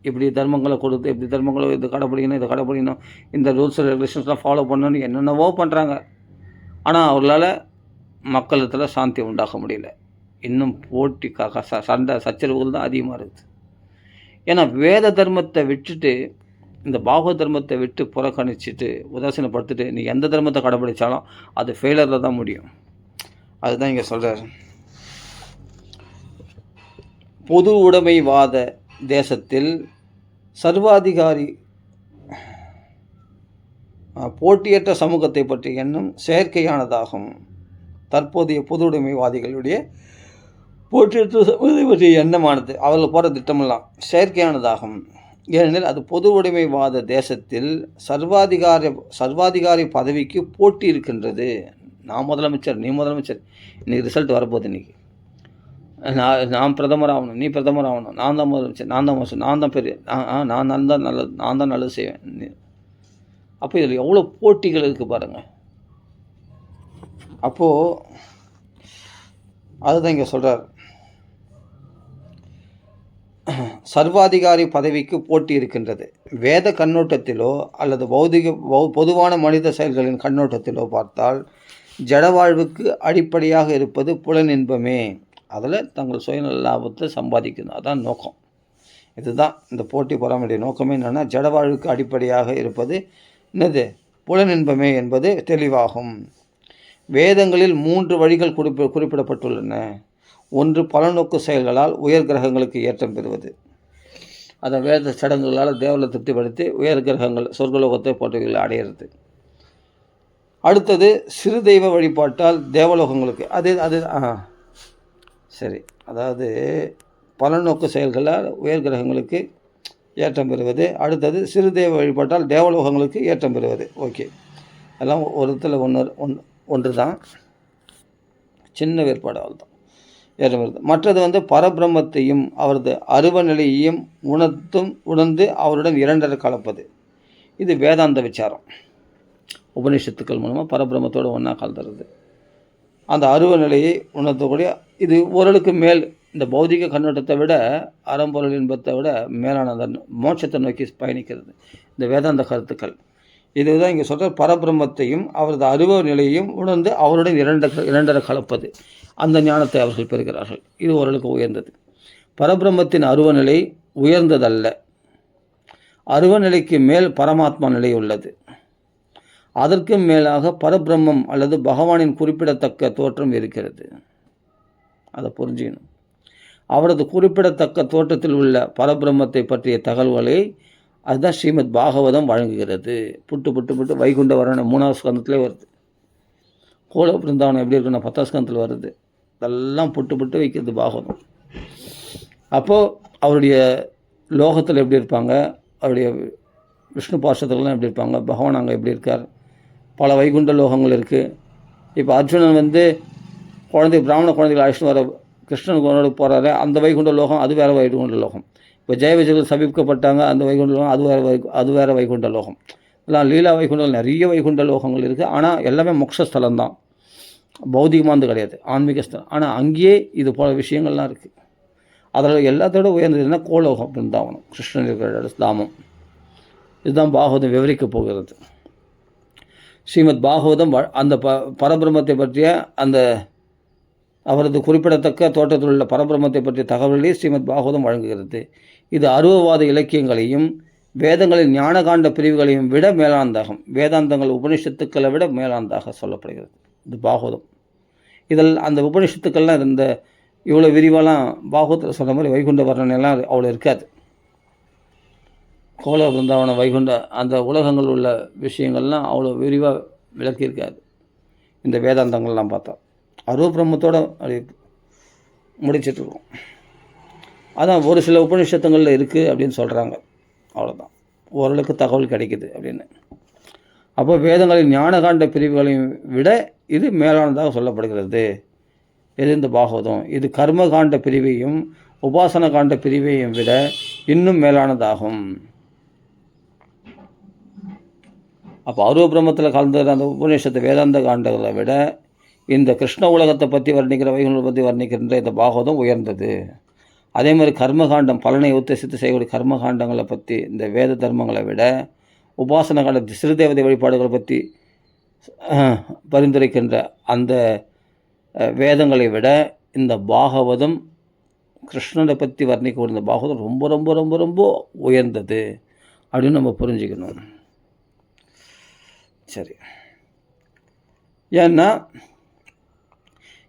இப்படி தர்மங்களை கொடுத்து, இப்படி தர்மங்களை இது கடைப்பிடிக்கணும், இதை கடைப்பிடிக்கணும், இந்த ரூல்ஸ் ரெகுலேஷன்ஸ்லாம் ஃபாலோ பண்ணணும்னு என்னென்னவோ பண்ணுறாங்க. ஆனால் அவர்களால் மக்களத்தில் சாந்தி உண்டாக்க முடியல. இன்னும் போட்டி சண்டை சச்சரவுகள் தான் அதிகமாக இருக்குது. ஏன்னா வேத தர்மத்தை விட்டுட்டு, இந்த பாகவத தர்மத்தை விட்டு புறக்கணிச்சிட்டு உதாசீனப்படுத்திட்டு நீ எந்த தர்மத்தை கடைப்பிடிச்சாலும் அது ஃபெயிலரில் தான் முடியும். அதுதான் இங்கே சொல்கிறார். பொது உடைமைவாத தேசத்தில் சர்வாதிகாரி போட்டியற்ற சமூகத்தை பற்றிய எண்ணம் செயற்கையானதாகும். தற்போதைய பொது உடைமைவாதிகளுடைய போட்டியற்ற சமூகத்தை பற்றிய எண்ணமானது, அவர்கள் போகிற திட்டமெல்லாம் செயற்கையானதாகும். ஏனெனில் அது பொது உடைமைவாத தேசத்தில் சர்வாதிகாரி பதவிக்கு போட்டி இருக்கின்றது. நான் முதலமைச்சர், நீ முதலமைச்சர், இன்றைக்கி ரிசல்ட் வரப்போகுது. இன்றைக்கி நான் பிரதமர் ஆகணும், நீ பிரதமர் ஆகணும், நான் தான் முதலமைச்சர், நான் தான் மோசம், நான் தான் பெரிய, நான் தான் நல்லது செய்வேன். அப்போ இதில் எவ்வளோ போட்டிகள் இருக்குது பாருங்கள். அப்போது அதுதான் இங்கே சொல்கிறார். சர்வாதிகாரி பதவிக்கு போட்டி இருக்கின்றது. வேத கண்ணோட்டத்திலோ அல்லது பொதுவான மனித செயல்களின் கண்ணோட்டத்திலோ பார்த்தால் ஜடவாழ்வுக்கு அடிப்படையாக இருப்பது புலனின்பமே. அதில் தங்கள் சுயநல லாபத்தை சம்பாதிக்கணும், அதான் நோக்கம். இதுதான் இந்த போட்டி பொறாமையுடைய நோக்கமே. என்னென்னா ஜடவாழ்வுக்கு அடிப்படையாக இருப்பது என்னது? புலனின்பமே என்பது தெளிவாகும். வேதங்களில் 3 வழிகள் குறிப்பிடப்பட்டுள்ளன. ஒன்று, பலநோக்கு செயல்களால் உயர் கிரகங்களுக்கு ஏற்றம் பெறுவது. அதை வேத சடங்குகளால் தேவலை திருப்திப்படுத்தி உயர் கிரகங்கள் சொர்க்கலோகத்தை போன்றவைகளை அடையிறது. அடுத்தது, சிறு தெய்வ வழிபாட்டால் தேவலோகங்களுக்கு அது சரி, அதாவது பலநோக்கு செயல்களால் உயர் கிரகங்களுக்கு ஏற்றம் பெறுவது. அடுத்தது, சிறு தெய்வ வழிபாட்டால் தேவலோகங்களுக்கு ஏற்றம் பெறுவது. ஓகே, எல்லாம் ஒரு இடத்துல ஒன்று தான், சின்ன வேறுபாடு தான் ஏற்றம் பெறுது. மற்றது பரபிரம்மத்தையும் அவரது அருவ நிலையையும் உணர்ந்து அவருடன் இரண்டரை கலப்பது. இது வேதாந்த விசாரம். உபநிஷத்துக்கள் மூலமாக பரபிரம்மத்தோடு ஒன்றா கலந்துறது. அந்த அருவ நிலையை உணர்த்தக்கூடிய இது ஓரளவுக்கு மேல், இந்த பௌதிக கண்ணோட்டத்தை விட அறம்பொருள் இன்பத்தை விட மேலான அந்த மோட்சத்தை நோக்கி பயணிக்கிறது இந்த வேதாந்த கருத்துக்கள். இதுதான் இங்கே சொல்கிற பரபிரம்மத்தையும் அவரது அருவ நிலையையும் உணர்ந்து அவருடன் இரண்டரை கலப்பது. அந்த ஞானத்தை அவர்கள் பெறுகிறார்கள். இது ஓரளவுக்கு உயர்ந்தது. பரபிரம்மத்தின் அருவ நிலை உயர்ந்ததல்ல. அருவ நிலைக்கு மேல் பரமாத்மா நிலை உள்ளது. அதற்கு மேலாக பரபிரம்மம் அல்லது பகவானின் குறிப்பிடத்தக்க தோற்றம் இருக்கிறது. அதை புரிஞ்சுக்கணும். அவரது குறிப்பிடத்தக்க தோற்றத்தில் உள்ள பரபிரம்மத்தை பற்றிய தகவல்களை அதுதான் ஸ்ரீமத் பாகவதம் வழங்குகிறது. புட்டு வைகுண்ட வரணம் 3வது ஸ்கந்தத்திலே வருது. கோல பிருந்தாவனம் எப்படி இருக்குன்னா 10வது ஸ்கந்தத்தில் வருது. இதெல்லாம் புட்டு வைக்கிறது பாகவதம். அப்போது அவருடைய லோகத்தில் எப்படி இருப்பாங்க, அவருடைய விஷ்ணு பாஷத்துலலாம் எப்படி இருப்பாங்க, பகவான் அங்கே எப்படி இருக்கார், பல வைகுண்ட லோகங்கள் இருக்குது. இப்போ அர்ஜுனன் பிராமண குழந்தைகள் அழைச்சிட்டு வர கிருஷ்ணனோடு போகிறாரு, அந்த வைகுண்ட லோகம் அது வேறு வைகுண்ட லோகம். இப்போ ஜெய விஜயர்கள் சபிக்கப்பட்டாங்க, அந்த வைகுண்ட லோகம் அது வேறு வைகுண்ட லோகம். இதெல்லாம் லீலா வைகுண்டங்கள் நிறைய வைகுண்ட லோகங்கள் இருக்குது. ஆனால் எல்லாமே மோட்சஸ்தலம் தான், பௌதிகமானது கிடையாது, ஆன்மீக ஸ்தலம். ஆனால் அங்கேயே இது போல விஷயங்கள்லாம் இருக்குது. அதில் எல்லாத்தோட உயர்ந்ததுன்னா கோலோகம் பிருந்தாவனம், கிருஷ்ணன் இருக்கிற தாமம். இதுதான் பாகவதம் விவரிக்க போகிறது. ஸ்ரீமத் பாகவதம் அந்த பரபிரம்மத்தை பற்றிய அந்த அவரது குறிப்பிடத்தக்க தோற்றத்தில் உள்ள பரபிரம்மத்தை பற்றிய தகவல்களை ஸ்ரீமத் பாகவதம் வழங்குகிறது. இது அருவவாத இலக்கியங்களையும் வேதங்களின் ஞானகாண்ட பிரிவுகளையும் விட மேலானதாகும். வேதாந்தங்கள் உபனிஷத்துக்களை விட மேலானதாக சொல்லப்படுகிறது இது பாகவதம். இதில் அந்த உபனிஷத்துக்கள்லாம் இந்த இவ்வளோ விரிவாலாம் பாகவத்தில் சொன்ன மாதிரி வைகுண்ட வர்ணனைலாம் அவ்வளோ இருக்காது. கோல பிருந்தாவன வைகுண்ட அந்த உலகங்கள் உள்ள விஷயங்கள்லாம் அவ்வளோ விரிவாக விளக்கியிருக்காது இந்த வேதாந்தங்கள்லாம் பார்த்தா. அருவபிரம்மத்தோடு அப்படி முடிச்சிட்ருக்கோம். அதான் ஒரு சில உபநிஷத்துங்களில் இருக்குது அப்படின்னு சொல்கிறாங்க, அவ்வளோதான், ஓரளவுக்கு தகவல் கிடைக்குது அப்படின்னு. அப்போ வேதங்களின் ஞானகாண்ட பிரிவுகளையும் விட இது மேலானதாக சொல்லப்படுகிறது. இது இந்த பாகவதம். இது கர்மகாண்ட பிரிவையும் உபாசன காண்ட பிரிவையும் விட இன்னும் மேலானதாகும். அப்போ அருவபிரம்மத்தில் கலந்த அந்த உபநிஷத்து வேதாந்த காண்டங்களை விட இந்த கிருஷ்ண உலகத்தை பற்றி வர்ணிக்கிற வைகுண்டத்தை பற்றி வர்ணிக்கின்ற இந்த பாகவதம் உயர்ந்தது. அதே மாதிரி கர்மகாண்டம், பலனை உத்தேசித்து செய்யக்கூடிய கர்மகாண்டங்களை பற்றி இந்த வேத தர்மங்களை விட உபாசன காண்ட சிறுதேவதை வழிபாடுகளை பற்றி பரிந்துரைக்கின்ற அந்த வேதங்களை விட இந்த பாகவதம் கிருஷ்ணனை பற்றி வர்ணிக்கக்கூடிய இந்த பாகவதம் ரொம்ப ரொம்ப ரொம்ப ரொம்ப உயர்ந்தது அப்படின்னு நம்ம புரிஞ்சுக்கணும். சரி,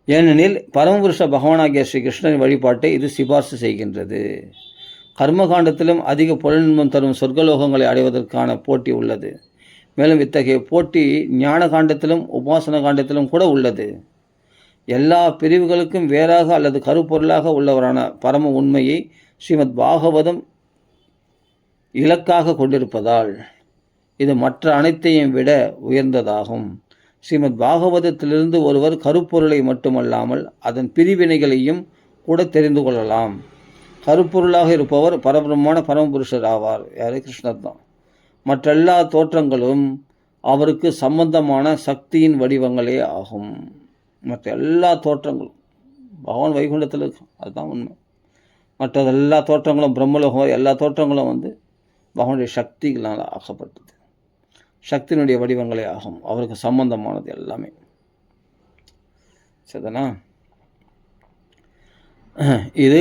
ஏனெனில் பரமபுருஷ பகவானாகிய ஸ்ரீ கிருஷ்ணனின் வழிபாட்டை இது சிபார்சு செய்கின்றது. கர்மகாண்டத்திலும் அதிக புலனின்பம் தரும் சொர்க்கலோகங்களை அடைவதற்கான போட்டி உள்ளது. மேலும் இத்தகைய போட்டி ஞான காண்டத்திலும் உபாசன காண்டத்திலும் கூட உள்ளது. எல்லா பிரிவுகளுக்கும் வேறாக அல்லது கருப்பொருளாக உள்ளவரான பரம உண்மையை ஸ்ரீமத் பாகவதம் இலக்காக கொண்டிருப்பதால் இது மற்ற அனைத்தையும் விட உயர்ந்ததாகும். ஸ்ரீமத் பாகவதத்திலிருந்து ஒருவர் கருப்பொருளை மட்டுமல்லாமல் அதன் பிரிவினைகளையும் கூட தெரிந்து கொள்ளலாம். கருப்பொருளாக இருப்பவர் பரபிரம்மமான பரமபுருஷர் ஆவார். யாரு? கிருஷ்ணர் தான். மற்றெல்லா தோற்றங்களும் அவருக்கு சம்பந்தமான சக்தியின் வடிவங்களே ஆகும். மற்ற எல்லா தோற்றங்களும் பகவான் வைகுண்டத்தில் இருக்கும், அதுதான் உண்மை. மற்ற எல்லா தோற்றங்களும் பிரம்மலோகம் எல்லா தோற்றங்களும் பகவானுடைய சக்திகளால் ஆக்கப்பட்டது, சக்தியினுடைய வடிவங்களே ஆகும். அவருக்கு சம்பந்தமானது எல்லாமே. சரிதானா? இது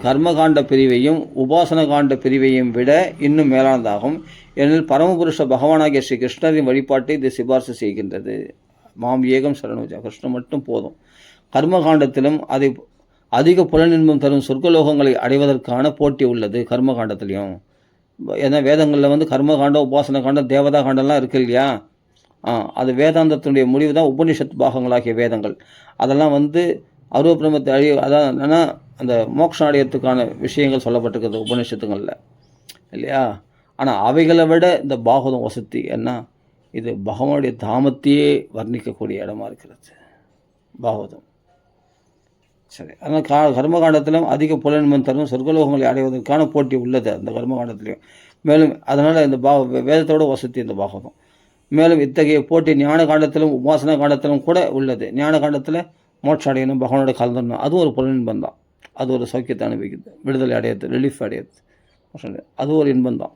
கர்மகாண்ட பிரிவையும் உபாசன காண்ட பிரிவையும் விட இன்னும் மேலானதாகும். ஏனெனில் பரமபுருஷ பகவானாகிய ஸ்ரீ கிருஷ்ணரின் வழிபாட்டை இது சிபார்சு செய்கின்றது. மாம் ஏகம் சரணோஜா, கிருஷ்ணன் மட்டும் போதும். கர்மகாண்டத்திலும் அதை அதிக புலனின்பம் தரும் சொர்க்கலோகங்களை அடைவதற்கான போட்டி உள்ளது. கர்மகாண்டத்திலையும் ஏன்னா வேதங்களில் கர்மகாண்டம், உபாசன காண்டம், தேவதா காண்டம்லாம் இருக்குது இல்லையா? அது வேதாந்தத்தினுடைய முடிவு தான் உபனிஷத் பாகங்களாகிய வேதங்கள். அதெல்லாம் அருவ பிரம்மத்தை அதான் என்னென்னா அந்த மோட்சம் அடையத்துக்கான விஷயங்கள் சொல்லப்பட்டிருக்கிறது உபநிஷத்துங்களில் இல்லையா? ஆனால் அவைகளை விட இந்த பாகவதம் வசதி என்ன, இது பகவானுடைய தாமத்தையே வர்ணிக்கக்கூடிய இடமா இருக்கிறது பாகவதம். சரி, அதனால் கர்மகாண்டத்திலும் அதிக புலன்மன் தரும் சொர்க்கலோகங்களை அடைவதற்கான போட்டி உள்ளது அந்த கர்மகாண்டத்திலையும். மேலும் அதனால் இந்த வேதத்தோட வசதி இந்த பாகவதம். மேலும் இத்தகைய போட்டி ஞான காண்டத்திலும் உபாசன காண்டத்திலும் கூட உள்ளது. ஞான காண்டத்தில் மோட்சம் அடையணும், பகவானோட கலந்துடணும், அதுவும் ஒரு புலனின்பம் தான். அது ஒரு சௌக்கியத்தை அனுபவிக்குது, விடுதலை அடையிறது, ரிலீஃப் அடையிறது, அது ஒரு இன்பம் தான்.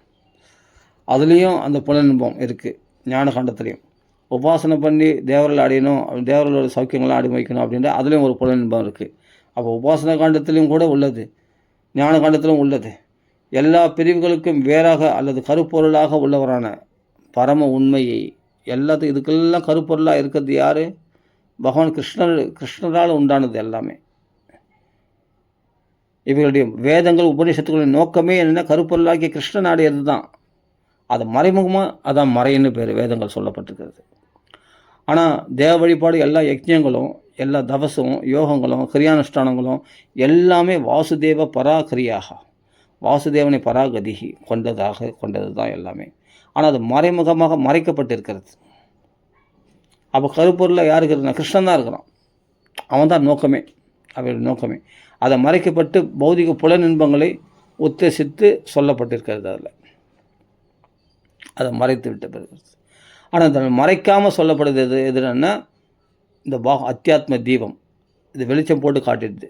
அதுலேயும் அந்த புலனின்பம் இருக்குது ஞான காண்டத்துலேயும். உபாசனை பண்ணி தேவரில் அடையணும், தேவர்களோட சௌக்கியங்கள்லாம் அனுபவிக்கணும் அப்படின்ற அதுலேயும் ஒரு புலனின்பம் இருக்குது. அப்போ உபாசன காண்டத்திலையும் கூட உள்ளது, ஞான காண்டத்திலும் உள்ளது. எல்லா பிரிவுகளுக்கும் வேறாக அல்லது கருப்பொருளாக உள்ளவரான பரம உண்மையை இதுக்கெல்லாம் கருப்பொருளாக இருக்கிறது யார்? பகவான் கிருஷ்ணரால் உண்டானது எல்லாமே. இவர்களுடைய வேதங்கள் உபநிஷத்துக்களின் நோக்கமே என்னென்னா கருப்பொருளாகிய கிருஷ்ணன் அடையிறது தான். அது மறைமுகமாக அதான் மறைன்னு பேர் வேதங்கள் சொல்லப்பட்டிருக்கிறது. ஆனால் தேவ வழிபாடு எல்லா யஜ்ஞங்களும் எல்லா தவசும் யோகங்களும் கிரியானுஷ்டானங்களும் எல்லாமே வாசுதேவ பராகிரியாக, வாசுதேவனை பராகதிகி கொண்டது தான் எல்லாமே. ஆனால் அது மறைமுகமாக மறைக்கப்பட்டிருக்கிறது. அப்போ கருப்பொருளில் யார் இருக்கிறான்? கிருஷ்ணன் தான் இருக்கிறான். அவன் தான் நோக்கமே. அவருடைய நோக்கமே. அதை மறைக்கப்பட்டு பௌதிக புலனின்பங்களை உத்தேசித்து சொல்லப்பட்டிருக்கிறது. அதில் அதை மறைத்து விட்ட பிறகு, ஆனால் அதை மறைக்காமல் சொல்லப்படுது எதுன்னா இந்த அத்தியாத்ம தீபம், இது வெளிச்சம் போட்டு காட்டிடுது.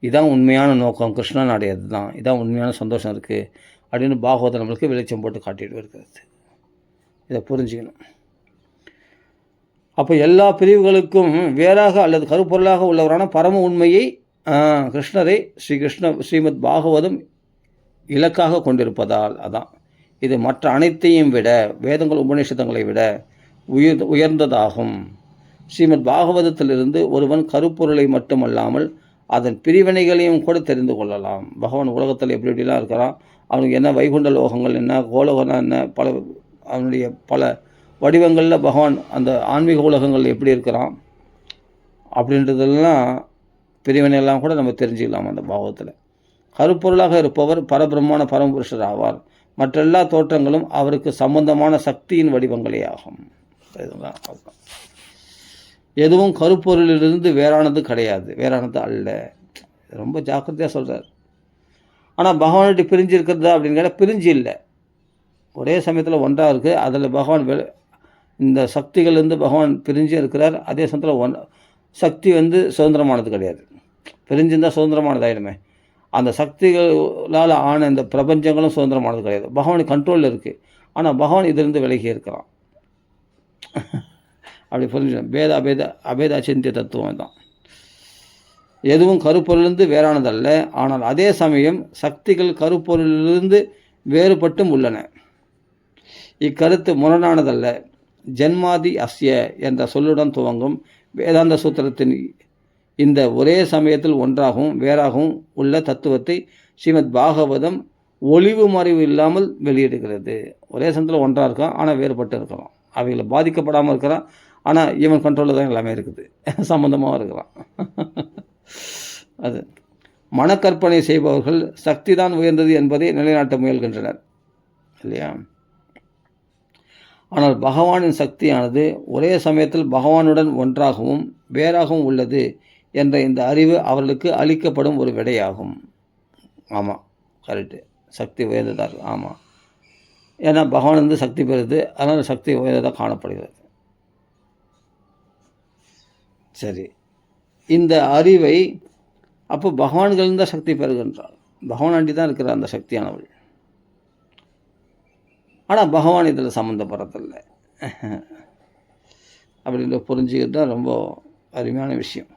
இதுதான் உண்மையான நோக்கம், கிருஷ்ணன் அடையிறது தான், இதுதான் உண்மையான சந்தோஷம் இருக்குது அப்படின்னு பாகவதம் நம்மளுக்கு வெளிச்சம் போட்டு காட்டிட்டு இருக்கிறது. இதை புரிஞ்சுக்கணும். அப்போ எல்லா பிரிவுகளுக்கும் வேறாக அல்லது கருப்பொருளாக உள்ளவரான பரம உண்மையை கிருஷ்ணரை ஸ்ரீமத் பாகவதம் இலக்காக கொண்டிருப்பதால் அதான் இது மற்ற அனைத்தையும் விட, வேதங்கள் உபநிஷதங்களை விட உயர்ந்ததாகும். ஸ்ரீமத் பாகவதத்திலிருந்து ஒருவன் கருப்பொருளை மட்டுமல்லாமல் அதன் பிரிவினைகளையும் கூட தெரிந்து கொள்ளலாம். பகவான் உலகத்தில் எப்படி எப்படிலாம் இருக்கிறான், அவனுக்கு என்ன வைகுண்ட லோகங்கள் என்ன, கோலோகனா என்ன, அவனுடைய பல வடிவங்களில் பகவான் அந்த ஆன்மீக உலகங்கள் எப்படி இருக்கிறான் அப்படின்றதெல்லாம் பிரிவினையெல்லாம் கூட நம்ம தெரிஞ்சுக்கலாம் அந்த பாகவத்தில். கருப்பொருளாக இருப்பவர் பரபிரம்மான பரமபுருஷர் ஆவார். மற்ற எல்லா தோற்றங்களும் அவருக்கு சம்பந்தமான சக்தியின் வடிவங்களே ஆகும். இதுதான் எதுவும் கருப்பொருளிலிருந்து வேறானது கிடையாது, வேறானது அல்ல. ரொம்ப ஜாக்கிரதையாக சொல்கிறார். ஆனால் பகவான்கிட்ட பிரிஞ்சு இருக்கிறதா அப்படின்னு கேட்டால் பிரிஞ்சு இல்லை, ஒரே சமயத்தில் ஒன்றாக இருக்குது. அதில் பகவான் இந்த சக்திகள்லேருந்து பகவான் பிரிஞ்சு இருக்கிறார். அதே சமயத்தில் சக்தி சுதந்திரமானது கிடையாது. பிரிஞ்சிருந்தால் சுதந்திரமானதாயிடுமே. அந்த சக்திகளால் ஆன இந்த பிரபஞ்சங்களும் சுதந்திரமானது கிடையாது, பகவான் கண்ட்ரோலில் இருக்குது. ஆனால் பகவான் இதிலிருந்து விலகி இருக்கிறான். அப்படி புரிஞ்சுக்கணும். அபேத அச்சிந்திய தத்துவம் தான். எதுவும் கருப்பொருளிலிருந்து வேறானதல்ல, ஆனால் அதே சமயம் சக்திகள் கருப்பொருளிலிருந்து வேறுபட்டும் உள்ளன. இக்கருத்து முரணானதல்ல. ஜென்மாதி அஸ்ய என்ற சொல்லுடன் துவங்கும் வேதாந்த சூத்திரத்தின் இந்த ஒரே சமயத்தில் ஒன்றாகவும் வேறாகவும் உள்ள தத்துவத்தை ஸ்ரீமத் பாகவதம் ஒளிவு மறைவு இல்லாமல் வெளியிடுகிறது. ஒரே சமயத்தில் ஒன்றாக இருக்கான், ஆனால் வேறுபட்டு இருக்கலாம். அவைகளை பாதிக்கப்படாமல் இருக்கிறான், ஆனால் இவன் கண்ட்ரோலில் தான் எல்லாமே இருக்குது, சம்பந்தமாக இருக்கிறான். அது மனக்கற்பனை செய்பவர்கள் சக்தி தான் உயர்ந்தது என்பதை நிலைநாட்ட முயல்கின்றனர் இல்லையா? ஆனால் பகவானின் சக்தியானது ஒரே சமயத்தில் பகவானுடன் ஒன்றாகவும் வேறாகவும் உள்ளது என்ற இந்த அறிவு அவர்களுக்கு அளிக்கப்படும் ஒரு விடையாகும். ஆமாம், கரெக்டு. சக்தி உயர்ந்ததாக இருக்குது. ஆமாம், ஏன்னா பகவான் சக்தி பெறுது, அதனால் சக்தி உயர்ந்ததாக காணப்படுகிறது. சரி, இந்த அறிவை அப்போ பகவான்கள் தான் சக்தி பெறுகின்றார். பகவானாண்டி தான் இருக்கிற அந்த சக்தியானவள். ஆனால் பகவான் இதில் சம்மந்தப்படுறதில்லை அப்படின்ற புரிஞ்சுக்கிட்டு தான் ரொம்ப அருமையான விஷயம்.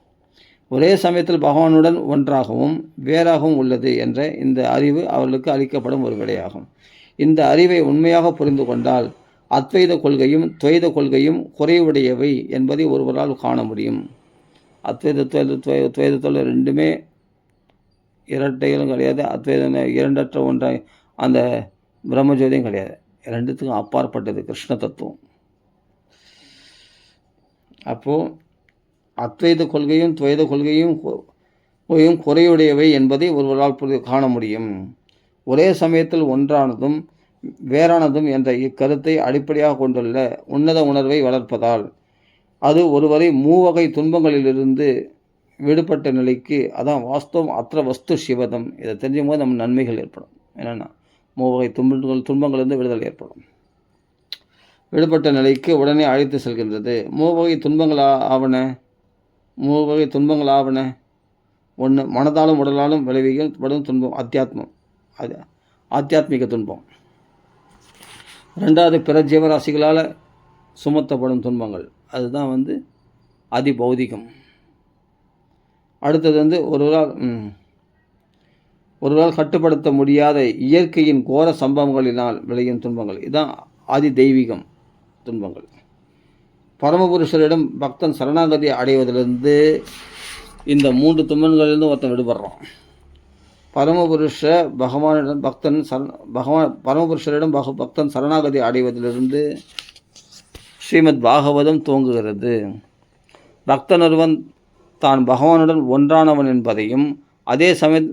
ஒரே சமயத்தில் பகவானுடன் ஒன்றாகவும் வேறாகவும் உள்ளது என்ற இந்த அறிவு அவர்களுக்கு அளிக்கப்படும் ஒரு விடையாகும். இந்த அறிவை உண்மையாக புரிந்து கொண்டால் அத்வைத கொள்கையும் துவைத கொள்கையும் குறைவுடையவை என்பதை ஒருவரால் காண முடியும். துவைதத்தில் ரெண்டுமே இரட்டைகளும் கிடையாது, அத்வைத இரண்டற்ற ஒன்றாய் அந்த பிரம்மஜோதியும் கிடையாது. ரெண்டுத்துக்கும் அப்பாற்பட்டது கிருஷ்ண தத்துவம். அப்போது அத்வைத கொள்கையும் துவைத கொள்கையும் குறையுடையவை என்பதை ஒருவரால் காண முடியும். ஒரே சமயத்தில் ஒன்றானதும் வேறானதும் என்ற இக்கருத்தை அடிப்படையாக கொண்டுள்ள உன்னத உணர்வை வளர்ப்பதால் அது ஒருவரை மூவகை துன்பங்களிலிருந்து விடுபட்ட நிலைக்கு, அதான் வாஸ்தவம் அற்ற வஸ்து சிவதம். இதை தெரிஞ்சும் போது நம்ம நன்மைகள் ஏற்படும். என்னென்னா மூவகை துன்பங்களிலிருந்து விடுதலை ஏற்படும். விடுபட்ட நிலைக்கு உடனே அழைத்து செல்கின்றது. மூவகை துன்பங்கள் ஆவன ஒன்று மனதாலும் உடலாலும் விளைவிக்கப்படும் துன்பம் அத்தியாத்மம், அது ஆத்தியாத்மிக துன்பம். ரெண்டாவது பிற ஜீவராசிகளால் சுமத்தப்படும் துன்பங்கள், அதுதான் அதிபௌதிகம். அடுத்தது ஒருவரால் கட்டுப்படுத்த முடியாத இயற்கையின் கோர சம்பவங்களினால் விளையும் துன்பங்கள், இதுதான் ஆதி தெய்வீகம் துன்பங்கள். பரமபுருஷரிடம் பக்தன் சரணாகதி அடைவதிலிருந்து இந்த 3 துன்பங்களிலிருந்து ஒருத்தன் விடுபடுறான். பரமபுருஷரிடம் பக்தன் சரணாகதி அடைவதிலிருந்து ஸ்ரீமத் பாகவதம் துவங்குகிறது. பக்தன் ஒருவன் தான் பகவானுடன் ஒன்றானவன் என்பதையும் அதே சமயம்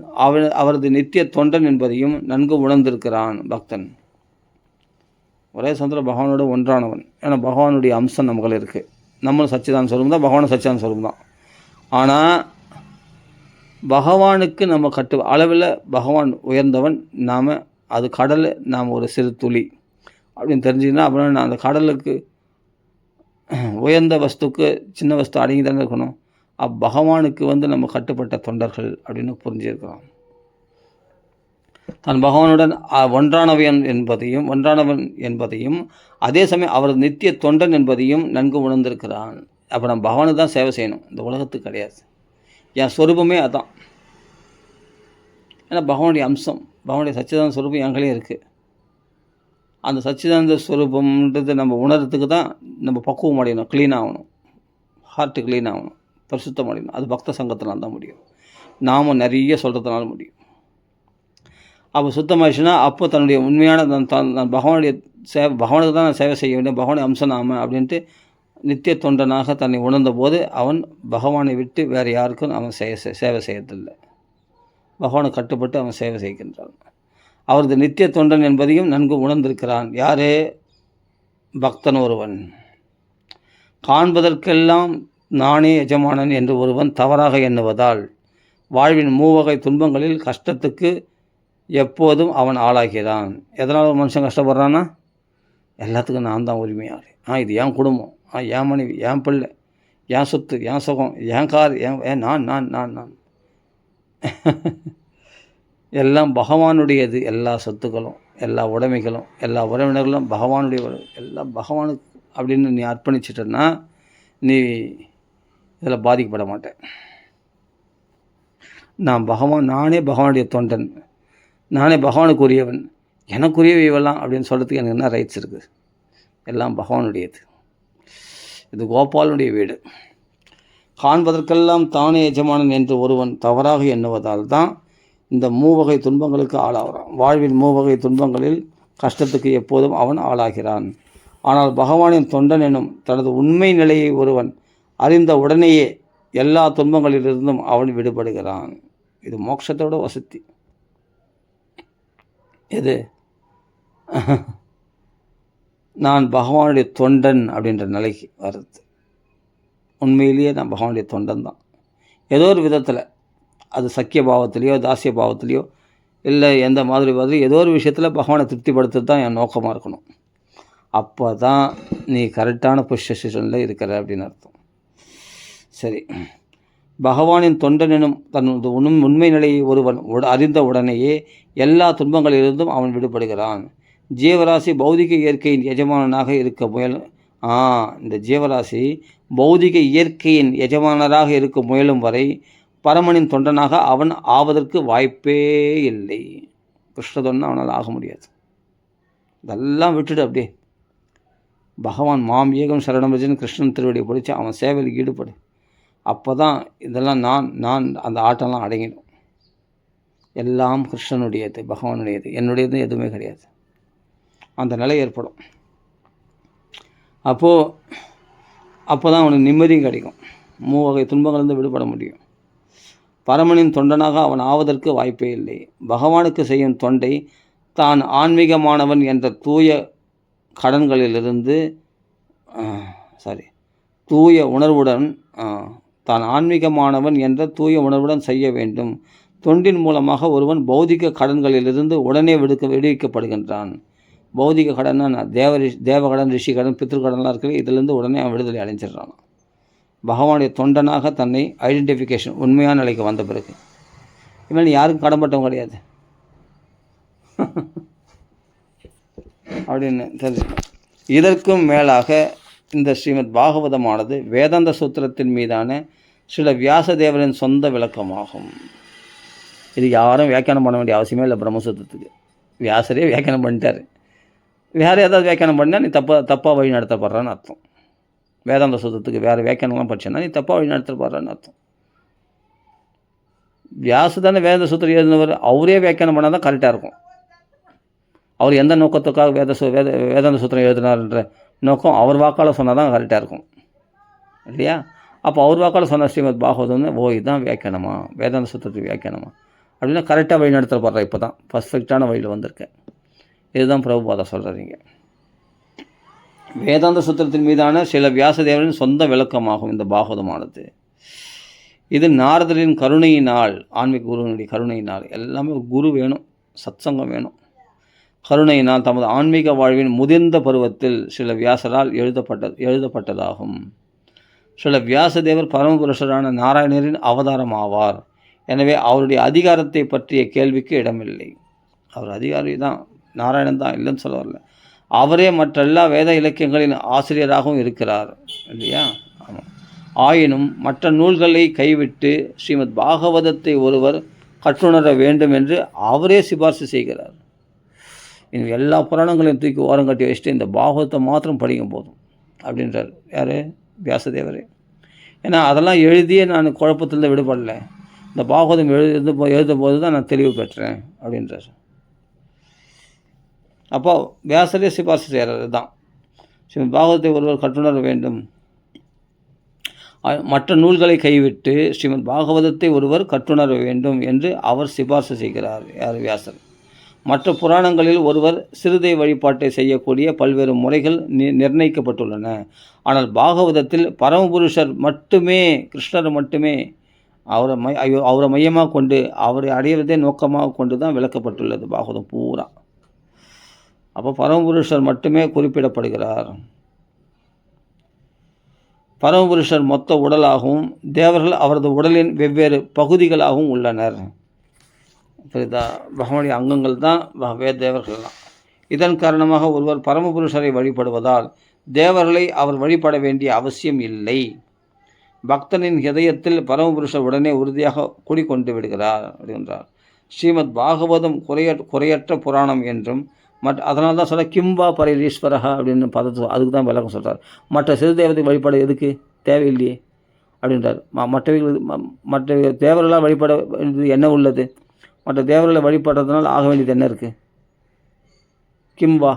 அவரது நித்திய தொண்டன் என்பதையும் நன்கு உணர்ந்திருக்கிறான் பக்தன். ஒரே சமயத்தில் பகவானோட ஒன்றானவன், ஏன்னா பகவானுடைய அம்சம் நமக்கு இருக்குது. நம்மளும் சச்சிதான் சொல்லும் தான், பகவானும் சச்சிதான் சொல்லும் தான். ஆனால் பகவானுக்கு நம்ம அளவில் பகவான் உயர்ந்தவன், நாம் அது கடல், நாம் ஒரு சிறு துளி அப்படின்னு தெரிஞ்சுக்கினா அப்புறம் நான் அந்த கடலுக்கு உயர்ந்த வஸ்துக்கு சின்ன வஸ்து அடங்கி தானே இருக்கணும். பகவானுக்கு நம்ம கட்டுப்பட்ட தொண்டர்கள் அப்படின்னு புரிஞ்சிருக்கிறோம். தான் பகவானுடன் ஒன்றானவன் என்பதையும் அதே சமயம் அவர் நித்திய தொண்டன் என்பதையும் நன்கு உணர்ந்திருக்கிறான். அப்போ நம்ம பகவானுக்கு தான் சேவை செய்யணும், இந்த உலகத்துக்கு கிடையாது. என் ஸ்வரூபமே அதான். ஏன்னா பகவானுடைய அம்சம், பகவானுடைய சச்சிதானந்த ஸ்வரூபம் எங்களே இருக்குது. அந்த சச்சிதானந்த ஸ்வரூபம்ன்றது நம்ம உணர்றதுக்கு தான் நம்ம பக்குவம் அடையணும், க்ளீன் ஆகணும், ஹார்ட்டு க்ளீன் ஆகணும், பரிசுத்தம் அடையணும். அது பக்த சங்கத்தினால் தான் முடியும், நாமும் நிறைய சொல்கிறதுனால முடியும். அப்போ சுத்தமாயிடுச்சுன்னா அப்போ தன்னுடைய உண்மையான நான் பகவானுடைய பகவானுக்கு தான் நான் சேவை செய்ய வேண்டும், பகவானுடைய அம்சம் நாம அப்படின்ட்டு நித்திய தொண்டனாக தன்னை உணர்ந்த போது அவன் பகவானை விட்டு வேறு யாருக்கும் அவன் சேவை செய்யறதில்லை. பகவானுக்கு கட்டுப்பட்டு அவன் சேவை செய்கின்றான். அவரது நித்திய தொண்டன் என்பதையும் நன்கு உணர்ந்திருக்கிறான். யாரே? பக்தன் ஒருவன். காண்பதற்கெல்லாம் நானே எஜமானன் என்று ஒருவன் தவறாக எண்ணுவதால் வாழ்வின் மூவகை துன்பங்களில் கஷ்டத்துக்கு எப்போதும் அவன் ஆளாகிறான். எதனால் ஒரு மனுஷன் கஷ்டப்படுறான்னா, எல்லாத்துக்கும் நான் தான் உரிமையாளி, இது என் குடும்பம், என் மனைவி, என் பிள்ளை, என் சொத்து, என் சுகம், என் கார், ஏன் நான் நான் நான் நான் எல்லாம் பகவானுடையது. எல்லா சொத்துக்களும், எல்லா உடைமைகளும், எல்லா உறவினர்களும் பகவானுடைய, எல்லாம் பகவானுக்கு அப்படின்னு நீ அர்ப்பணிச்சிட்டன்னா நீ இதில் பாதிக்கப்பட மாட்டேன். நானே பகவானுடைய தொண்டன், நானே பகவானுக்கு உரியவன், எனக்குரியவை இவெல்லாம் அப்படின்னு சொல்கிறதுக்கு எனக்கு என்ன ரைட்ஸ் இருக்குது? எல்லாம் பகவானுடையது. இது கோபாலனுடைய வீடு. காண்பதற்கெல்லாம் தானே எஜமானன் என்று ஒருவன் தவறாக எண்ணுவதால் தான் இந்த மூவகை துன்பங்களுக்கு ஆளாகிறான். வாழ்வின் மூவகை துன்பங்களில் கஷ்டத்துக்கு எப்போதும் அவன் ஆளாகிறான். ஆனால் பகவானின் தொண்டன் எனும் தனது உண்மை நிலையை ஒருவன் அறிந்த உடனேயே எல்லா துன்பங்களிலிருந்தும் அவன் விடுபடுகிறான். இது மோட்சத்தோட வசதி. எது? நான் பகவானுடைய தொண்டன் அப்படின்ற நிலைக்கு வருது. உண்மையிலேயே நான் பகவானுடைய தொண்டன் தான். ஏதோ ஒரு விதத்தில், அது சக்கிய பாவத்திலையோ தாசிய பாவத்திலையோ இல்லை எந்த மாதிரி ஏதோ ஒரு விஷயத்தில் பகவானை திருப்திப்படுத்துறது தான் என் நோக்கமாக இருக்கணும். அப்போ தான் நீ கரெக்டான பொசிஷனில் இருக்கிற அப்படின்னு அர்த்தம். சரி, பகவானின் தொண்டன் எனும் தனது உண்மை நிலையை ஒருவன் அறிந்த உடனேயே எல்லா துன்பங்களிலிருந்தும் அவன் விடுபடுகிறான். ஜீவராசி பௌதிக இயற்கையின் எஜமானனாக இருக்க இந்த ஜீவராசி பௌதிக இயற்கையின் எஜமானராக இருக்க முயலும் வரை பரமனின் தொண்டனாக அவன் ஆவதற்கு வாய்ப்பே இல்லை. கிருஷ்ணதொன்னா அவனால் ஆக முடியாது. இதெல்லாம் விட்டுட்டு அப்படியே பகவான் மாம் ஏகம் சரணம் பஜன் கிருஷ்ணன் திருவடியை பிடிச்சி அவன் சேவையில் ஈடுபடு. அப்போ தான் இதெல்லாம் நான் அந்த ஆட்டம்லாம் அடங்கிடும். எல்லாம் கிருஷ்ணனுடையது, பகவானுடையது, என்னுடையது எதுவுமே கிடையாது. அந்த நிலை ஏற்படும். அப்போ தான் அவனுக்கு நிம்மதியும் கிடைக்கும். மூவகை துன்பங்களிலிருந்து விடுபட முடியும். பரமனின் தொண்டனாக அவன் ஆவதற்கு வாய்ப்பே இல்லை. பகவானுக்கு செய்யும் தொண்டை தான் ஆன்மீகமானவன் என்ற தூய உணர்வுடன் தான் ஆன்மீகமானவன் என்ற தூய உணர்வுடன் செய்ய வேண்டும். தொண்டின் மூலமாக ஒருவன் பௌதிக கடன்களிலிருந்து உடனே விடுவிக்கப்படுகின்றான். பௌதிக கடன்னா தேவகடன், ரிஷி கடன், பித்ருக்கடன்லாம் இருக்குது. இதிலிருந்து உடனே அவன் விடுதலை அடைஞ்சிடுறான். பகவானுடைய தொண்டனாக தன்னை ஐடென்டிஃபிகேஷன் உண்மையான நிலைக்கு வந்த பிறகு இவன் யாருக்கும் கடன்பட்டவன் கிடையாது அப்படின்னு தெரிஞ்சுக்கணும். இதற்கும் மேலாக இந்த ஸ்ரீமத் பாகவதமானது வேதாந்த சூத்திரத்தின் மீதான சில வியாசதேவரின் சொந்த விளக்கமாகும். இது யாரும் வியாக்கியானம் பண்ண வேண்டிய அவசியமே இல்லை. பிரம்மசூத்திரத்துக்கு வியாசரே வியாக்கியானம் பண்ணிட்டார். வேறு ஏதாவது வியாக்கியானம் பண்ணால் நீ தப்பாக வழி நடத்தப்படுறான்னு அர்த்தம். வேதாந்த சூத்திரத்துக்கு வேறு வியாக்கியானம்லாம் படிச்சேன்னா நீ தப்பாக வழி நடத்தப்படுறான்னு அர்த்தம். வியாச தானே வேதாந்த சூத்திரம் எழுதினவர், அவரே வியாக்கியானம் பண்ணால் தான் கரெக்டாக இருக்கும். அவர் எந்த நோக்கத்துக்காக வேதாந்த சூத்திரம் எழுதினார்ன்ற நோக்கம் அவர் வாக்கால் சொன்னால் தான் கரெக்டாக இருக்கும் இல்லையா? அப்போ அவர் வாக்கால் சொன்ன ஸ்ரீமத் பாகவதம்னு இதுதான் வியாக்கியானமா, வேதாந்த சூத்திரத்துக்கு வியாக்கியானமா அப்படின்னா கரெக்டாக வழி நடத்தப்படுற. இப்போ தான் பர்ஃபெக்டான வழியில் வந்திருக்கேன். இதுதான் பிரபுபாதா சொல்கிறீங்க. வேதாந்த சூத்திரத்தின் மீதான சில வியாசதேவரின் சொந்த விளக்கமாகும் இந்த பாகவதமானது. இது நாரதரின் கருணையினால், ஆன்மீக குருவினுடைய கருணையினால், எல்லாமே ஒரு குரு வேணும், சத்சங்கம் வேணும். கருணையினால் தமது ஆன்மீக வாழ்வின் முதிர்ந்த பருவத்தில் சில வியாசரால் எழுதப்பட்டதாகும். சில வியாசதேவர் பரமபுருஷரான நாராயணரின் அவதாரம் ஆவார். எனவே அவருடைய அதிகாரத்தை பற்றிய கேள்விக்கு இடமில்லை. அவர் அதிகாரி தான், நாராயணன் தான், இல்லைன்னு சொல்ல வரல. அவரே மற்ற எல்லா வேத இலக்கியங்களின் ஆசிரியராகவும் இருக்கிறார் இல்லையா? ஆமாம். ஆயினும் மற்ற நூல்களை கைவிட்டு ஸ்ரீமத் பாகவதத்தை ஒருவர் கற்றுணர வேண்டும் என்று அவரே சிபார்சு செய்கிறார். இந்த எல்லா புராணங்களையும் தூக்கி ஓரம் கட்டி வச்சுட்டு இந்த பாகவதத்தை மாத்திரம் படிக்க போதும் அப்படின்றார். யார்? வியாசதேவரே. ஏன்னா அதெல்லாம் எழுதியே நான் குழப்பத்திலிருந்து விடுபடலை. இந்த பாகவதம் எழுதும் போது தான் நான் தெளிவு பெற்றேன் அப்படின்றார். அப்போ வியாசரே சிபார்சு செய்கிறது தான், ஸ்ரீமத் பாகவதத்தை ஒருவர் கற்றுணர வேண்டும், மற்ற நூல்களை கைவிட்டு ஸ்ரீமத் பாகவதத்தை ஒருவர் கற்றுணர வேண்டும் என்று அவர் சிபார்சு செய்கிறார். யார்? வியாசர். மற்ற புராணங்களில் ஒருவர் சிறுதை வழிபாட்டை செய்யக்கூடிய பல்வேறு முறைகள் நிர்ணயிக்கப்பட்டுள்ளன. ஆனால் பாகவதத்தில் பரமபுருஷர் மட்டுமே, கிருஷ்ணர் மட்டுமே அவரை மையமாக கொண்டு அவரை அடையிறதே நோக்கமாக கொண்டு தான் விளக்கப்பட்டுள்ளது பாகவதம் பூரா. அப்போ பரமபுருஷர் மட்டுமே குறிப்பிடப்படுகிறார். பரமபுருஷர் மொத்த உடலாகவும் தேவர்கள் அவரது உடலின் வெவ்வேறு பகுதிகளாகவும் உள்ளனர். புரியுதா? பகவானுடைய அங்கங்கள் தான் தேவர்கள் தான். இதன் காரணமாக ஒருவர் பரமபுருஷரை வழிபடுவதால் தேவர்களை அவர் வழிபட வேண்டிய அவசியம் இல்லை. பக்தனின் இதயத்தில் பரமபுருஷர் உடனே உறுதியாக குடிக்கொண்டு விடுகிறார் அப்படின்றார். ஸ்ரீமத் பாகவதம் குறையற்ற புராணம் என்றும் அதனால தான் சொல்ல கிம்பா பரைலீஸ்வரகா அப்படின்னு பதத்து, அதுக்கு தான் விளக்கம் சொல்கிறார். மற்ற சிறு தேவதை வழிபாடு எதுக்கு தேவையில்லையே அப்படின்றார். மற்ற தேவர்களால் வழிபட என்ன உள்ளது? மற்ற தேவர்களை வழிபடுறதுனால ஆக வேண்டியது என்ன இருக்குது? கிம்பா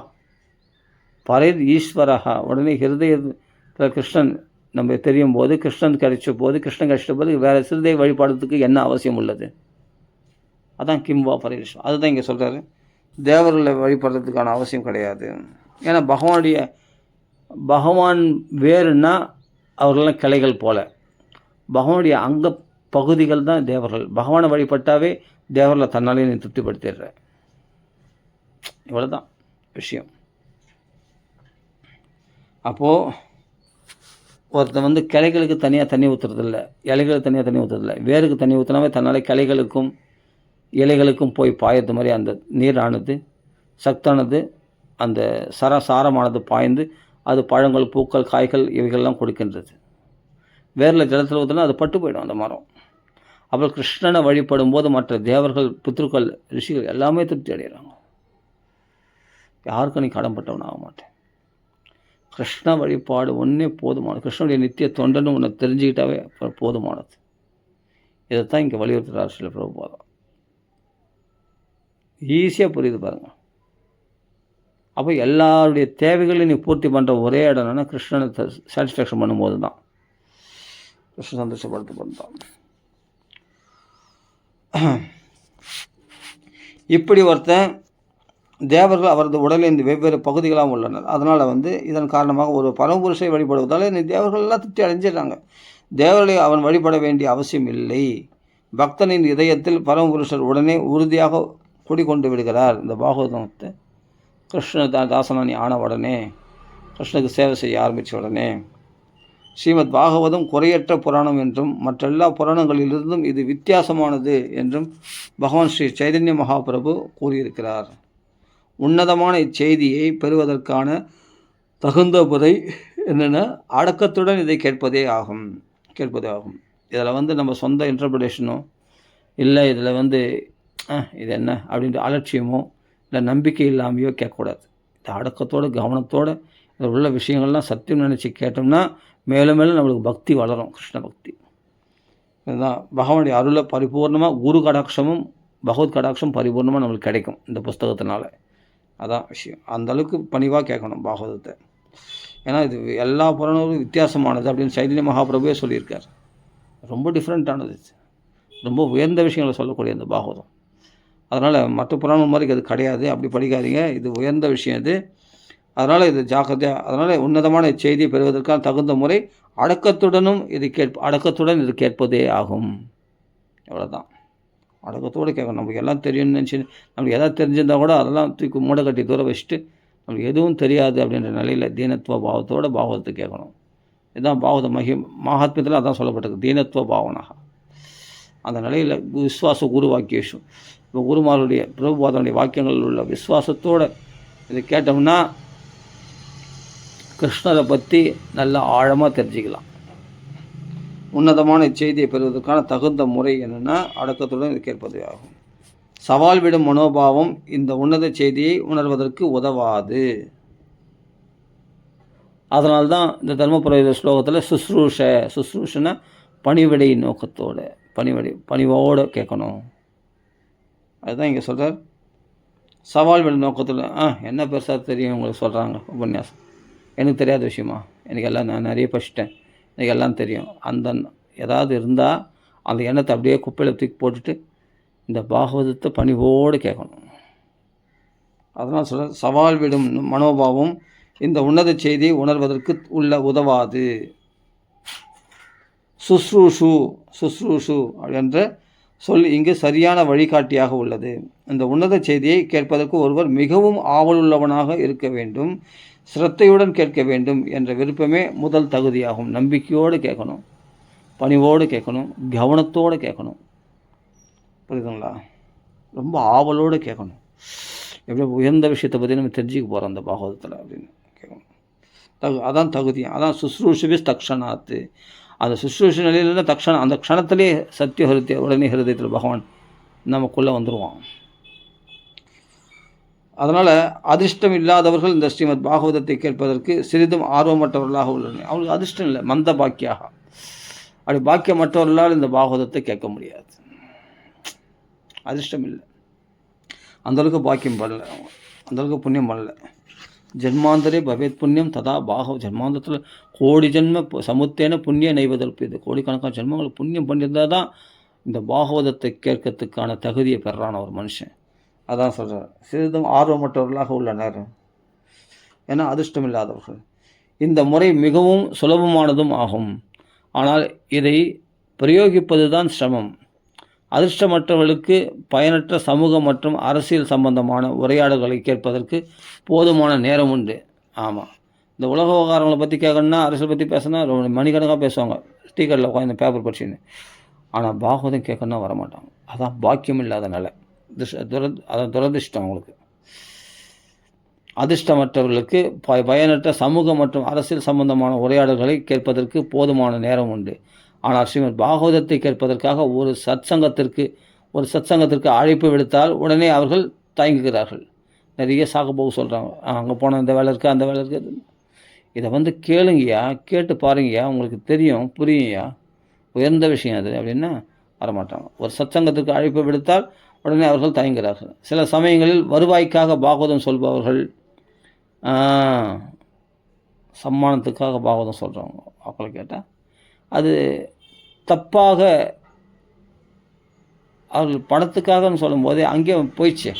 பரைர் ஈஸ்வரகா. உடனே ஹிருதயத்தில் கிருஷ்ணன் நம்ம தெரியும் போது, கிருஷ்ணன் கிடைச்ச போது வேறு சிறுதை வழிபாடுறதுக்கு என்ன அவசியம் உள்ளது? அதான் கிம்பா பரைர். அதுதான் இங்கே சொல்கிறாரு, தேவர்களை வழிபடுறதுக்கான அவசியம் கிடையாது. ஏன்னா பகவான் வேறுன்னா அவர்களெல்லாம் கிளைகள் போல, பகவானுடைய அங்க பகுதிகள் தான் தேவர்கள். பகவானை வழிபட்டாவே தேவர்களை தன்னாலே நீ திருப்திப்படுத்திடுற. இவ்வளோதான் விஷயம். அப்போது ஒருத்தன் கிளைகளுக்கு தனியாக தண்ணி ஊற்றுறதில்ல, இலைகளுக்கு தனியாக தண்ணி ஊற்றுறதில்ல. வேருக்கு தண்ணி ஊற்றினாவே தன்னால் கிளைகளுக்கும் இலைகளுக்கும் போய் பாயறது மாதிரி அந்த நீரானது, சத்தானது, அந்த சாரமானது பாய்ந்து அது பழங்கள், பூக்கள், காய்கள் இவைகள்லாம் கொடுக்கின்றது. வேரில் ஜலத்தில் ஊற்றினா அது பட்டு போயிடும் அந்த மரம். அப்புறம் கிருஷ்ணனை வழிபடும் போது மற்ற தேவர்கள், பித்ருக்கள், ரிஷிகள் எல்லாமே திருப்தி அடைகிறாங்க. யாருக்கும் நீ கடன்பட்டவன் ஆக மாட்டேன். கிருஷ்ண வழிபாடு ஒன்றே போதுமானது. கிருஷ்ணனுடைய நித்திய தொண்டன்னு ஒன்று தெரிஞ்சுக்கிட்டாவே போதுமானது. இதைத்தான் இங்கே வலியுறுத்துகிறார் ஸ்ரீல பிரபுபாதா. ஈஸியாக புரியுது பாருங்கள். அப்போ எல்லாருடைய தேவைகளையும் நீ பூர்த்தி பண்ணுற ஒரே இடம் என்னன்னா கிருஷ்ணனை சாட்டிஸ்ஃபேக்ஷன் பண்ணும்போது தான், கிருஷ்ண சந்தோஷப்படுத்தப்படும் தான். இப்படி ஒருத்தன் தேவர்கள் அவரது உடலில் இந்த வெவ்வேறு பகுதிகளாக உள்ளனர். அதனால் இதன் காரணமாக ஒரு பரமபுருஷை வழிபடுவதால் இந்த தேவர்கள் எல்லாம் திருப்தி அடைஞ்சிடுறாங்க. தேவர்களை அவன் வழிபட வேண்டிய அவசியம் இல்லை. பக்தனின் இதயத்தில் பரமபுருஷர் உடனே உறுதியாக குடிக்கொண்டு விடுகிறார். இந்த பாகவதத்தை கிருஷ்ண தாசனானி ஆன உடனே, கிருஷ்ணனுக்கு சேவை செய்ய ஆரம்பித்த உடனே, ஸ்ரீமத் பாகவதம் குறையற்ற புராணம் என்றும் மற்றெல்லா புராணங்களிலிருந்தும் இது வித்தியாசமானது என்றும் பகவான் ஸ்ரீ சைதன்ய மகாபிரபு கூறியிருக்கிறார். உன்னதமான இச்செய்தியை பெறுவதற்கான தகுந்த முறை என்னென்னா அடக்கத்துடன் இதை கேட்பதே ஆகும். இதில் நம்ம சொந்த இன்டர்பிரேஷனோ இல்லை இதில் இது என்ன அப்படின்ற அலட்சியமோ இல்லை நம்பிக்கை இல்லாமையோ கேட்கக்கூடாது. இந்த அடக்கத்தோடு கவனத்தோடு இதில் உள்ள விஷயங்கள்லாம் சத்தியம் நினச்சி கேட்டோம்னா மேலும் மேலும் நம்மளுக்கு பக்தி வளரும், கிருஷ்ண பக்தி. இதுதான் பகவானுடைய அருளை பரிபூர்ணமாக, குரு கடாட்சமும் பகவத் கடாட்சம் பரிபூர்ணமாக நம்மளுக்கு கிடைக்கும் இந்த புஸ்தகத்தினால. அதான் விஷயம். அந்தளவுக்கு பணிவாக கேட்கணும் பாகவதத்தை. ஏன்னா இது எல்லா புராணங்களும் வித்தியாசமானது அப்படின்னு சைதன்ய மகாபிரபுவே சொல்லியிருக்கார். ரொம்ப டிஃப்ரெண்ட்டானது, ரொம்ப உயர்ந்த விஷயங்களை சொல்லக்கூடிய இந்த பாகவதம். அதனால் மற்ற புராணம் மாதிரி அது கிடையாது, அப்படி படிக்காதீங்க. இது உயர்ந்த விஷயம் இது. அதனால் இது ஜாக்கிரதையாக, அதனால் உன்னதமான செய்தியை பெறுவதற்கான தகுந்த முறை அடக்கத்துடன் இது கேட்பதே ஆகும். எவ்வளோதான். அடக்கத்தோடு கேட்கணும். நமக்கு எல்லாம் தெரியும்னு நினச்சி நமக்கு எதாவது தெரிஞ்சிருந்தால் கூட அதெல்லாம் தூக்கி மூடை கட்டி தூர வச்சுட்டு நமக்கு எதுவும் தெரியாது அப்படின்ற நிலையில் தீனத்துவ பாவத்தோடு பாகவதத்தை கேட்கணும். இதுதான் பாகவத மகாத்மியத்தில் அதான் சொல்லப்பட்டிருக்கு, தீனத்துவ பாவனாக. அந்த நிலையில் விஸ்வாச குரு வாக்கியேஷு, இப்போ குருமாருடைய பிரபுபாதனுடைய வாக்கியங்களில் உள்ள விஸ்வாசத்தோடு இதை கேட்டோம்னா கிருஷ்ணரை பற்றி நல்லா ஆழமாக தெரிஞ்சுக்கலாம். உன்னதமான இச்செய்தியை பெறுவதற்கான தகுந்த முறை என்னென்னா அடக்கத்துடன் இது கேட்பது ஆகும். சவால் விடும் மனோபாவம் இந்த உன்னத செய்தியை உணர்வதற்கு உதவாது. அதனால்தான் இந்த தர்மபுர ஸ்லோகத்தில் சுஸ்ரூஷனை பணிவிடை நோக்கத்தோடு பணிவோடு கேட்கணும். அதுதான் இங்கே சொல்கிறார். சவால் விடும் நோக்கத்தில் என்ன பெருசாக தெரியும் உங்களுக்கு சொல்கிறாங்க உபன்யாசம், எனக்கு தெரியாத விஷயமா, எனக்கு எல்லாம் நான் நிறைய படிச்சிட்டேன், எனக்கு எல்லாம் தெரியும். அந்த ஏதாவது இருந்தால் அந்த எண்ணத்தை அப்படியே குப்பையில் தூக்கி போட்டுட்டு இந்த பாகவதத்தை பணிவோடு கேட்கணும். அதனால் சொல்ல சவால் விடும் மனோபாவம் இந்த உன்னத செய்தியை உணர்வதற்கு உதவாது. சுஸ்ரூஷு என்ற சொல் இங்கு சரியான வழிகாட்டியாக உள்ளது. இந்த உன்னத செய்தியை கேட்பதற்கு ஒருவர் மிகவும் ஆவலுள்ளவனாக இருக்க வேண்டும், சிரத்தையுடன் கேட்க வேண்டும் என்ற விருப்பமே முதல் தகுதியாகும். நம்பிக்கையோடு கேட்கணும், பணிவோடு கேட்கணும், கவனத்தோடு கேட்கணும். புரியுதுங்களா? ரொம்ப ஆவலோடு கேட்கணும். எப்படி உயர்ந்த விஷயத்தை பற்றி நம்ம தெரிஞ்சுக்க போகிறோம் அந்த பாகவதத்தில் அப்படின்னு கேட்கணும். அதான் தகுதி. அதான் சுஸ்ரூஷுவிஸ் தக்ஷணாத்து. அந்த சுஸ்ரூஷ நிலையில தக்ஷணம், அந்த க்ஷணத்திலே சத்திய உடனே ஹிருதயத்தில் பகவான் நமக்குள்ளே வந்துடுவான். அதனால் அதிர்ஷ்டம் இல்லாதவர்கள் இந்த ஸ்ரீமத் பாகவதத்தை கேட்பதற்கு சிறிதும் ஆர்வமற்றவர்களாக உள்ளனர். அவங்களுக்கு அதிர்ஷ்டம் இல்லை, மந்த பாக்கியாக. அப்படி பாக்கியமற்றவர்களால் இந்த பாகவதத்தை கேட்க முடியாது. அதிர்ஷ்டம் இல்லை, அந்தளவுக்கு பாக்கியம் பண்ணல, அந்தளவுக்கு புண்ணியம் பண்ணல. ஜென்மாந்தரே பவேத் புண்ணியம் ததா ஜென்மாந்தத்தில் கோடி ஜென்ம சமுத்தேன புண்ணிய நெய்வதற்கு, இது கோடிக்கணக்கான ஜென்மங்களுக்கு புண்ணியம் பண்ணியிருந்தால் தான் இந்த பாகவதத்தை கேட்கறதுக்கான தகுதியை பெறான ஒரு மனுஷன். அதான் சொல்கிறார், சிறிதும் ஆர்வமற்றவர்களாக உள்ளனர், ஏன்னா அதிர்ஷ்டம் இல்லாதவர்கள். இந்த முறை மிகவும் சுலபமானதும் ஆகும், ஆனால் இதை பிரயோகிப்பது தான் சிரமம். அதிர்ஷ்டமற்றவர்களுக்கு பயனற்ற சமூக மற்றும் அரசியல் சம்பந்தமான உரையாடல்களை கேட்பதற்கு போதுமான நேரம் உண்டு. ஆமாம், இந்த உலக விவகாரங்களை பற்றி கேட்கணுன்னா, அரசியல் பற்றி பேசினா மணிக்கணக்காக பேசுவாங்க, ஸ்பீக்கரில் உட்காந்து பேப்பர் படிச்சுன்னு. ஆனால் பாகவதம் கேட்கணுன்னா வரமாட்டாங்க. அதான் பாக்கியம் இல்லாத நிலை, அதான் துரதிர்ஷ்டம் அவங்களுக்கு. அதிர்ஷ்டமற்றவர்களுக்கு பயனற்ற சமூக மற்றும் அரசியல் சம்பந்தமான உரையாடல்களை கேட்பதற்கு போதுமான நேரம் உண்டு. ஆனால் ஸ்ரீமத் பாகவதத்தை கேட்பதற்காக ஒரு சத்சங்கத்திற்கு அழைப்பு விடுத்தால் உடனே அவர்கள் தயங்குகிறார்கள். நிறைய சாகுபோகு சொல்கிறாங்க, அங்கே போனால் இந்த வேலை இருக்குது, அந்த வேலை இருக்குது. இதை கேளுங்கய்யா, கேட்டு பாருங்கய்யா, உங்களுக்கு தெரியும், புரியுங்கய்யா, உயர்ந்த விஷயம் அது அப்படின்னா வரமாட்டாங்க. ஒரு சத்சங்கத்திற்கு அழைப்பு விடுத்தால் உடனே அவர்கள் தயங்குகிறார்கள். சில சமயங்களில் வருவாய்க்காக பாகவதம் சொல்பவர்கள், சம்மானத்துக்காக பாகவதம் சொல்கிறவங்க அவங்களை கேட்டால் அது தப்பாக, அவர்கள் பணத்துக்காகன்னு சொல்லும்போதே அங்கேயே போயிடுச்சு,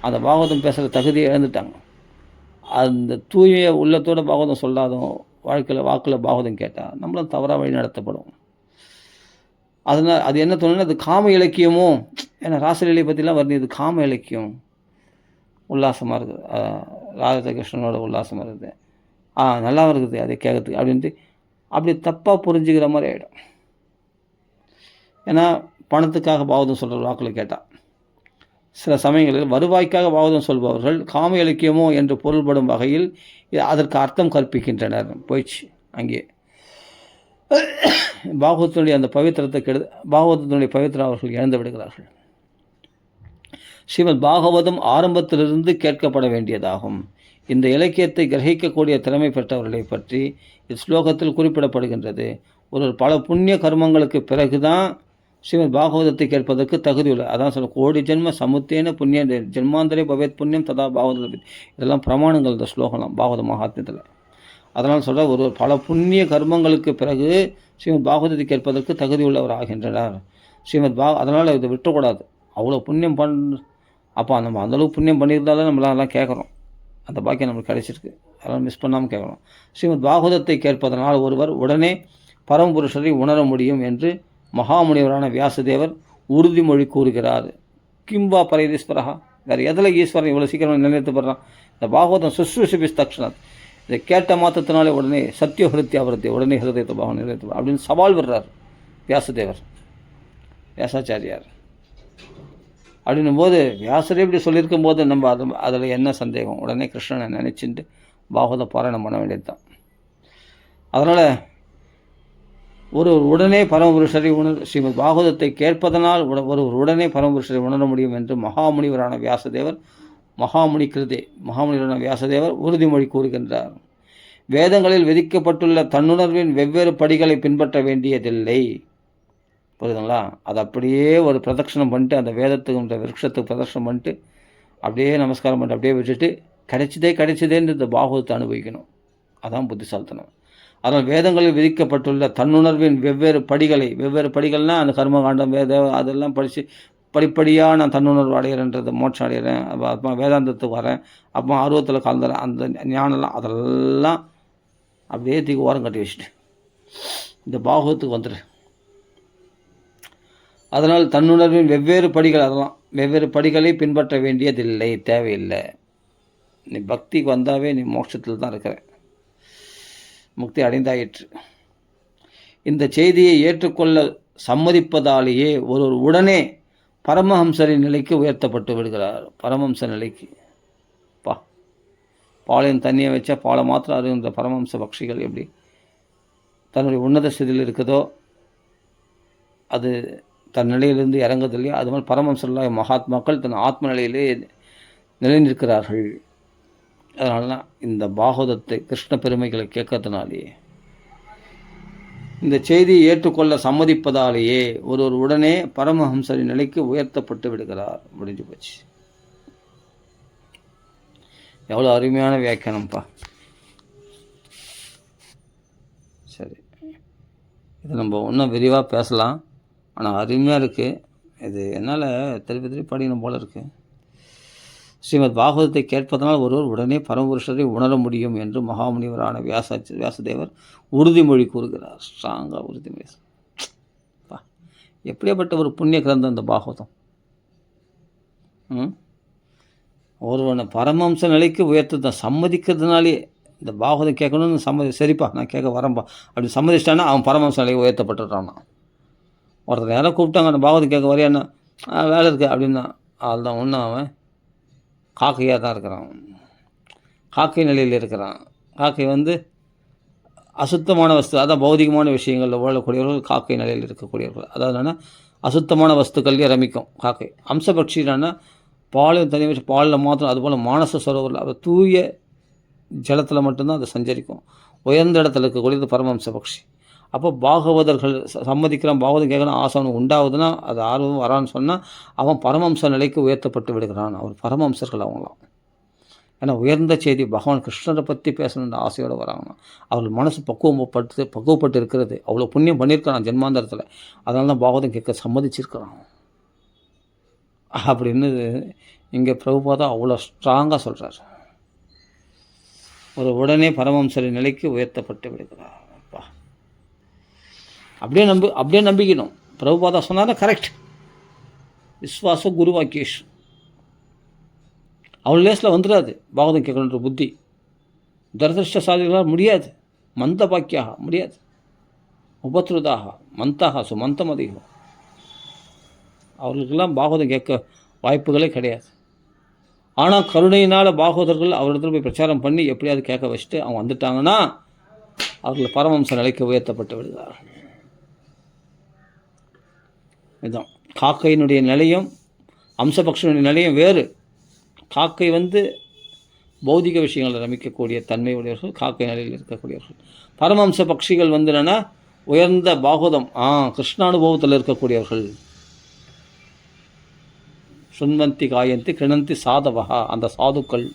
அந்த பாகவதம் பேசுகிற தகுதியை இழந்துட்டாங்க. அந்த தூய்மையை உள்ளத்தோடு பாகவதம் சொல்லாதும் வாக்கில் பாகவதம் கேட்டால் நம்மளும் தவறாக வழி நடத்தப்படும். அதனால் அது என்ன தோணுன்னா, அது காம இலக்கியமோ, ஏன்னா ராசலீலை பற்றிலாம் வருது, இது காம இலக்கியம், உல்லாசமாக இருக்குது, ராதாகிருஷ்ணனோட உல்லாசமாக இருக்குது, நல்லா இருக்குது அதை கேட்கறதுக்கு அப்படின்ட்டு அப்படி தப்பாக புரிஞ்சுக்கிற மாதிரி ஆகிடும். ஏன்னா பணத்துக்காக பாகவதம் சொல்கிற வாக்கில் கேட்டால் சில சமயங்களில் வருவாய்க்காக பாகவதம் சொல்பவர்கள் காம இலக்கியமோ என்று பொருள்படும் வகையில் அதற்கு அர்த்தம் கற்பிக்கின்றனர். போயிடுச்சு அங்கே பாகவதத்தினுடைய அந்த பவித்திரத்தை பாகவதத்தினுடைய பவித்திரம் அவர்கள் இழந்து விடுகிறார்கள். ஸ்ரீமத் பாகவதம் ஆரம்பத்திலிருந்து கேட்கப்பட வேண்டியதாகும். இந்த இலக்கியத்தை கிரகிக்கக்கூடிய திறமை பெற்றவர்களை பற்றி ஸ்லோகத்தில் குறிப்பிடப்படுகின்றது. ஒரு பல புண்ணிய கர்மங்களுக்கு பிறகு தான் ஸ்ரீமத் பாகவதத்தை கேட்பதற்கு தகுதியுள்ள, அதான் சொல்ல கோடி ஜென்ம சமுத்தேன புண்ணிய ஜென்மாந்தரே பவேத் புண்ணியம் ததா பாகவத, இதெல்லாம் பிரமாணங்கள் இந்த ஸ்லோகம்லாம் பாகவத மகாத்மியத்தில். அதனால் சொல்கிற ஒரு பல புண்ணிய கர்மங்களுக்கு பிறகு ஸ்ரீமத் பாகவதத்தை கேட்பதற்கு தகுதியுள்ளவர் ஆகின்றனர். அதனால் இதை விட்டுக்கூடாது. அவ்வளோ புண்ணியம் அப்போ நம்ம அந்தளவுக்கு புண்ணியம் பண்ணியிருந்தாலும் நம்மளாம் கேட்குறோம், அந்த பாக்கியம் நம்மளுக்கு கிடைச்சிருக்கு. அதெல்லாம் மிஸ் பண்ணாமல் கேட்கணும். ஸ்ரீமத் பாகவதத்தை கேட்பதனால் ஒருவர் உடனே பரமபுருஷரை உணர முடியும் என்று மகாமுனிவரான வியாசதேவர் உறுதிமொழி கூறுகிறார். கிம்பா பரைதீஸ்வரா, வேறு எதில் ஈஸ்வரன் இவ்வளோ சீக்கிரம் நிலைநிறுத்தப்படுறான்? இந்த பாகவதம் சுஷ்ருஷிபிஸ் தக்ஷணத், இதை கேட்ட மாத்திரத்தினாலே உடனே சத்திய ஹிருத்திய அவரத்தை உடனே ஹிருதயத்தை பாகம் நிலைநிறுத்த அப்படின்னு சவால் விடுறார் வியாசதேவர், வியாசாச்சாரியார். அப்படின்னும் போது வியாசரே இப்படி சொல்லியிருக்கும் போது நம்ம அதில் என்ன சந்தேகம்? உடனே கிருஷ்ணனை நினச்சிட்டு பாகவத பாராயணம் பண்ண வேண்டியது தான். அதனால் ஒரு உடனே பரமபுருஷரை ஸ்ரீமத் பாகவதத்தை கேட்பதனால் ஒரு உடனே பரமபுருஷரை உணர முடியும் என்று மகாமுனிவரான வியாசதேவர் மகாமுனிவரான வியாசதேவர் உறுதிமொழி கூறுகின்றார். வேதங்களில் விதிக்கப்பட்டுள்ள தன்னுணர்வின் வெவ்வேறு படிகளை பின்பற்ற வேண்டியதில்லை. புரியுதுங்களா? அது அப்படியே ஒரு பிரதட்சணம் பண்ணிட்டு அந்த வேதத்துக்கு இந்த விருட்சத்துக்கு பிரதட்சணம் பண்ணிட்டு அப்படியே நமஸ்காரம் பண்ணிட்டு அப்படியே விட்டுட்டு கிடைச்சதேன்னு இந்த பாகவதத்தை அனுபவிக்கணும். அதான் புத்திசாலித்தனம். அதனால் வேதங்களில் விதிக்கப்பட்டுள்ள தன்னுணர்வின் வெவ்வேறு படிகள்னால் அந்த கர்மகாண்டம் அதெல்லாம் படித்து படிப்படியாக நான் தன்னுணர்வு அடைகிறேன்றது மோட்சம் அடைகிறேன், அப்புறம் வேதாந்தத்துக்கு வரேன், அப்புறம் ஆர்வத்தில் கலந்துறேன், அந்த ஞானம்லாம் அதெல்லாம் அப்படியே தூக்கி ஓரம் கட்டி வச்சுட்டு இந்த பாகவத்துக்கு வந்துடு. அதனால் தன்னுணர்வின் வெவ்வேறு படிகளை பின்பற்ற வேண்டியதில்லை, தேவையில்லை. நீ பக்திக்கு வந்தாவே நீ மோட்சத்தில் தான் இருக்கிற, முக்தி அடைந்தாயிற்று. இந்த செய்தியை ஏற்றுக்கொள்ள சம்மதிப்பதாலேயே ஒருவர் உடனே பரமஹம்சரின் நிலைக்கு உயர்த்தப்பட்டு விடுகிறார். பரமஹம்ச நிலைக்கு பாலையும் தண்ணியை வச்சா பாலை மாத்திரம் அறிகின்ற பரமஹம்ச பக்ஷிகள் எப்படி தன்னுடைய உன்னத ஸ்திதியில் இருக்குதோ, அது தன் நிலையிலிருந்து இறங்குதில்லையோ, அது மாதிரி பரமஹம்சர்களாக மகாத்மாக்கள் தன் ஆத்ம நிலையிலே நிலைநிற்கிறார்கள். அதனால தான் இந்த பாகவதத்தை கிருஷ்ண பெருமைகளை கேட்கறதுனாலேயே, இந்த செய்தியை ஏற்றுக்கொள்ள சம்மதிப்பதாலேயே ஒருவர் உடனே பரமஹம்சரின் நிலைக்கு உயர்த்தப்பட்டு விடுகிறார். முடிஞ்சு போச்சு. எவ்வளோ அருமையான வியாக்கியானம்ப்பா. சரி, இது நம்ம இன்னும் விரிவாக பேசலாம், ஆனால் அருமையாக இருக்குது. இது என்னால் திருப்பி படிக்கணும் போல இருக்குது. ஸ்ரீமத் பாகவதத்தை கேட்பதனால் ஒருவர் உடனே பரமபுருஷரை உணர முடியும் என்று மகாமுனிவரான வியாசதேவர் உறுதிமொழி கூறுகிறார். ஸ்ட்ராங்காக உறுதிமொழி. எப்படியாப்பட்ட ஒரு புண்ணிய கிரந்தம் இந்த பாகவதம். ஒருவனை பரமஹம்ச நிலைக்கு உயர்த்த சம்மதிக்கிறதுனாலே இந்த பாகவதம் கேட்கணும்னு சரிப்பா நான் கேட்க வரேன்ப்பா அப்படி சம்மதிச்சிட்டான்னா அவன் பரமஹம்ச நிலைக்கு உயர்த்தப்பட்டுறான்னா. ஒருத்தர் யாரோ கூப்பிட்டாங்க அந்த பாகவதம் கேட்க வரையான்னா வேலை இருக்குது அப்படின்னா அதுதான் ஒன்றும் அவன் காக்கையாக தான் இருக்கிறான், காக்கை நிலையில் இருக்கிறான். காக்கை அசுத்தமான வஸ்து, அதான் பௌதிகமான விஷயங்களில் வாழக்கூடியவர்கள் காக்கை நிலையில் இருக்கக்கூடியவர்கள். அதாவது என்னென்னா அசுத்தமான வஸ்துக்கள்லேயே ரமிக்கும் காக்கை. அம்சபக்ஷினா பாலையும் தனி வச்சு பாலில் மாத்திரம், அதுபோல் மானச சரோவரில் அது தூய ஜலத்தில் மட்டும்தான் அது சஞ்சரிக்கும். உயர்ந்த இடத்துல இருக்கக்கூடியது பரமஹம்ச பக்ஷி. அப்போ பாகவதர்கள் சம்மதிக்கிறான், பாகவதம் கேட்கணும் ஆசை அவனுக்கு உண்டாகுதுன்னா அது ஆர்வம் வரான்னு சொன்னால் அவன் பரமஹம்ச நிலைக்கு உயர்த்தப்பட்டு விடுகிறான். அவர் பரமஹம்சர்கள் அவங்களாம். ஏன்னா உயர்ந்த செய்தி பகவான் கிருஷ்ணரை பற்றி பேசணுன்ற ஆசையோடு வராங்கன்னா அவர்கள் மனசு பக்குவப்பட்டு இருக்கிறது. அவ்வளோ புண்ணியம் பண்ணியிருக்கிறான் ஜென்மாந்தரத்தில், அதனால தான் பாகவதம் கேட்க சம்மதிச்சிருக்கிறான் அப்படின்னு இங்கே பிரபுபாதா அவ்வளோ ஸ்ட்ராங்காக சொல்கிறார். ஒரு உடனே பரமஹம்சரின் நிலைக்கு உயர்த்தப்பட்டு விடுகிறார். அப்படியே நம்பிக்கணும். பிரபுபாதா சொன்னாதான் கரெக்ட். விஸ்வாச குரு வாக்கியேஷ். அவள் லேஸில் வந்துடாது பாகவதம் கேட்கணுன்ற புத்தி. தரதிருஷ்ட சாதிகளால் முடியாது. மந்த பாக்கியாக முடியாது. உபத்ருதாக மந்தாக சுமந்தம் அதிகம். அவர்களுக்கெல்லாம் பாகவதம் கேட்க வாய்ப்புகளே கிடையாது. ஆனால் கருணையினால் பாகவதர்கள் அவரிடத்தில் போய் பிரச்சாரம் பண்ணி எப்படியாவது கேட்க வச்சுட்டு அவங்க வந்துட்டாங்கன்னா அவர்கள் பரமஹம்ச நிலைக்கு உயர்த்தப்பட்டு விடுகிறார்கள். இதுதான் காக்கையினுடைய நிலையம், அம்சபக்ஷனுடைய நிலையம் வேறு. காக்கை பௌதிக விஷயங்களில் ரமிக்கக்கூடிய தன்மை உடையவர்கள், காக்கை நிலையில் இருக்கக்கூடியவர்கள். பரமஹம்ச பக்ஷிகள் என்னென்னா உயர்ந்த பாகவதம் கிருஷ்ணானுபவத்தில் இருக்கக்கூடியவர்கள். சுன்வந்தி காயந்தி கிணந்தி சாதவகா, அந்த சாதுக்கள்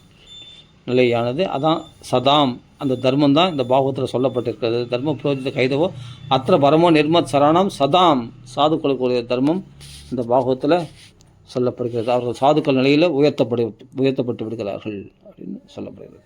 நிலையானது. அதான் சதாம், அந்த தர்மம் தான் இந்த பாகவத்தில் சொல்லப்பட்டிருக்கிறது. தர்ம புரோஜித கைதவோ அத்திர பரமோ நிர்மத் சரணம் சதாம், சாதுக்களுக்குரிய தர்மம் இந்த பாகவத்தில் சொல்லப்படுகிறது. அவர்கள் சாதுக்கள் நிலையில் உயர்த்தப்பட்டு விடுகிறார்கள் அப்படின்னு சொல்லப்படுகிறது.